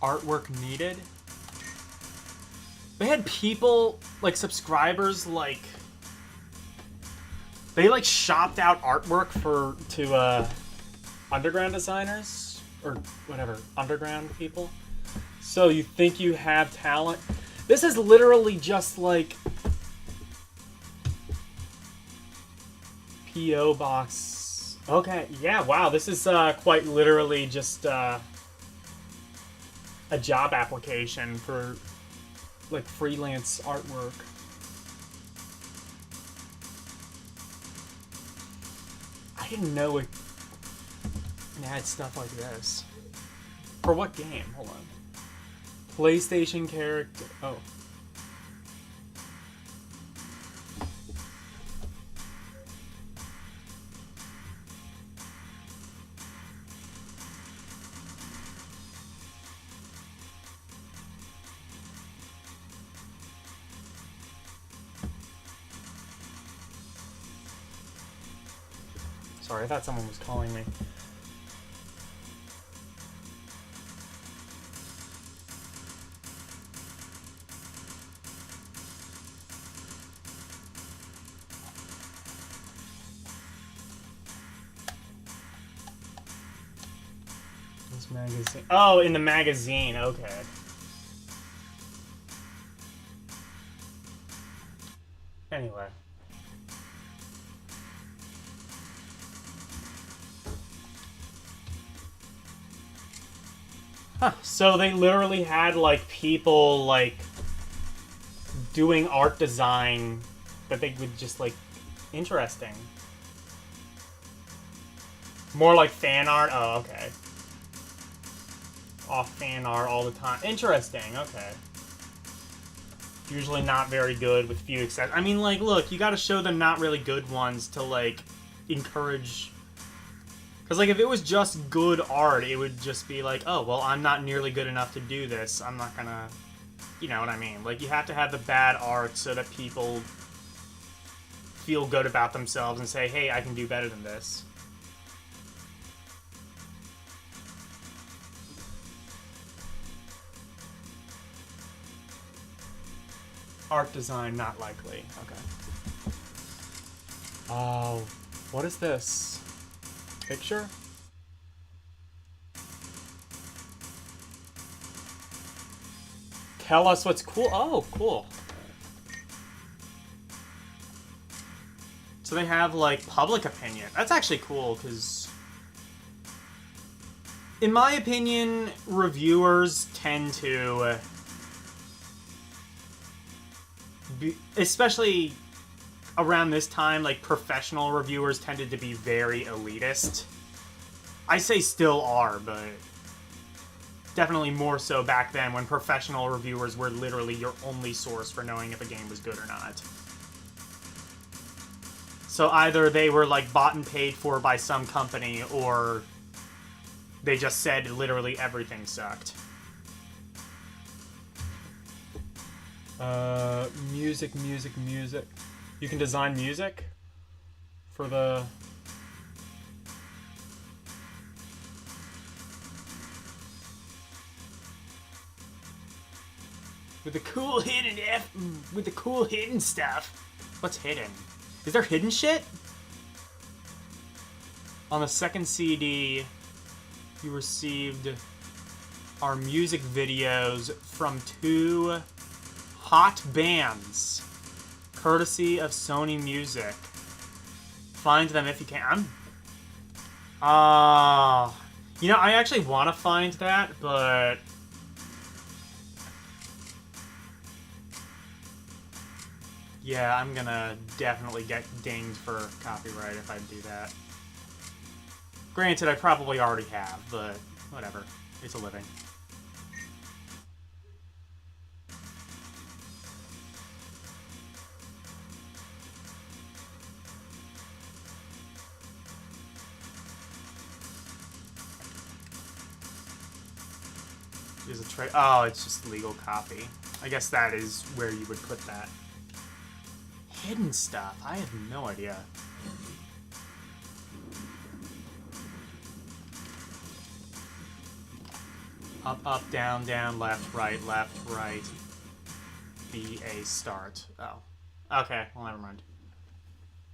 Artwork needed? They had people, like subscribers, like... They like shopped out artwork to underground designers or whatever, underground people. So you think you have talent? This is literally just like PO box. Okay, yeah, wow, this is quite literally just a job application for like freelance artwork. I didn't know it had stuff like this. For what game? Hold on. PlayStation character. Oh. Sorry, I thought someone was calling me. This magazine. Oh, in the magazine. Okay. Anyway. Huh. So they literally had, like, people, like, doing art design that they would just, like, interesting. More like fan art? Oh, okay. Off fan art all the time. Interesting, okay. Usually not very good with few exceptions. I mean, like, look, you gotta show the not really good ones to, like, encourage... Because, like, if it was just good art, it would just be like, oh, well, I'm not nearly good enough to do this. I'm not gonna... You know what I mean? Like, you have to have the bad art so that people feel good about themselves and say, hey, I can do better than this. Art design, not likely. Okay. Oh, what is this? Picture? Tell us what's cool. Oh, cool. So they have, like, public opinion. That's actually cool, because... In my opinion, reviewers tend to... especially around this time, like, professional reviewers tended to be very elitist. I say still are, but definitely more so back then when professional reviewers were literally your only source for knowing if a game was good or not. So either they were, like, bought and paid for by some company, or they just said literally everything sucked. Music. You can design music for the... With the cool hidden stuff. What's hidden? Is there hidden shit? On the second CD, you received our music videos from 2 hot bands, courtesy of Sony Music. Find them if you can. You know, I actually want to find that, but... Yeah, I'm gonna definitely get dinged for copyright if I do that. Granted, I probably already have, but whatever. It's a living. There's a trade. Oh, it's just legal copy. I guess that is where you would put that. Hidden stuff. I have no idea. Up, down, left, right, B, A, start. Oh. Okay, well, never mind.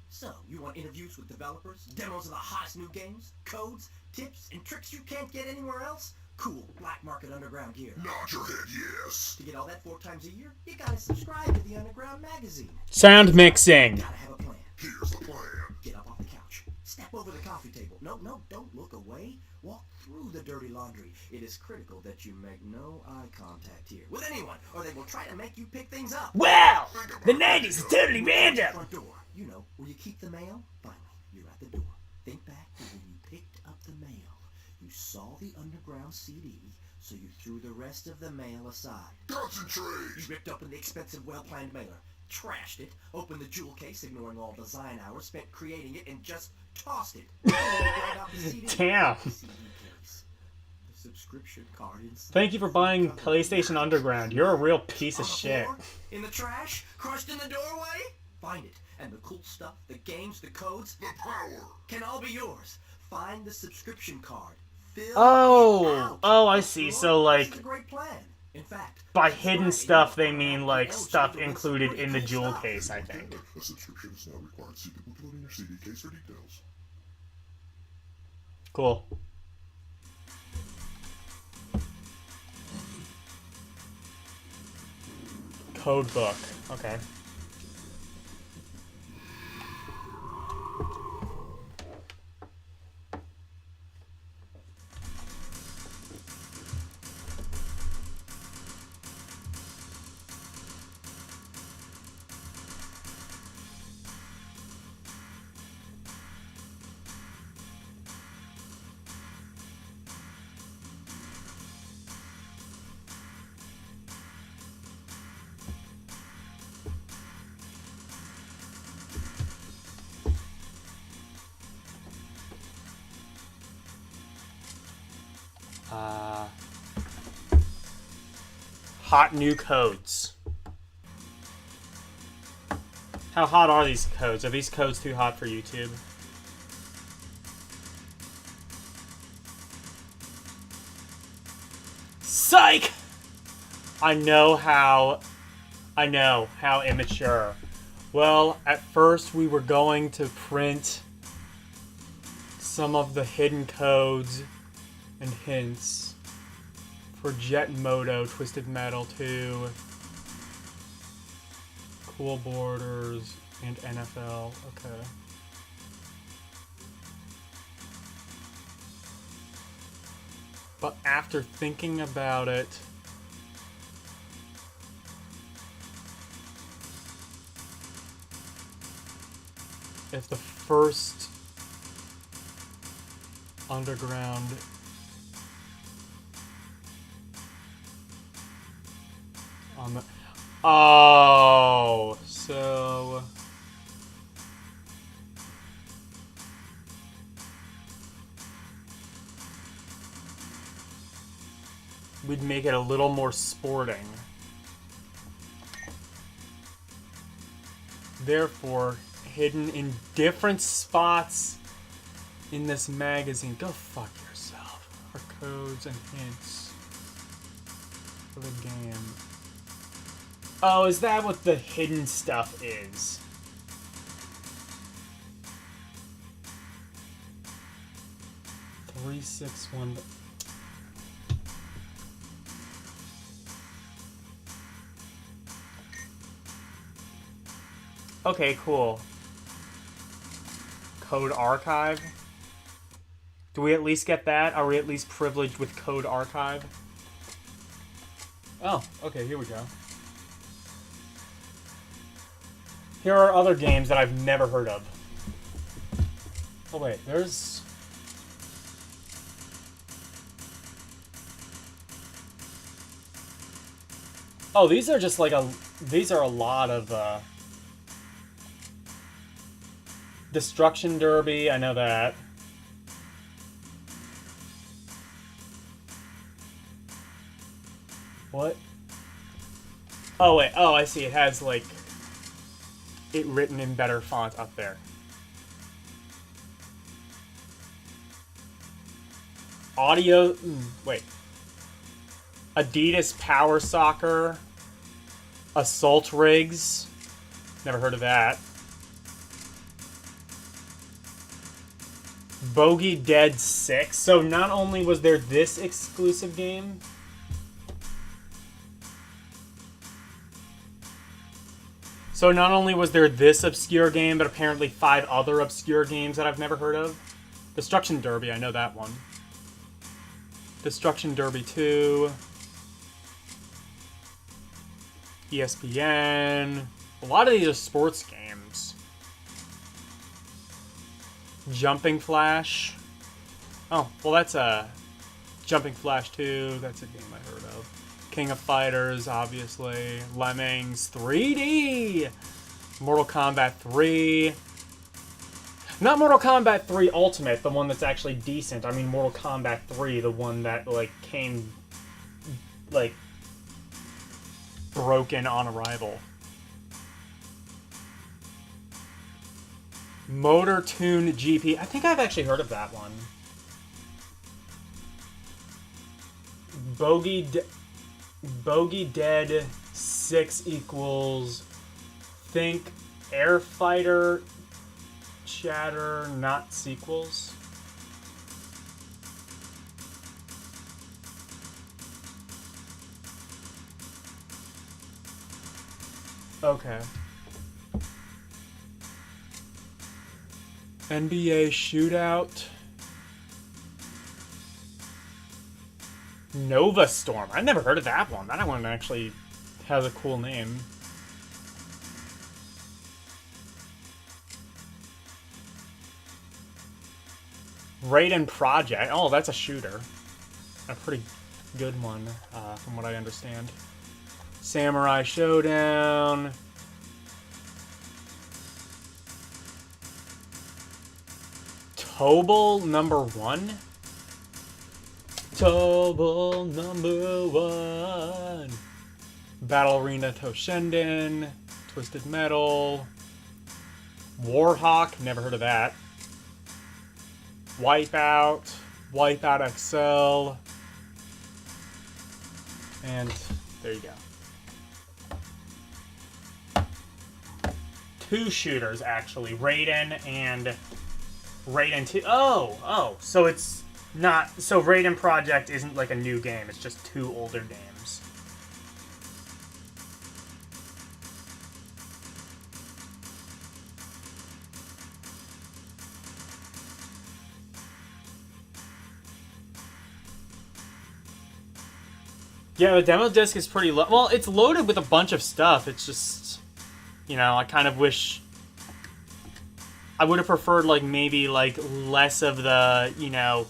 So, you want interviews with developers, demos of the hottest new games, codes, tips, and tricks you can't get anywhere else? Cool, black market underground gear. Nod your head, yes. To get all that 4 times a year, you gotta subscribe to the Underground magazine. Sound mixing. Gotta have a plan. Here's the plan. Get up off the couch. Step over the coffee table. No, don't look away. Walk through the dirty laundry. It is critical that you make no eye contact here with anyone, or they will try to make you pick things up. Wow! The 90s is totally random! Front door. You know, where you keep the mail. Finally, you're at the door. Think back to when you picked up the mail. You saw the Underground CD, so you threw the rest of the mail aside. Concentrate! You ripped open the expensive, well-planned mailer, trashed it, opened the jewel case, ignoring all design hours spent creating it, and just tossed it. Damn. The CD case. The subscription card inside. Thank you for buying PlayStation Underground. You're a real piece of shit. In the trash? Crushed in the doorway? Find it. And the cool stuff, the games, the codes, The power! can all be yours. Find the subscription card. Fill Oh, it out. oh, I see. So, like, This is a great plan. In fact, by hidden stuff, they mean, like, stuff included in the jewel case, I think. A subscription is now required. See the booklet in your CD case for details. Cool. Code book. Okay. hot new codes. How hot are these codes? Are these codes too hot for YouTube? Psych! I know how immature. Well, at first we were going to print some of the hidden codes and hints for Jet Moto, Twisted Metal 2, Cool Borders, and NFL. Okay. But after thinking about it, if the first underground on the so we'd make it a little more sporting. Therefore, hidden in different spots in this magazine. Go fuck yourself. Are codes and hints for the game. Oh, is that what the hidden stuff is? Three, 6, 1. Okay, cool. Code Archive. Do we at least get that? Are we at least privileged with Code Archive? Oh, okay, here we go. Here are other games that I've never heard of. Oh wait, there's... Oh, these are just like these are a lot of, Destruction Derby, I know that. What? Oh wait, oh I see, it has like it written in better font up there. Audio, wait. Adidas Power Soccer, Assault Rigs, never heard of that. Bogey Dead 6. So not only was there this exclusive game, so not only was there this obscure game, but apparently 5 other obscure games that I've never heard of. Destruction Derby, I know that one. Destruction Derby 2. ESPN. A lot of these are sports games. Jumping Flash. Oh, well that's a Jumping Flash 2. That's a game I heard of. King of Fighters, obviously. Lemmings 3D. Mortal Kombat 3. Not Mortal Kombat 3 Ultimate, the one that's actually decent. I mean Mortal Kombat 3, the one that like came like broken on arrival. Motor Tune GP. I think I've actually heard of that one. Bogey Dead 6 equals think Air Fighter chatter, not sequels. Okay. NBA Shootout. Nova Storm. I never heard of that one. That one actually has a cool name. Raiden Project. Oh, that's a shooter. A pretty good one, from what I understand. Samurai Showdown. Tobal #1? Tobal #1. Battle Arena Toshinden, Twisted Metal, Warhawk, never heard of that. Wipeout, Wipeout XL, and there you go. 2 shooters, actually. Raiden and Raiden 2. Oh, so it's not... So Raiden Project isn't like a new game, it's just 2 older games. Yeah, the demo disc is pretty well, it's loaded with a bunch of stuff. It's just, you know, I kind of wish I would have preferred, like, maybe, like, less of the, you know,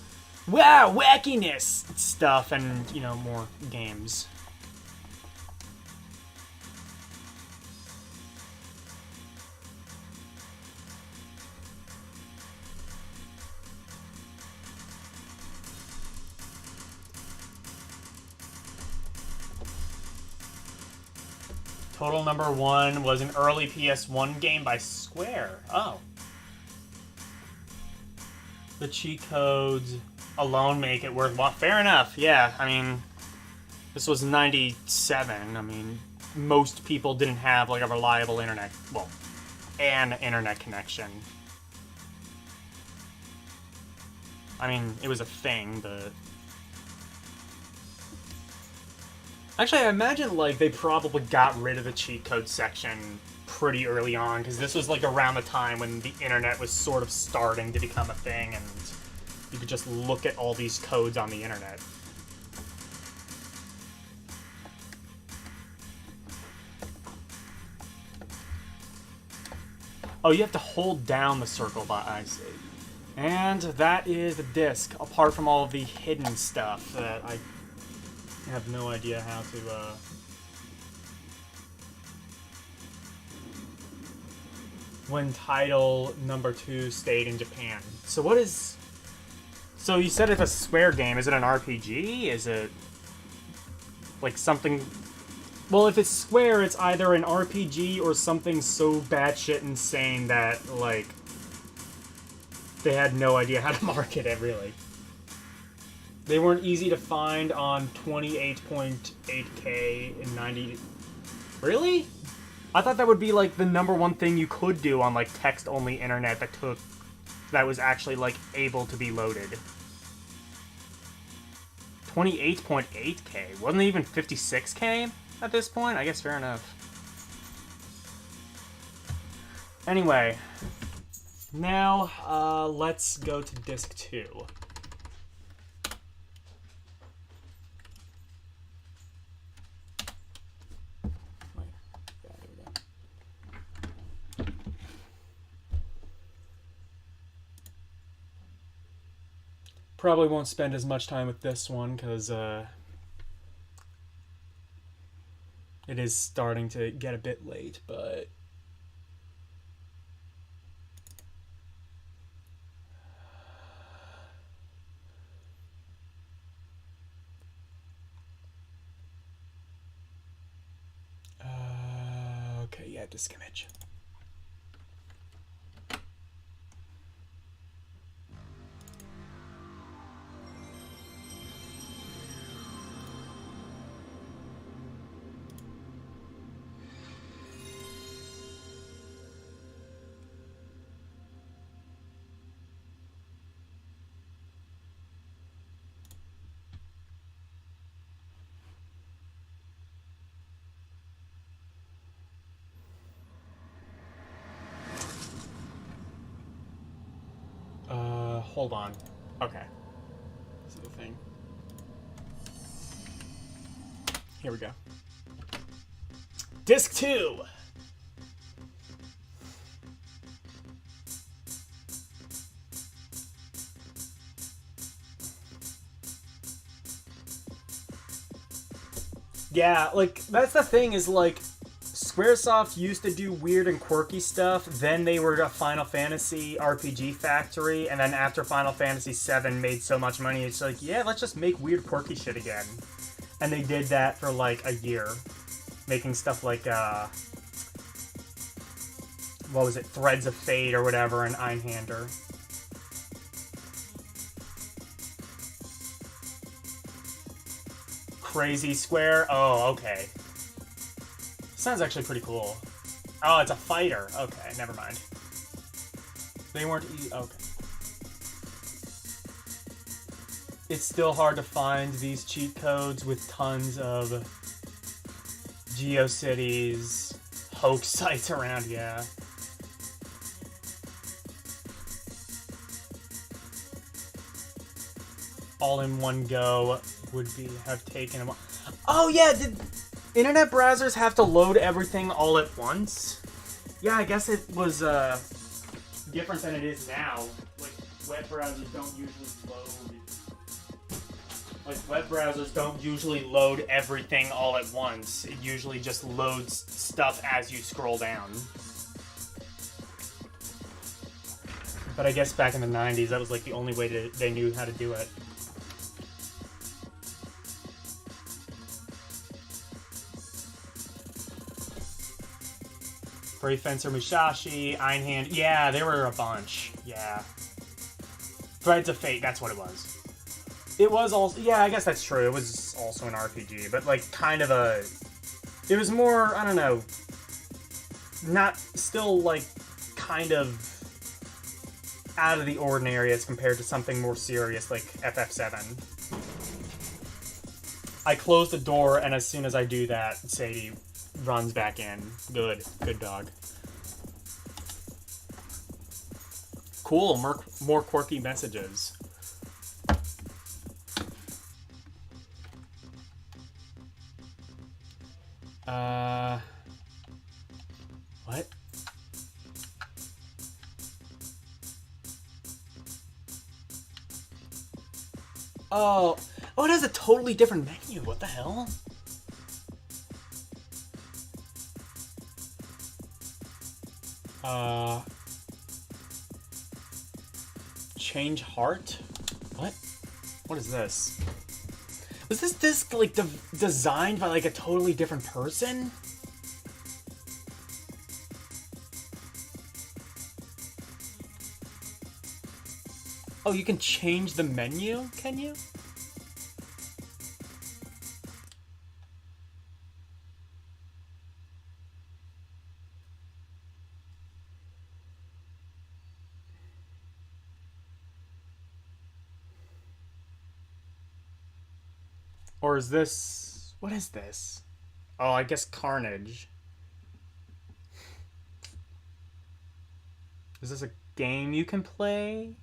wow, wackiness stuff and, you know, more games. Total Number 1 was an early PS1 game by Square. Oh. The cheat codes alone make it worthwhile. Fair enough, yeah. I mean, this was 97. I mean, most people didn't have, like, a reliable internet, well, an internet connection. I mean, it was a thing, but... Actually, I imagine, like, they probably got rid of the cheat code section pretty early on, because this was, like, around the time when the internet was sort of starting to become a thing, and you could just look at all these codes on the internet. Oh, you have to hold down the circle button, I see. And that is the disc, apart from all of the hidden stuff that I have no idea how to, when title number 2 stayed in Japan. So what is... So you said it's a Square game. Is it an RPG? Is it... like something... Well, if it's Square, it's either an RPG or something so batshit insane that, like, they had no idea how to market it, really. They weren't easy to find on 28.8K in 90... Really? I thought that would be, like, the #1 thing you could do on, like, text-only internet that was actually, like, able to be loaded. 28.8K? Wasn't it even 56K at this point? I guess fair enough. Anyway. Now, let's go to disc 2. Probably won't spend as much time with this one because it is starting to get a bit late, but okay, yeah, disc image. Hold on. Okay. This is the thing. Here we go. Disc 2! Yeah, like, that's the thing is, like, Squaresoft used to do weird and quirky stuff, then they were a Final Fantasy RPG factory, and then after Final Fantasy VII made so much money, it's like, yeah, let's just make weird quirky shit again. And they did that for like a year. making stuff like, what was it, Threads of Fate or whatever, and Einhander. Crazy Square? Oh, okay. Sounds actually pretty cool. Oh, it's a fighter. Okay, never mind. They weren't okay. It's still hard to find these cheat codes with tons of GeoCities, hoax sites around, yeah. All in one go would have taken a while. Oh yeah, did internet browsers have to load everything all at once? Yeah, I guess it was different than it is now. Like web browsers don't usually load everything all at once. It usually just loads stuff as you scroll down. But I guess back in the 90s, that was like the only way they knew how to do it. Brave Fencer Musashi, Einhand. Yeah, there were a bunch. Yeah. Threads of Fate, that's what it was. It was also... Yeah, I guess that's true. It was also an RPG, but like kind of a... It was more, I don't know... Not... Still like kind of out of the ordinary as compared to something more serious like FF7. I close the door, and as soon as I do that, Sadie runs back in. Good. Good dog. Cool. More quirky messages. What? Oh, it has a totally different menu. What the hell? Change heart? What? What is this? Was this disc like designed by like a totally different person? Oh, you can change the menu, can you? Or is this... What is this? Oh, I guess Carnage. Is this a game you can play?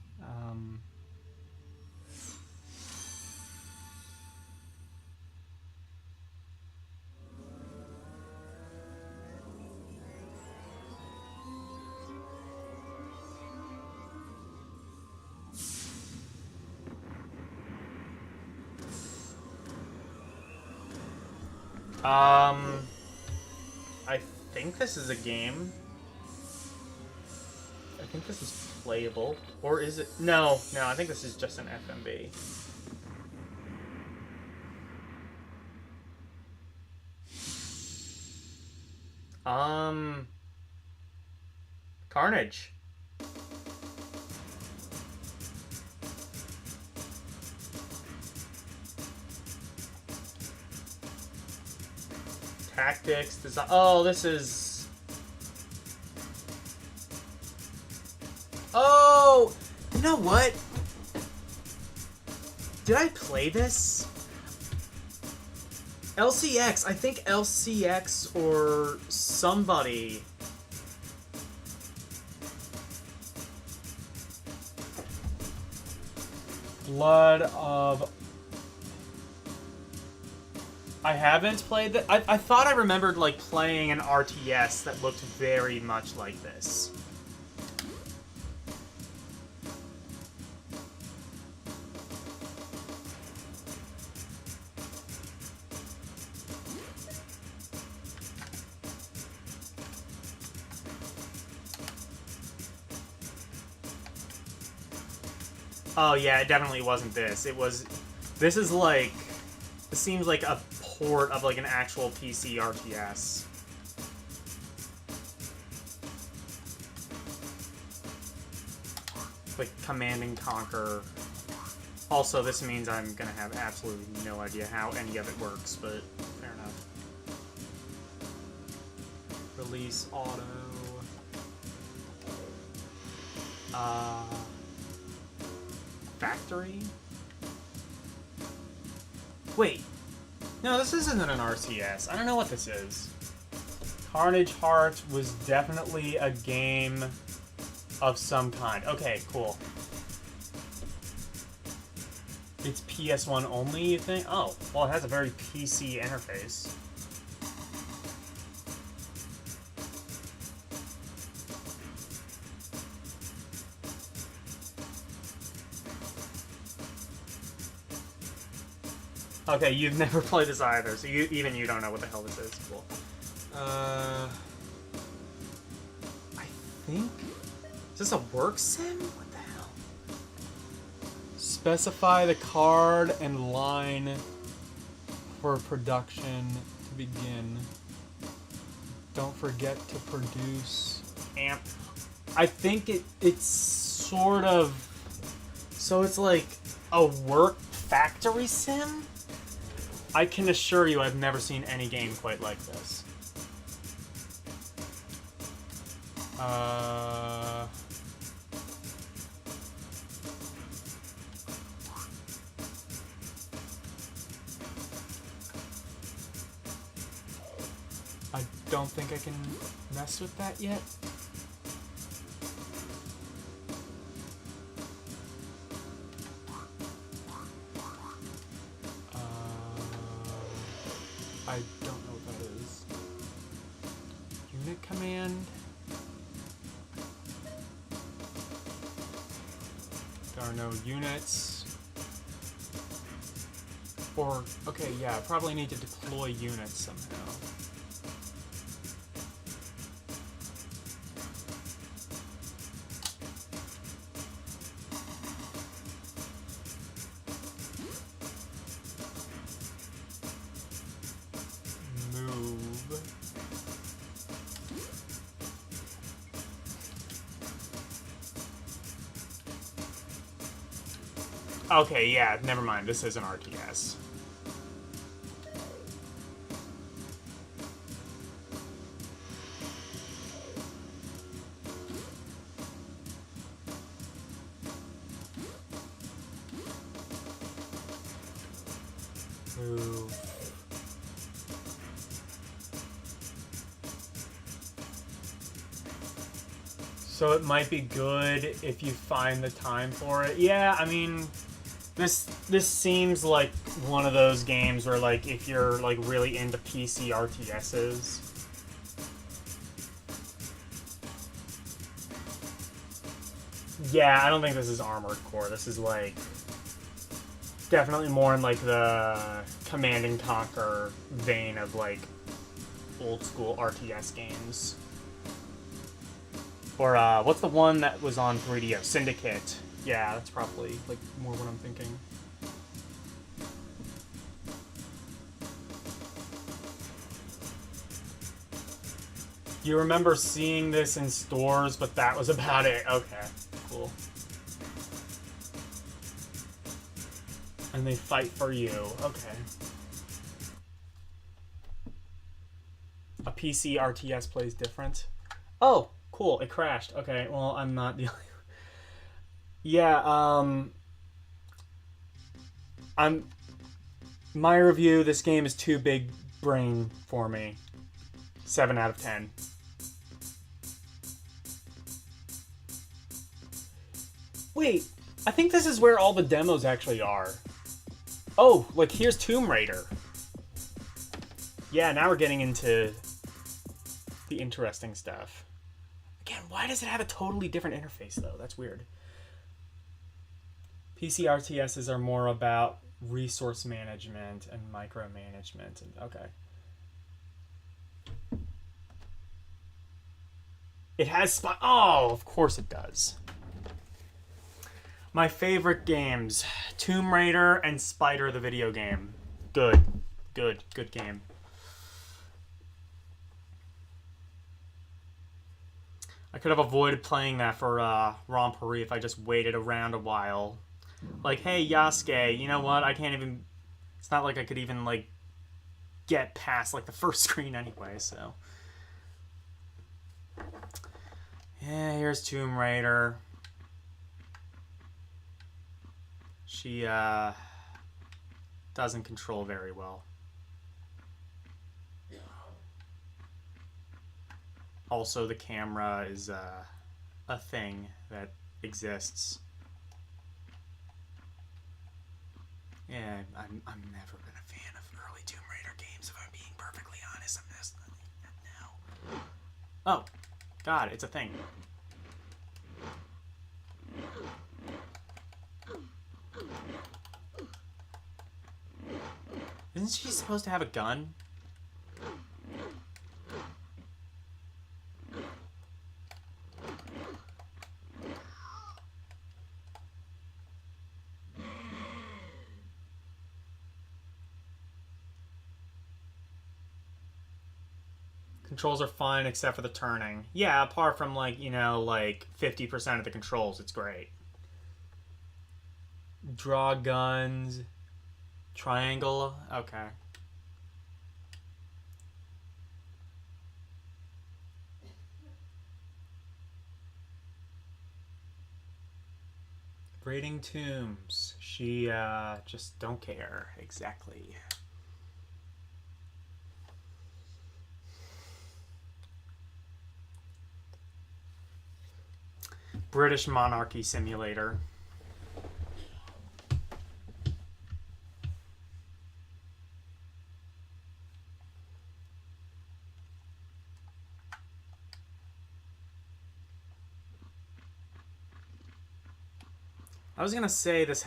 I think this is a game. I think this is playable. Or is it? No, I think this is just an FMV. Carnage. Tactics, design. Oh, this is... Oh! You know what? Did I play this? LCX. I think LCX or somebody... Blood of... I haven't played that. I thought I remembered like playing an RTS that looked very much like this. Oh yeah, it definitely wasn't this. It was... This is like... It seems like a port of like an actual PC RTS. Like Command and Conquer. Also, this means I'm gonna have absolutely no idea how any of it works, but fair enough. Release auto. Factory? Wait. No, this isn't an RTS. I don't know what this is. Carnage Heart was definitely a game of some kind. Okay, cool. It's PS1 only, you think? Oh, well, it has a very PC interface. Okay, you've never played this either, so even you don't know what the hell this is. Cool. I think... Is this a work sim? What the hell? Specify the card and line for production to begin. Don't forget to produce amp. I think it's sort of... So it's like a work factory sim? I can assure you I've never seen any game quite like this. I don't think I can mess with that yet. I don't know what that is. Unit command. There are no units. Or, okay, yeah, I probably need to deploy units somehow. Okay, yeah, never mind. This is an RTS. Move. So it might be good if you find the time for it. Yeah, I mean... This seems like one of those games where, like, if you're, like, really into PC RTSs... Yeah, I don't think this is Armored Core. This is, like, definitely more in, like, the Command and Conquer vein of, like, old-school RTS games. Or, what's the one that was on 3DO? Syndicate. Yeah, that's probably, like, more what I'm thinking. You remember seeing this in stores, but that was about it. Okay, cool. And they fight for you. Okay. A PC RTS plays different. Oh, cool. It crashed. Okay, well, I'm not the only... Yeah, my review, this game is too big brain for me. 7 out of 10. Wait, I think this is where all the demos actually are. Oh, like here's Tomb Raider. Yeah, now we're getting into the interesting stuff. Again, why does it have a totally different interface though? That's weird. PC RTSs are more about resource management and micromanagement. And okay. It has oh, of course it does. My favorite games, Tomb Raider and Spider the video game. Good. Good game. I could have avoided playing that for Ron Paris if I just waited around a while. Like, hey, Yasuke, you know what? I can't even... It's not like I could even, like, get past, like, the first screen anyway, so... Yeah, here's Tomb Raider. She, doesn't control very well. Also, the camera is, a thing that exists. Yeah, I'm never been a fan of early Tomb Raider games, if I'm being perfectly honest. I'm just now. Oh, God, it's a thing. Isn't she supposed to have a gun? Controls are fine except for the turning. Yeah, apart from, like, you know, like 50% of the controls, it's great. Draw guns. Triangle. Okay. Raiding tombs. She, just don't care. Exactly. British Monarchy Simulator. I was gonna say this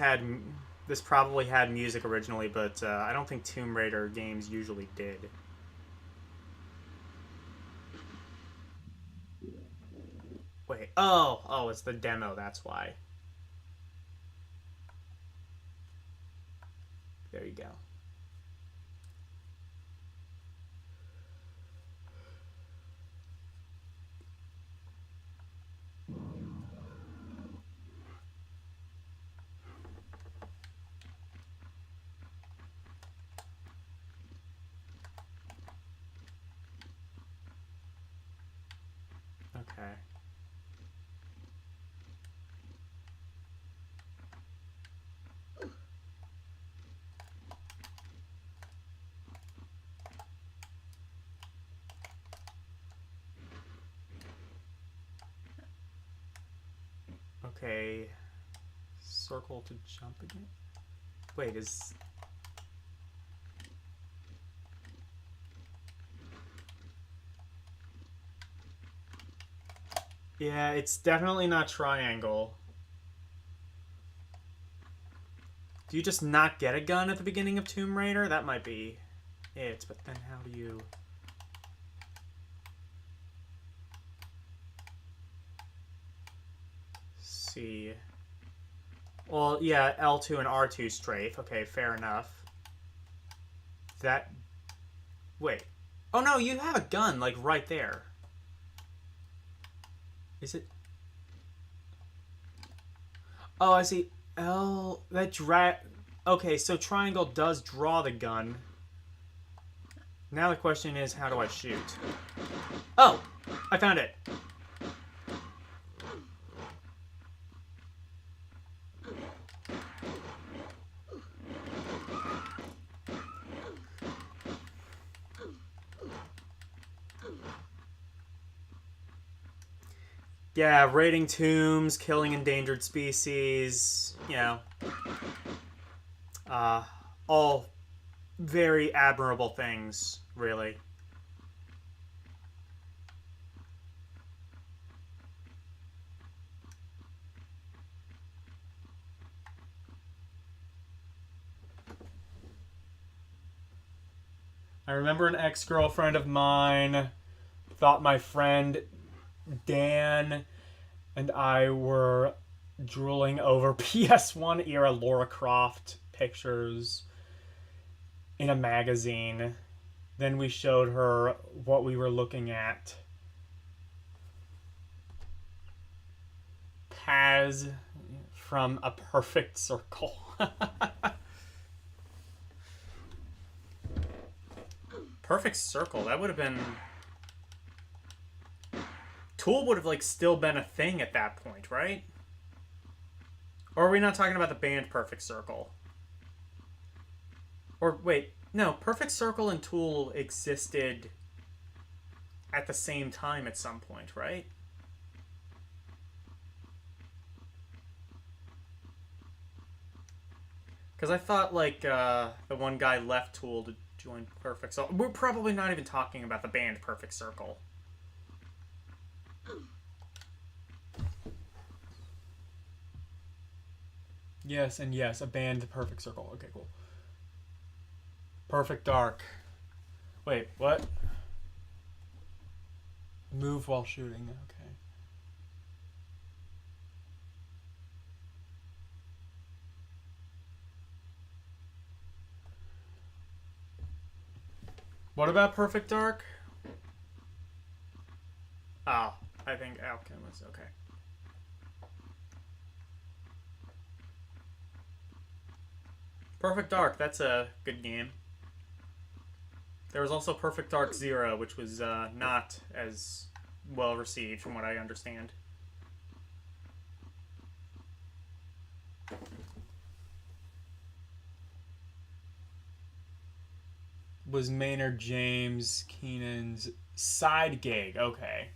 probably had music originally, but I don't think Tomb Raider games usually did. Wait, oh, it's the demo, that's why. There you go. Okay. Okay. Circle to jump again? Wait, is... Yeah, it's definitely not triangle. Do you just not get a gun at the beginning of Tomb Raider? That might be it, but then how do you... See. Well, yeah, L2 and R2 strafe. Okay, fair enough. That... Wait. Oh no, you have a gun, like, right there. Is it... Oh, I see. L... That drag... Okay, so triangle does draw the gun. Now the question is, how do I shoot? Oh! I found it! Yeah, raiding tombs, killing endangered species, you know. All very admirable things, really. I remember an ex-girlfriend of mine thought my friend Dan and I were drooling over PS1 era Lara Croft pictures. in a magazine. Then we showed her what we were looking at. Paz from A Perfect Circle. Perfect Circle, that would have been... Tool would have, like, still been a thing at that point, right? Or are we not talking about the band Perfect Circle? Or, wait, no, Perfect Circle and Tool existed at the same time at some point, right? Because I thought, like, the one guy left Tool to join Perfect Circle. We're probably not even talking about the band Perfect Circle. Yes, and yes, a band Perfect Circle. Okay, cool. Perfect Dark. Wait, what? Move while shooting. Okay. What about Perfect Dark? Oh, I think Alchemist. Okay. Perfect Dark. That's a good game. There was also Perfect Dark Zero, which was not as well received, from what I understand. Was Maynard James Keenan's side gig? Okay.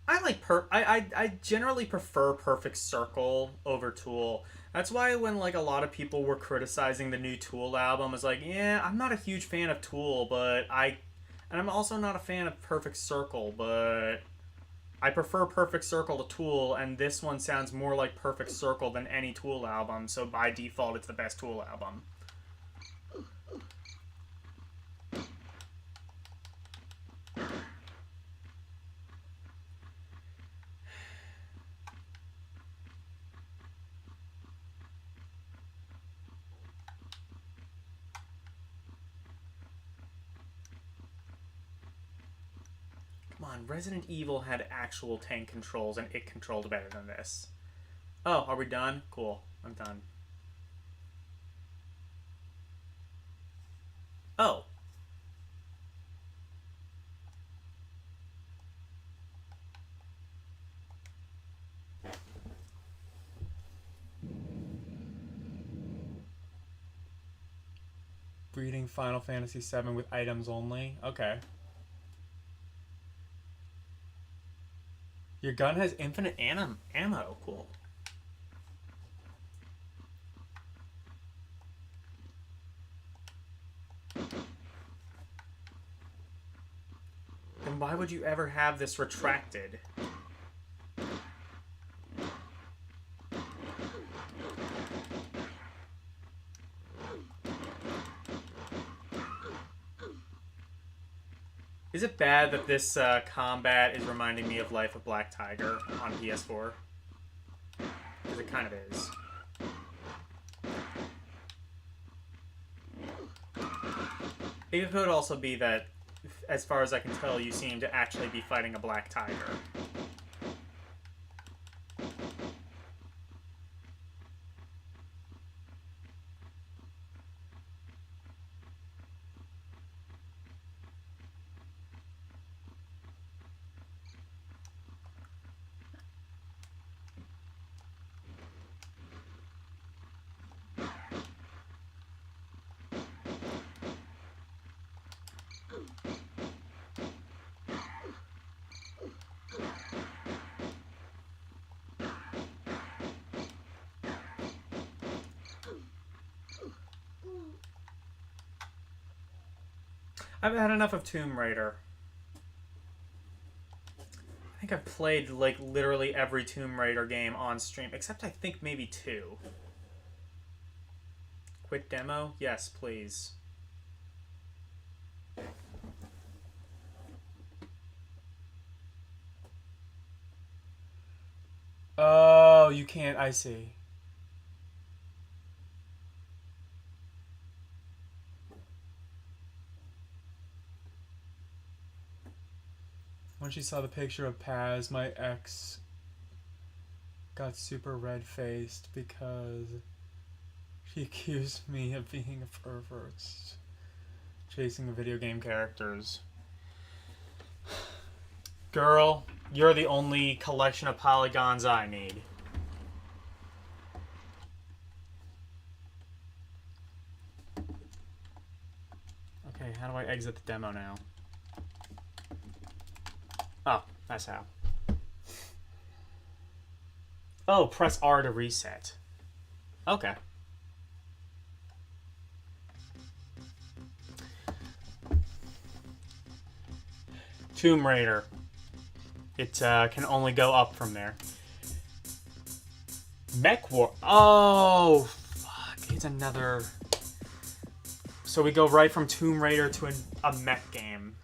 I generally prefer Perfect Circle over Tool. That's why when like a lot of people were criticizing the new Tool album, I was like, yeah, I'm not a huge fan of Tool, and I'm also not a fan of Perfect Circle, but I prefer Perfect Circle to Tool, and this one sounds more like Perfect Circle than any Tool album, so by default it's the best Tool album. Come on, Resident Evil had actual tank controls, and it controlled better than this. Oh, are we done? Cool, I'm done. Oh. Breeding Final Fantasy VII with items only? Okay. Your gun has infinite ammo. Cool. Then why would you ever have this retracted? Is it bad that this combat is reminding me of Life of Black Tiger on PS4? Because it kind of is. It could also be that, as far as I can tell, you seem to actually be fighting a black tiger. I've had enough of Tomb Raider. I think I've played, like, literally every Tomb Raider game on stream, except I think maybe 2. Quit demo? Yes, please. Oh, you can't. I see. she saw the picture of Paz, my ex got super red-faced because she accused me of being a pervert, chasing video game characters. Girl, you're the only collection of polygons I need. Okay, how do I exit the demo now? Oh, that's how. Oh, press R to reset. Okay. Tomb Raider. It can only go up from there. Mech War. Oh, fuck. It's another... So we go right from Tomb Raider to a mech game.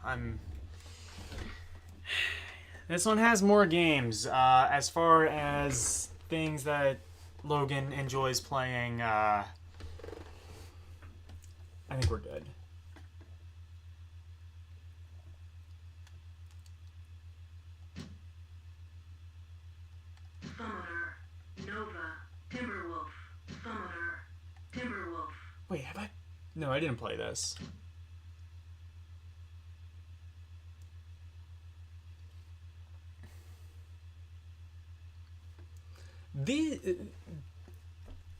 This one has more games. As far as things that Logan enjoys playing, I think we're good. Summoner, Nova, Timberwolf, Summoner, Timberwolf. Wait, have I? No, I didn't play this.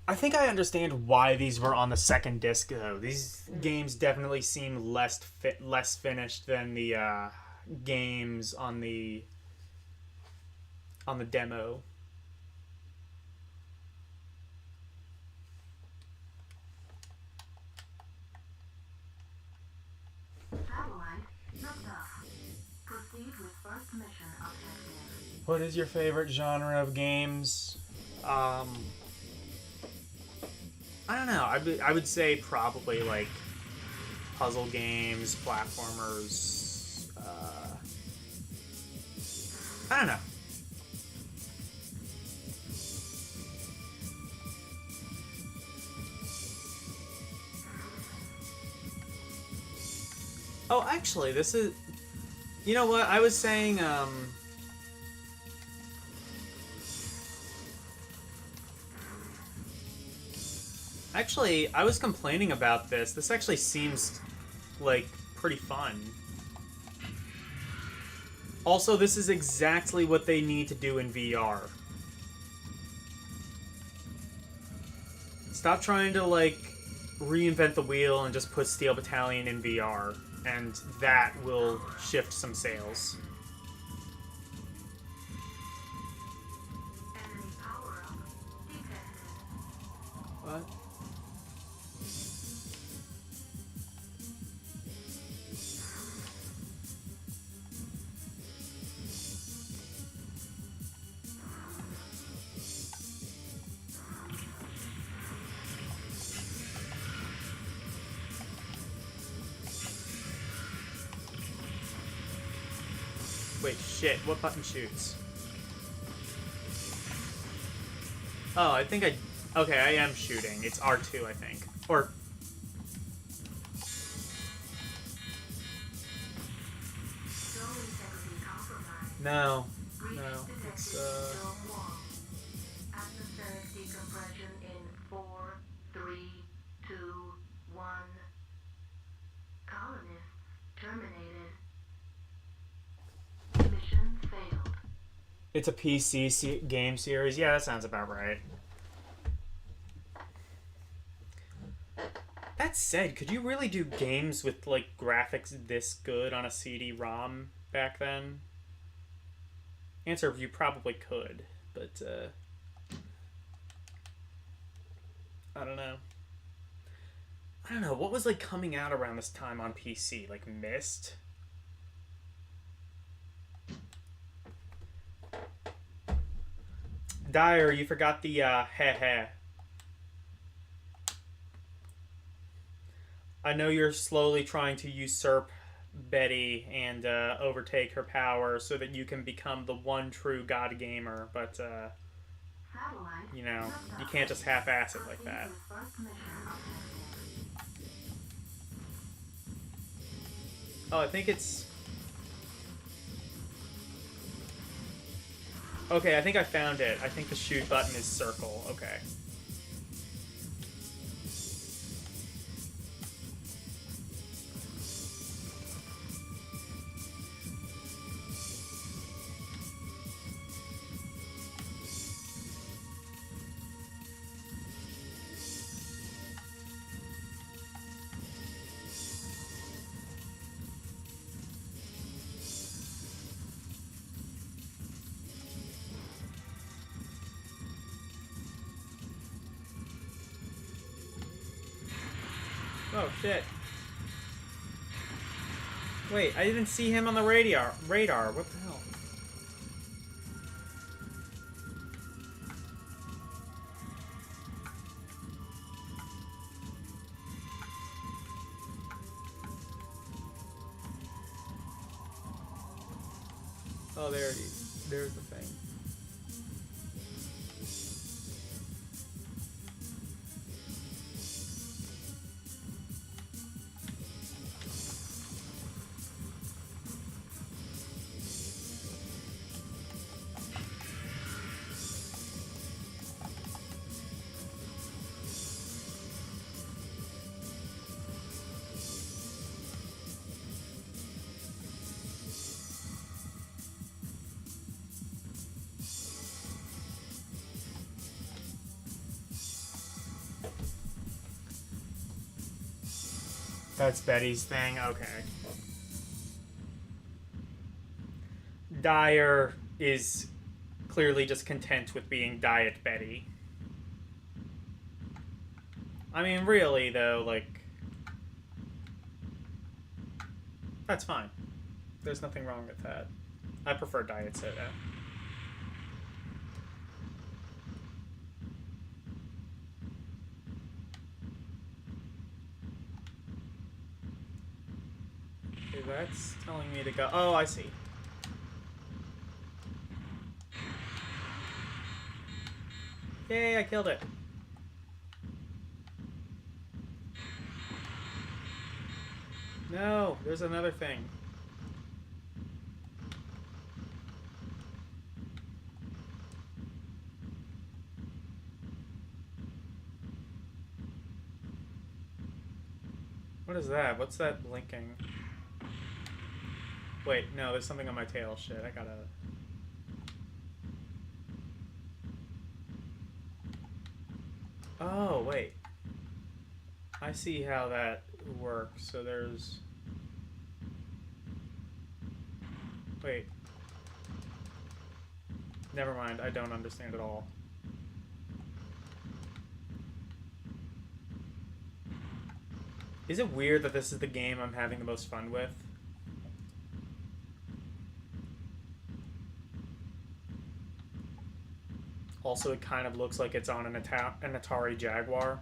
I think I understand why these were on the second disc, though. These games definitely seem less finished than the games on the demo. Satellite, liftoff. Proceed with first mission objective. What is your favorite genre of games? I don't know. I would say probably like puzzle games, platformers. I don't know. Oh, actually, this is... You know what? I was saying, Actually, I was complaining about this. This actually seems, like, pretty fun. Also, this is exactly what they need to do in VR. Stop trying to, like, reinvent the wheel and just put Steel Battalion in VR. And that will shift some sales. Enemy power-up detected. What? Wait, shit, what button shoots? Oh, I think okay, I am shooting. It's R2, I think. Or... No. No. It's, Atmospheric decompression in 4, 3, 2, 1. Colonists terminated. Mission failed. It's a PC game series. Yeah, that sounds about right. That said, could you really do games with, like, graphics this good on a CD-ROM back then? Answer, you probably could, but, I don't know. I don't know, what was, like, coming out around this time on PC? Like, Myst? Dyer, you forgot the, heh. I know you're slowly trying to usurp Betty and overtake her power so that you can become the one true god gamer, but you know, you can't just half-ass it like that. Oh, I think it's... Okay, I think I found it. I think the shoot button is circle. Okay. Oh shit. Wait, I didn't see him on the radar. What the hell? Oh, there he is. There's the thing. That's Betty's thing? Okay. Dyer is clearly just content with being Diet Betty. I mean, really, though, like... That's fine. There's nothing wrong with that. I prefer Diet Soda. Okay, that's telling me to go... Oh, I see. Yay, I killed it. No, there's another thing. What is that? What's that blinking? Wait, no, there's something on my tail. Shit, I gotta... Oh, wait. I see how that works. So there's... Wait. Never mind, I don't understand at all. Is it weird that this is the game I'm having the most fun with? Also, it kind of looks like it's on an Atari Jaguar.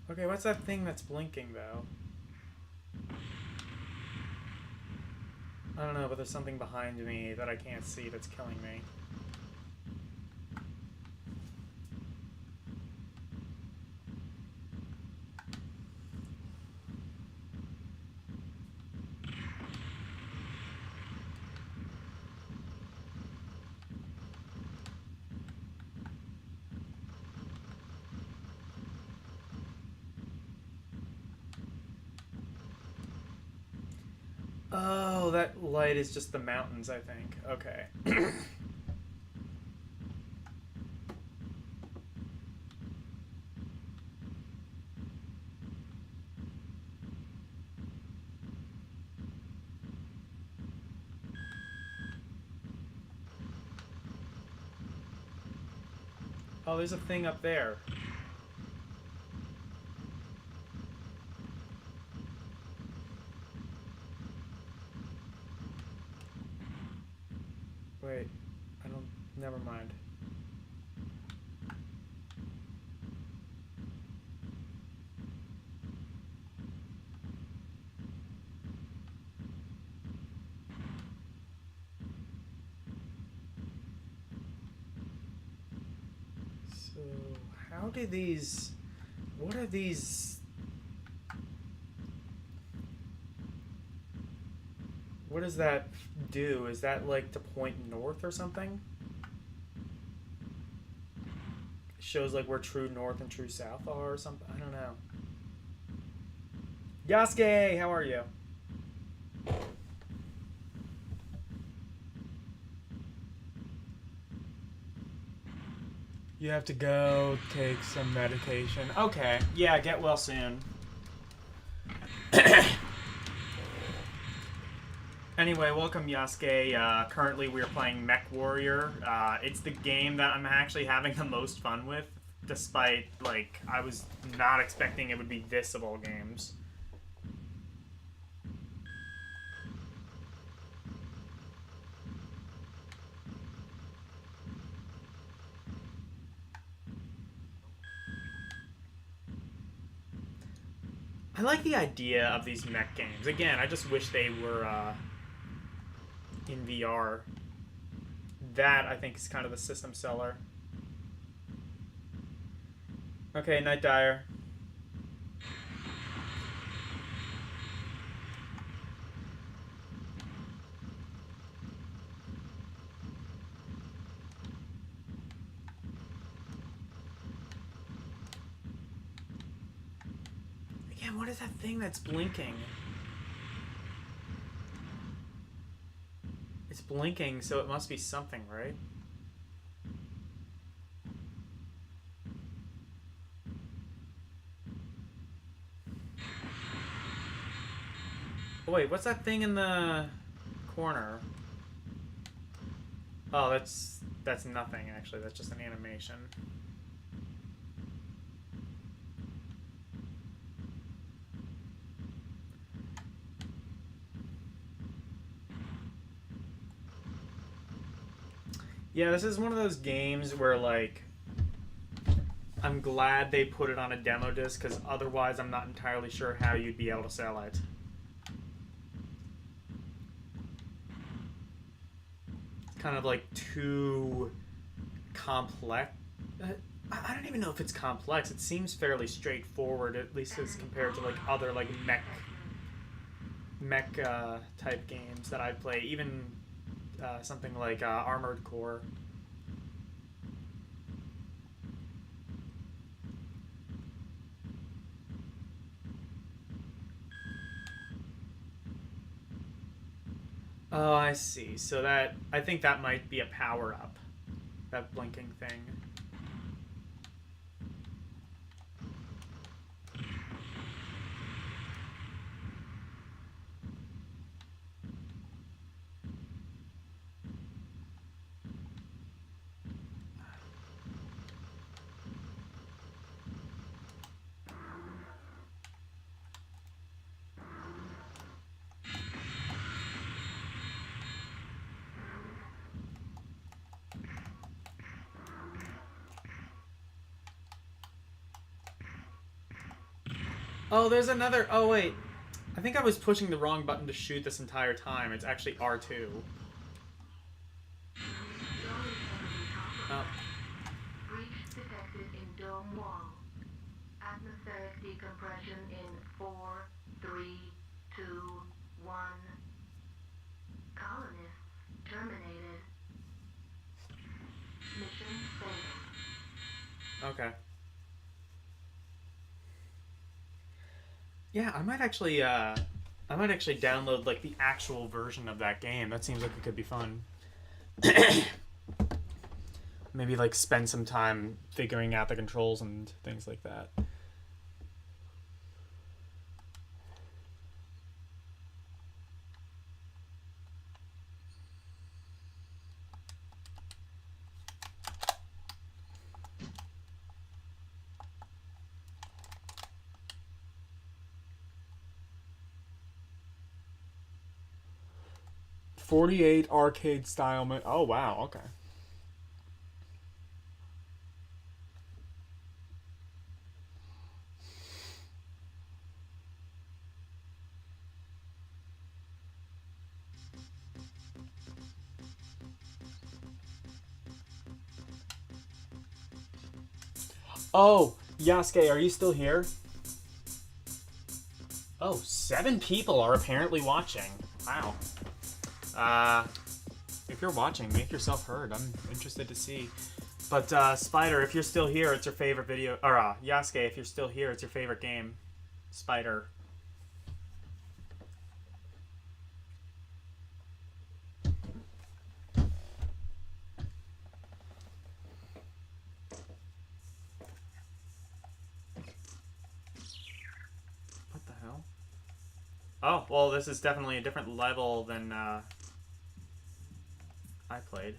Okay, what's that thing that's blinking, though? I don't know, but there's something behind me that I can't see that's killing me. Oh, that light is just the mountains, I think. Okay. Oh, there's a thing up there. Wait, I don't... Never mind. So, how do these... What are these... What does that do? Is that like to point north or something? It shows like where true north and true south are or something? I don't know. Yasuke, how are you? You have to go take some medication. Okay, yeah, get well soon. Anyway, welcome Yasuke. Currently we're playing Mech Warrior. It's the game that I'm actually having the most fun with, despite, like, I was not expecting it would be this of all games. I like the idea of these mech games. Again, I just wish they were in VR. That, I think, is kind of the system seller. Okay, Night Dyer. Again, what is that thing that's blinking? It's blinking, so it must be something, right? Oh, wait, what's that thing in the corner? Oh, that's nothing, actually. That's just an animation. Yeah, this is one of those games where, like, I'm glad they put it on a demo disc, because otherwise I'm not entirely sure how you'd be able to sell it. It's kind of, like, too complex. I don't even know if it's complex. It seems fairly straightforward, at least as compared to, like, other, like, mech type games that I play. Even something like Armored Core. Oh, I see. So that, I think that might be a power-up. That blinking thing. Oh, there's another... Oh, wait. I think I was pushing the wrong button to shoot this entire time. It's actually R2. Oh. Breach detected in dome wall. Atmospheric decompression in 4, 3, 2, 1. Colonists terminated. Mission failed. Okay. Yeah, I might actually download, like, the actual version of that game. That seems like it could be fun. Maybe, like, spend some time figuring out the controls and things like that. 48 arcade style. Oh, wow. Okay. Oh, Yasuke, are you still here? Oh, 7 people are apparently watching. Wow. If you're watching, make yourself heard. I'm interested to see. But, Spider, if you're still here, it's your favorite video. Or, Yasuke, if you're still here, it's your favorite game. Spider. What the hell? Oh, well, this is definitely a different level than, I played.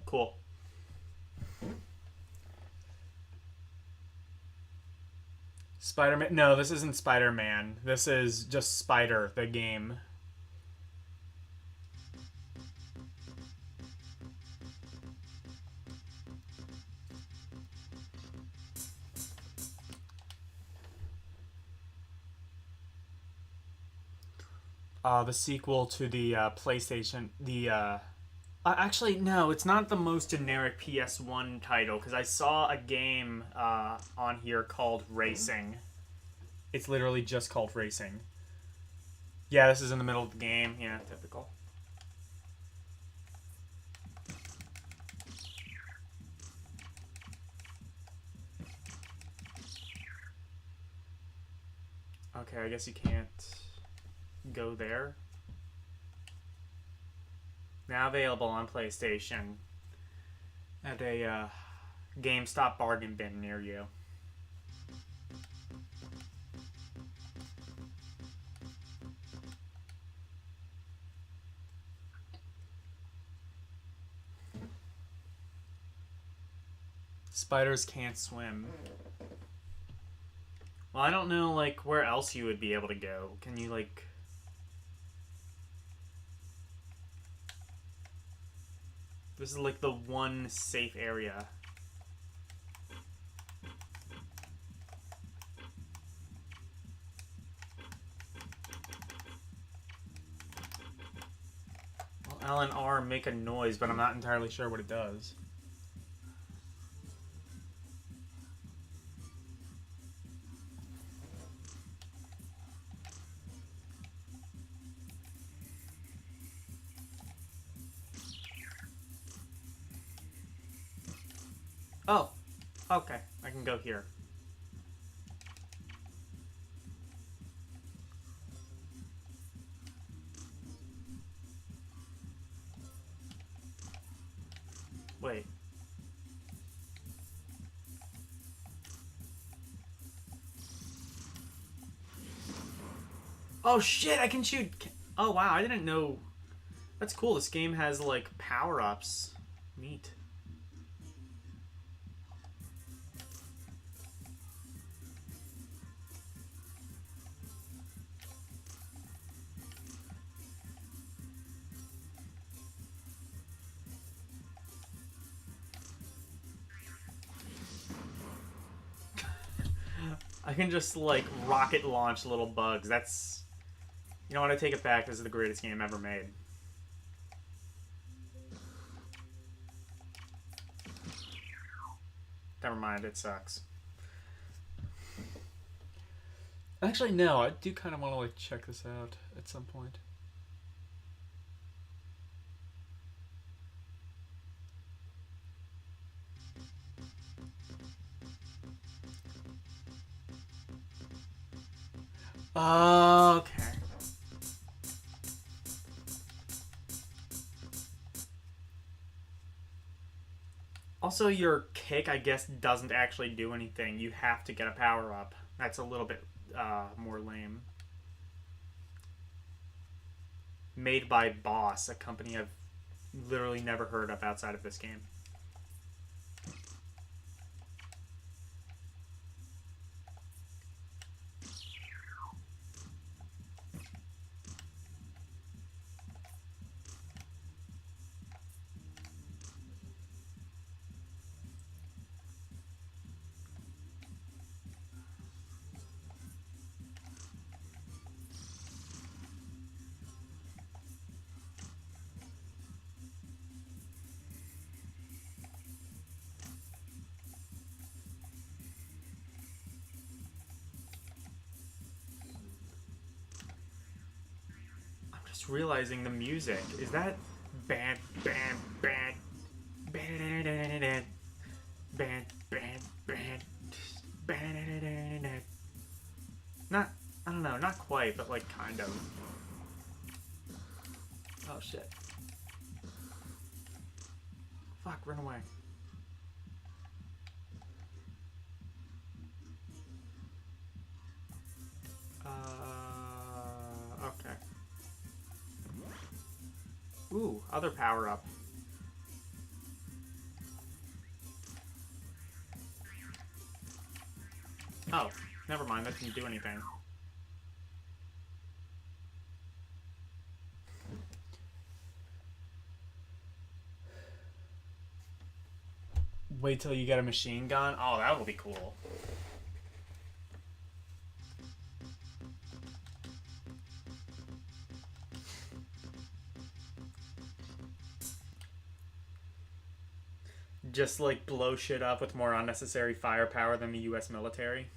Cool. Spider-Man? No, this isn't Spider-Man. This is just Spider, the game. The sequel to the PlayStation, actually, no, it's not the most generic PS1 title, because I saw a game on here called Racing. It's literally just called Racing. Yeah, this is in the middle of the game. Yeah, typical. Okay, I guess you can't go there. Now available on PlayStation at a GameStop bargain bin near you. Spiders can't swim. Well, I don't know, like, where else you would be able to go. Can you, like... This is, like, the one safe area. Well, L and R make a noise, but I'm not entirely sure what it does. Oh, okay. I can go here. Wait. Oh shit, I can shoot. Oh wow, I didn't know. That's cool. This game has like power-ups. Neat. I can just, like, rocket launch little bugs. That's... You know what? I take it back. This is the greatest game ever made. Never mind. It sucks. Actually, no. I do kind of want to, like, check this out at some point. Okay. Also, your kick, I guess, doesn't actually do anything. You have to get a power-up. That's a little bit more lame. Made by Boss, a company I've literally never heard of outside of this game. just realizing the music. Is that bad, bad, bad, bad, bad, bad, bad, bad. Not, I don't know, not quite, but like kind of. Oh shit. Fuck, run away. Okay. Ooh, other power up. Oh, never mind, that didn't do anything. Wait till you get a machine gun? Oh, that will be cool. Just like blow shit up with more unnecessary firepower than the US military.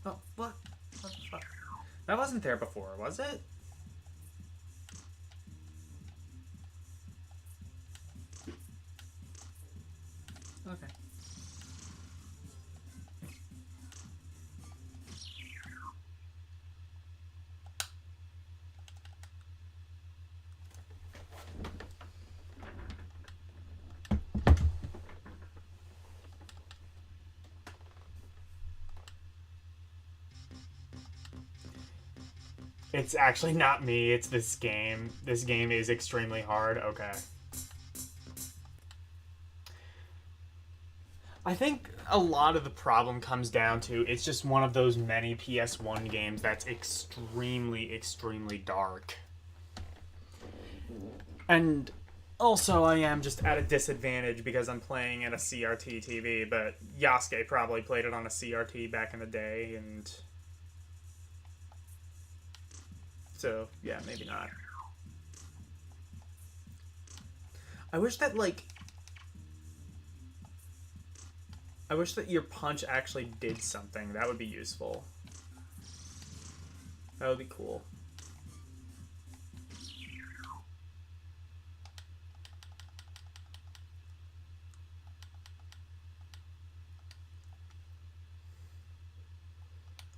Oh, what? What the fuck? That wasn't there before, was it? Okay. It's actually not me, it's this game. This game is extremely hard. Okay. I think a lot of the problem comes down to it's just one of those many PS1 games that's extremely, extremely dark. And also I am just at a disadvantage because I'm playing at a CRT TV, but Yasuke probably played it on a CRT back in the day, and so, yeah, maybe not. I wish that, like... I wish that your punch actually did something. That would be useful. That would be cool.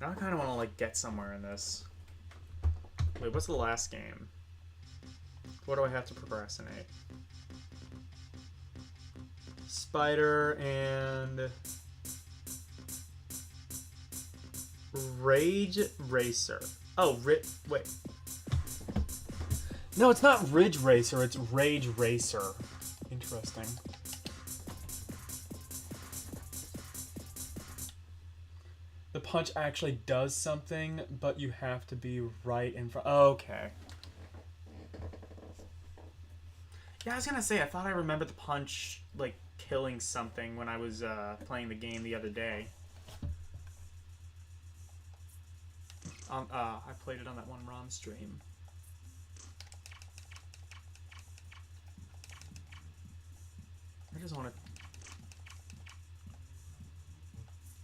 Now I kind of want to, like, get somewhere in this. Wait, what's the last game? What do I have to procrastinate? Spider and Rage Racer. Oh, wait. No, it's not Ridge Racer, it's Rage Racer. Interesting. The punch actually does something, but you have to be right in front. Okay. Yeah, I was gonna say, I thought I remembered the punch, like, killing something when I was playing the game the other day. I played it on that one ROM stream. I just want to...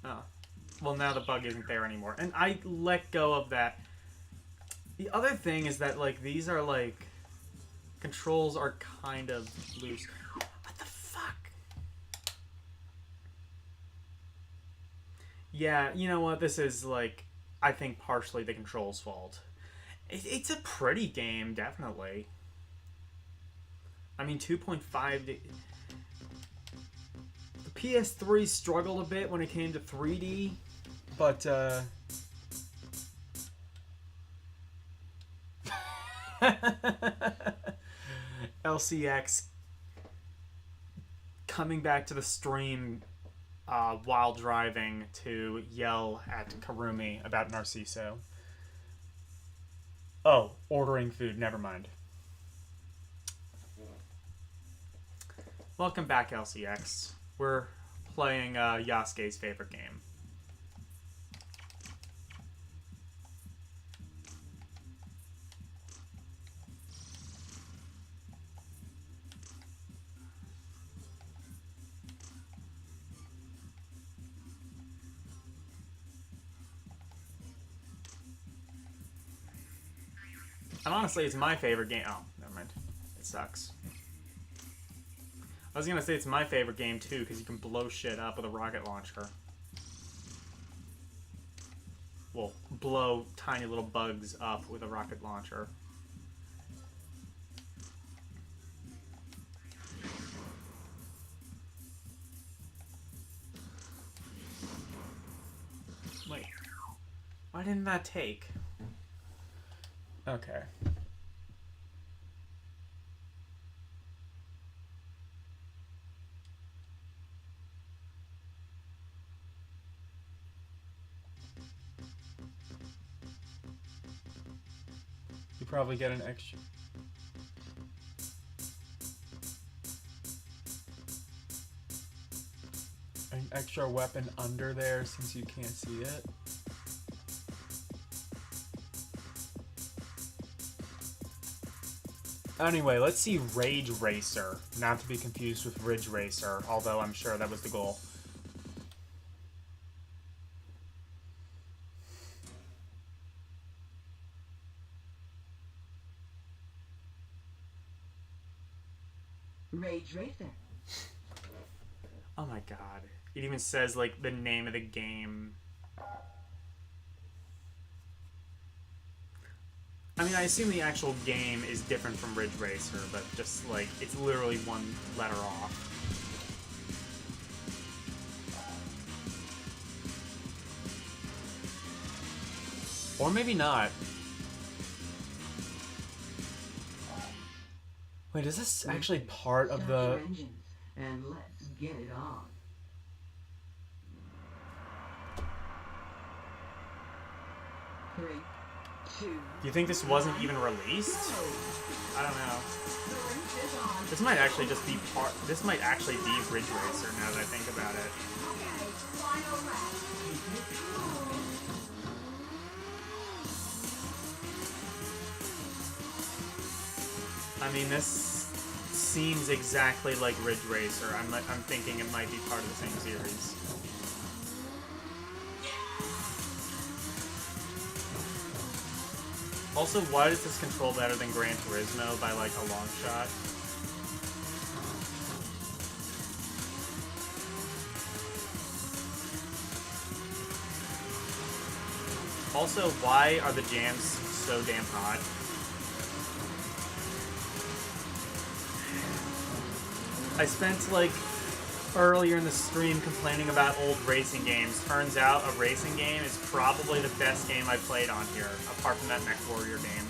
Oh. Well, now the bug isn't there anymore. And I let go of that. The other thing is that, like, these are, like... Controls are kind of loose. What the fuck? Yeah, you know what? This is, like, I think partially the controls' fault. It's a pretty game, definitely. I mean, 2.5... The PS3 struggled a bit when it came to 3D, but, LCX coming back to the stream while driving to yell at Karumi about Narciso. Oh, ordering food, never mind. Welcome back, LCX. We're playing Yasuke's favorite game. And honestly, it's my favorite game. Oh, never mind. It sucks. I was gonna say it's my favorite game too, because you can blow shit up with a rocket launcher. Well, blow tiny little bugs up with a rocket launcher. Wait. Why didn't that take? Okay. You probably get an extra weapon under there since you can't see it. Anyway, let's see Rage Racer, not to be confused with Ridge Racer, although I'm sure that was the goal. Rage Racer. Oh my god. It even says, like, the name of the game. I mean, I assume the actual game is different from Ridge Racer, but just, like, it's literally one letter off. Or maybe not. Wait, is this actually part of the... Engines and let's get it on. Three, two. Do you think this wasn't even released? I don't know. This might actually just be part... This might actually be Ridge Racer now that I think about it. I mean, this seems exactly like Ridge Racer. I'm thinking it might be part of the same series. Also, why does this control better than Gran Turismo by, like, a long shot? Also, why are the jams so damn hot? I spent, like, earlier in the stream complaining about old racing games. Turns out a racing game is probably the best game I played on here, apart from that MechWarrior game.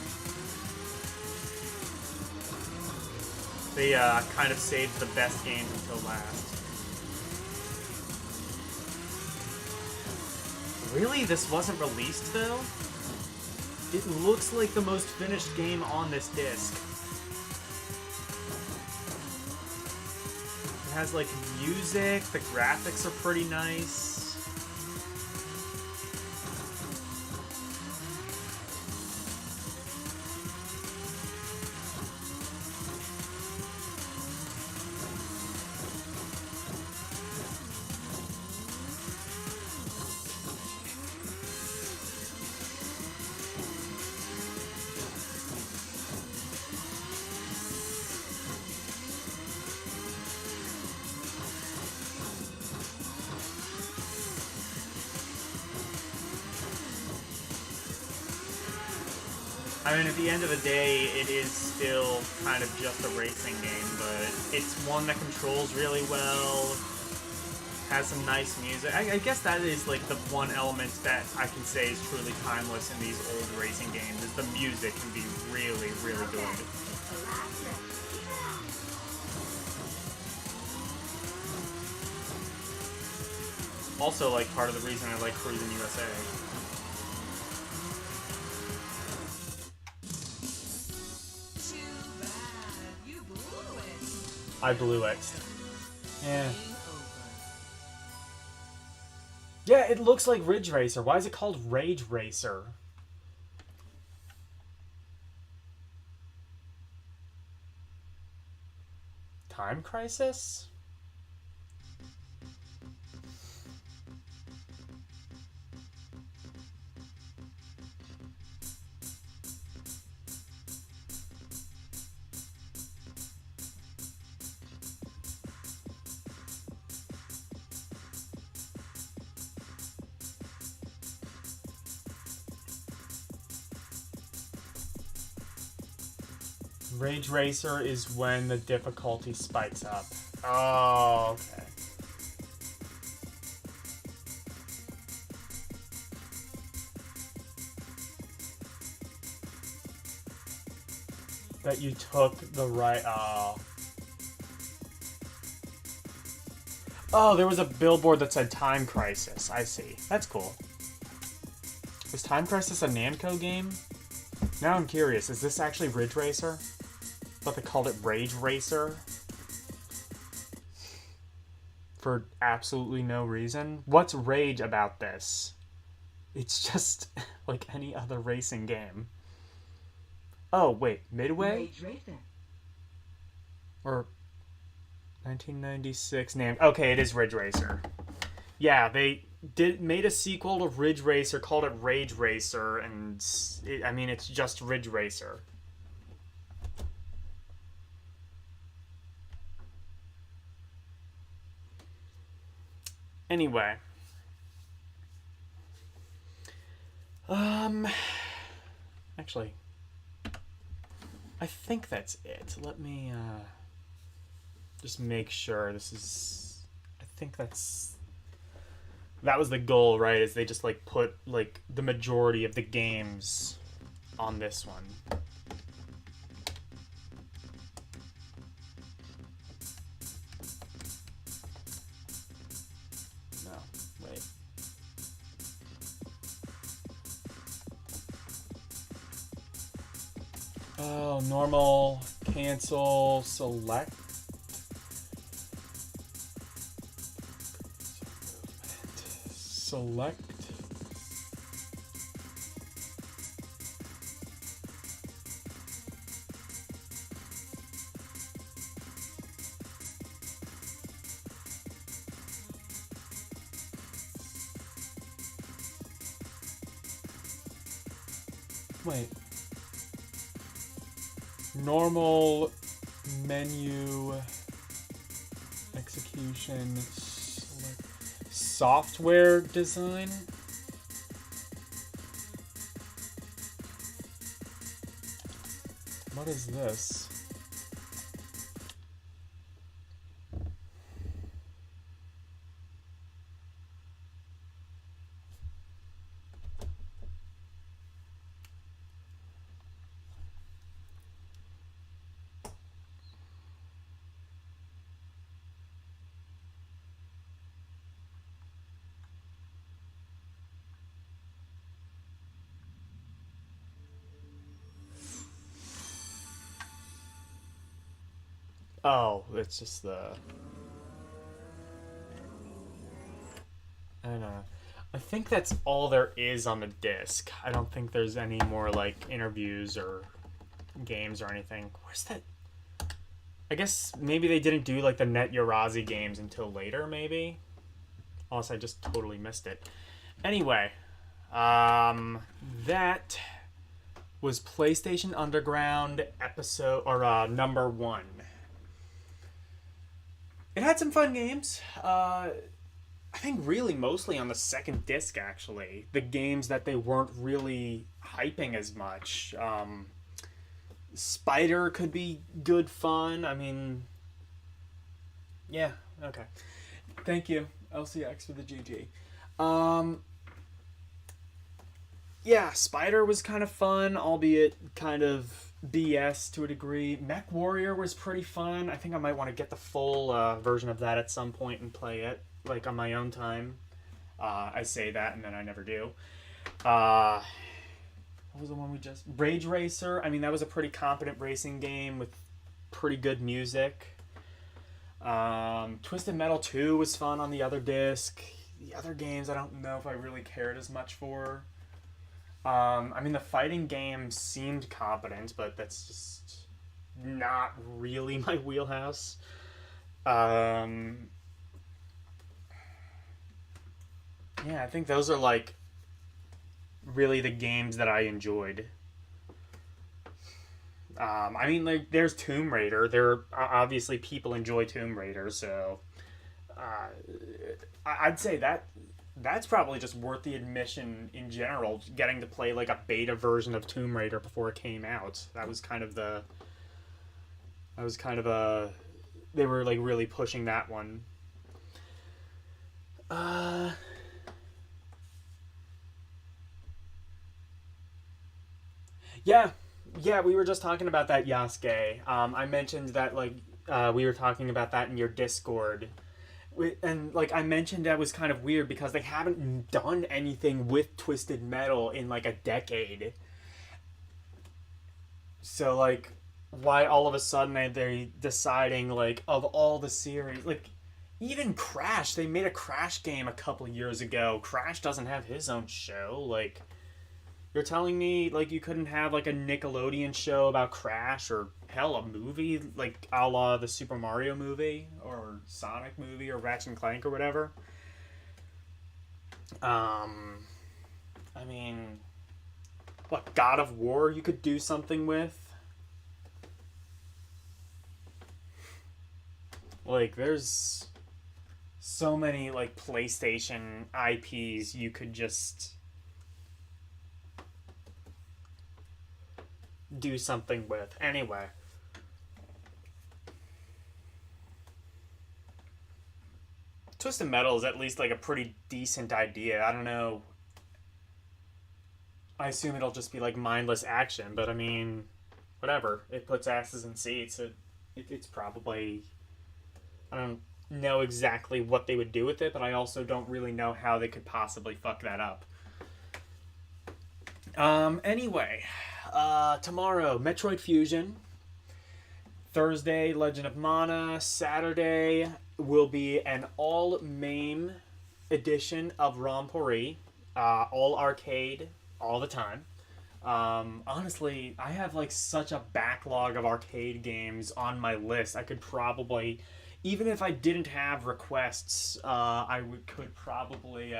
They kind of saved the best games until last. Really? This wasn't released, though? It looks like the most finished game on this disc. It has, like, music, the graphics are pretty nice. I mean, at the end of the day, it is still kind of just a racing game, but it's one that controls really well, has some nice music. I guess that is, like, the one element that I can say is truly timeless in these old racing games, is the music can be really, really good. Also, like, part of the reason I like Cruis'n USA. I blew it. Yeah. Yeah, it looks like Ridge Racer. Why is it called Rage Racer? Time Crisis? Rage Racer is when the difficulty spikes up. Oh, okay. That you took the right... Oh, there was a billboard that said Time Crisis. I see. That's cool. Is Time Crisis a Namco game? Now I'm curious. Is this actually Ridge Racer? I thought they called it Rage Racer. For absolutely no reason. What's rage about this? It's just like any other racing game. Oh, wait. Midway? Rage Racer. Or 1996 name. Okay, it is Ridge Racer. Yeah, they made a sequel to Ridge Racer, called it Rage Racer, and it's just Ridge Racer. Anyway. Actually, I think that's it. Let me, just make sure this is... I think that was the goal, right? Is they just, like, put, like, the majority of the games on this one. No, wait. Oh, normal, cancel, select. Select. Wait. Normal menu execution select. Software design. What is this? Oh, it's just the... I don't know. I think that's all there is on the disc. I don't think there's any more, like, interviews or games or anything. Where's that? I guess maybe they didn't do, like, the Net Yarazi games until later, maybe? Unless I just totally missed it. Anyway, that was PlayStation Underground episode, or number 1. It had some fun games. I think really mostly on the second disc, actually. The games that they weren't really hyping as much. Spider could be good fun. I mean, yeah, okay. Thank you, LCX, for the GG. Yeah, Spider was kind of fun, albeit kind of BS to a degree. Mech Warrior was pretty fun. I think I might want to get the full version of that at some point and play it, like, on my own time. I say that, and then I never do. What was the one we just... Rage Racer. I mean, that was a pretty competent racing game with pretty good music. Twisted Metal 2 was fun on the other disc. The other games, I don't know if I really cared as much for. I mean, the fighting game seemed competent, but that's just not really my wheelhouse. Yeah, I think those are, like, really the games that I enjoyed. I mean, like, there's Tomb Raider. There obviously people enjoy Tomb Raider, so I'd say that's probably just worth the admission in general, getting to play, like, a beta version of Tomb Raider before it came out. That was kind of the That was kind of a... They were, like, really pushing that one. Yeah. Yeah, we were just talking about that, Yasuke. I mentioned that, like, we were talking about that in your Discord. And, like, I mentioned that was kind of weird because they haven't done anything with Twisted Metal in, like, a decade. So, like, why all of a sudden are they deciding, like, of all the series, like, even Crash, they made a Crash game a couple years ago. Crash doesn't have his own show. Like, you're telling me, like, you couldn't have, like, a Nickelodeon show about Crash, or, hell, a movie, like, a la the Super Mario movie, or Sonic movie, or Ratchet and Clank, or whatever? I mean, what, God of War you could do something with? Like, there's so many, like, PlayStation IPs you could just do something with. Anyway. Twisted Metal is at least, like, a pretty decent idea. I don't know. I assume it'll just be, like, mindless action, but I mean, whatever. It puts asses in seats. It's probably... I don't know exactly what they would do with it, but I also don't really know how they could possibly fuck that up. Anyway, tomorrow, Metroid Fusion. Thursday, Legend of Mana. Saturday will be an all-MAME edition of Rompori. All arcade, all the time. Honestly, I have, like, such a backlog of arcade games on my list. I could probably... Even if I didn't have requests, could probably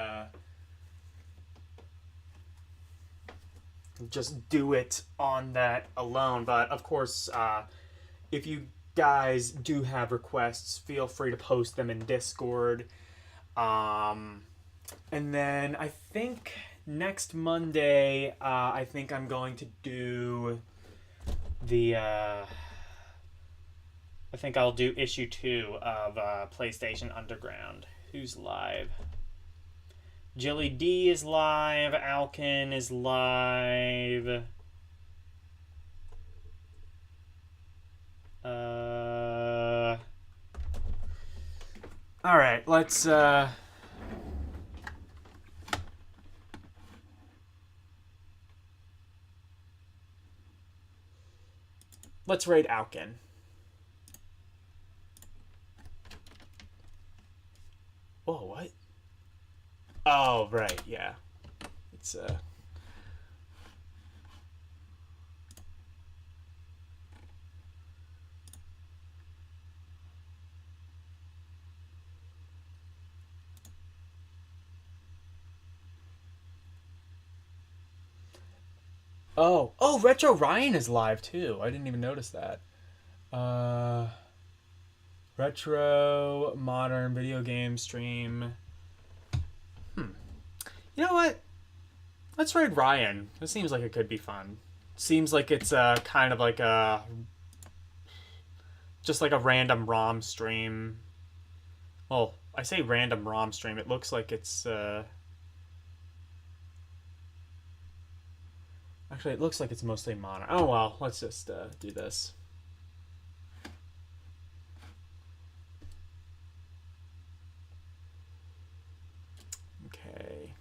just do it on that alone. But of course, if you guys do have requests, feel free to post them in Discord. And then I think next Monday, I think I'm going to do the... I think I'll do issue 2 of PlayStation Underground. Who's live? Jilly D is live. Alkin is live. Alright, let's... Let's raid Alkin. Oh, what? Oh, right, yeah. It's, Oh, Retro Ryan is live, too. I didn't even notice that. Retro, modern, video game, stream. You know what? Let's raid Ryan. This seems like it could be fun. Seems like it's kind of like a... Just like a random ROM stream. Well, I say random ROM stream. It looks like it's... Actually, it looks like it's mostly modern. Oh, well. Let's just do this. Okay.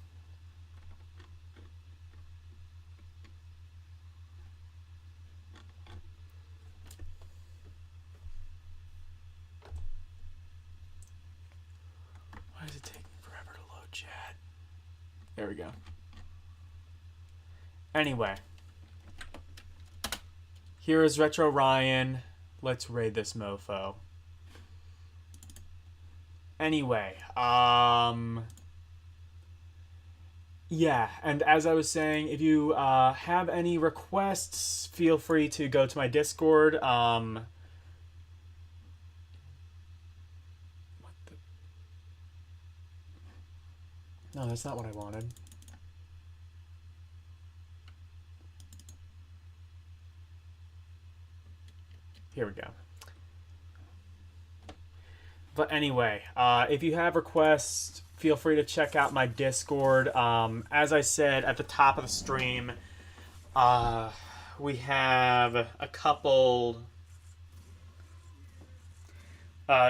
Why is it taking forever to load chat? There we go. Anyway. Here is Retro Ryan. Let's raid this mofo. Anyway, yeah, and as I was saying, if you have any requests, feel free to go to my Discord. What the... No, that's not what I wanted. Here we go. But anyway, if you have requests, feel free to check out my Discord. As I said at the top of the stream, we have a couple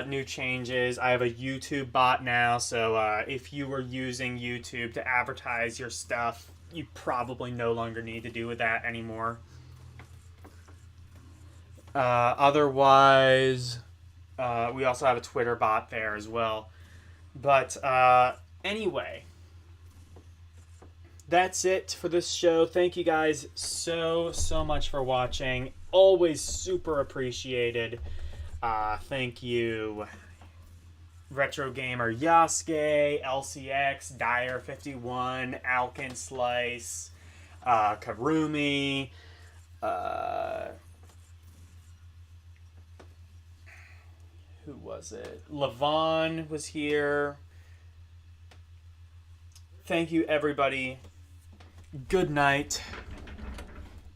new changes. I have a YouTube bot now, so if you were using YouTube to advertise your stuff, you probably no longer need to do that anymore. Otherwise, we also have a Twitter bot there as well. But anyway, that's it for this show. Thank you guys so much for watching. Always super appreciated. Thank you, Retro Gamer Yasuke, LCX, Dyer51, Alkin Slice, Karumi, who was it? Levon was here. Thank you, everybody. Good night.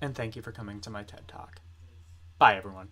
And thank you for coming to my TED Talk. Bye, everyone.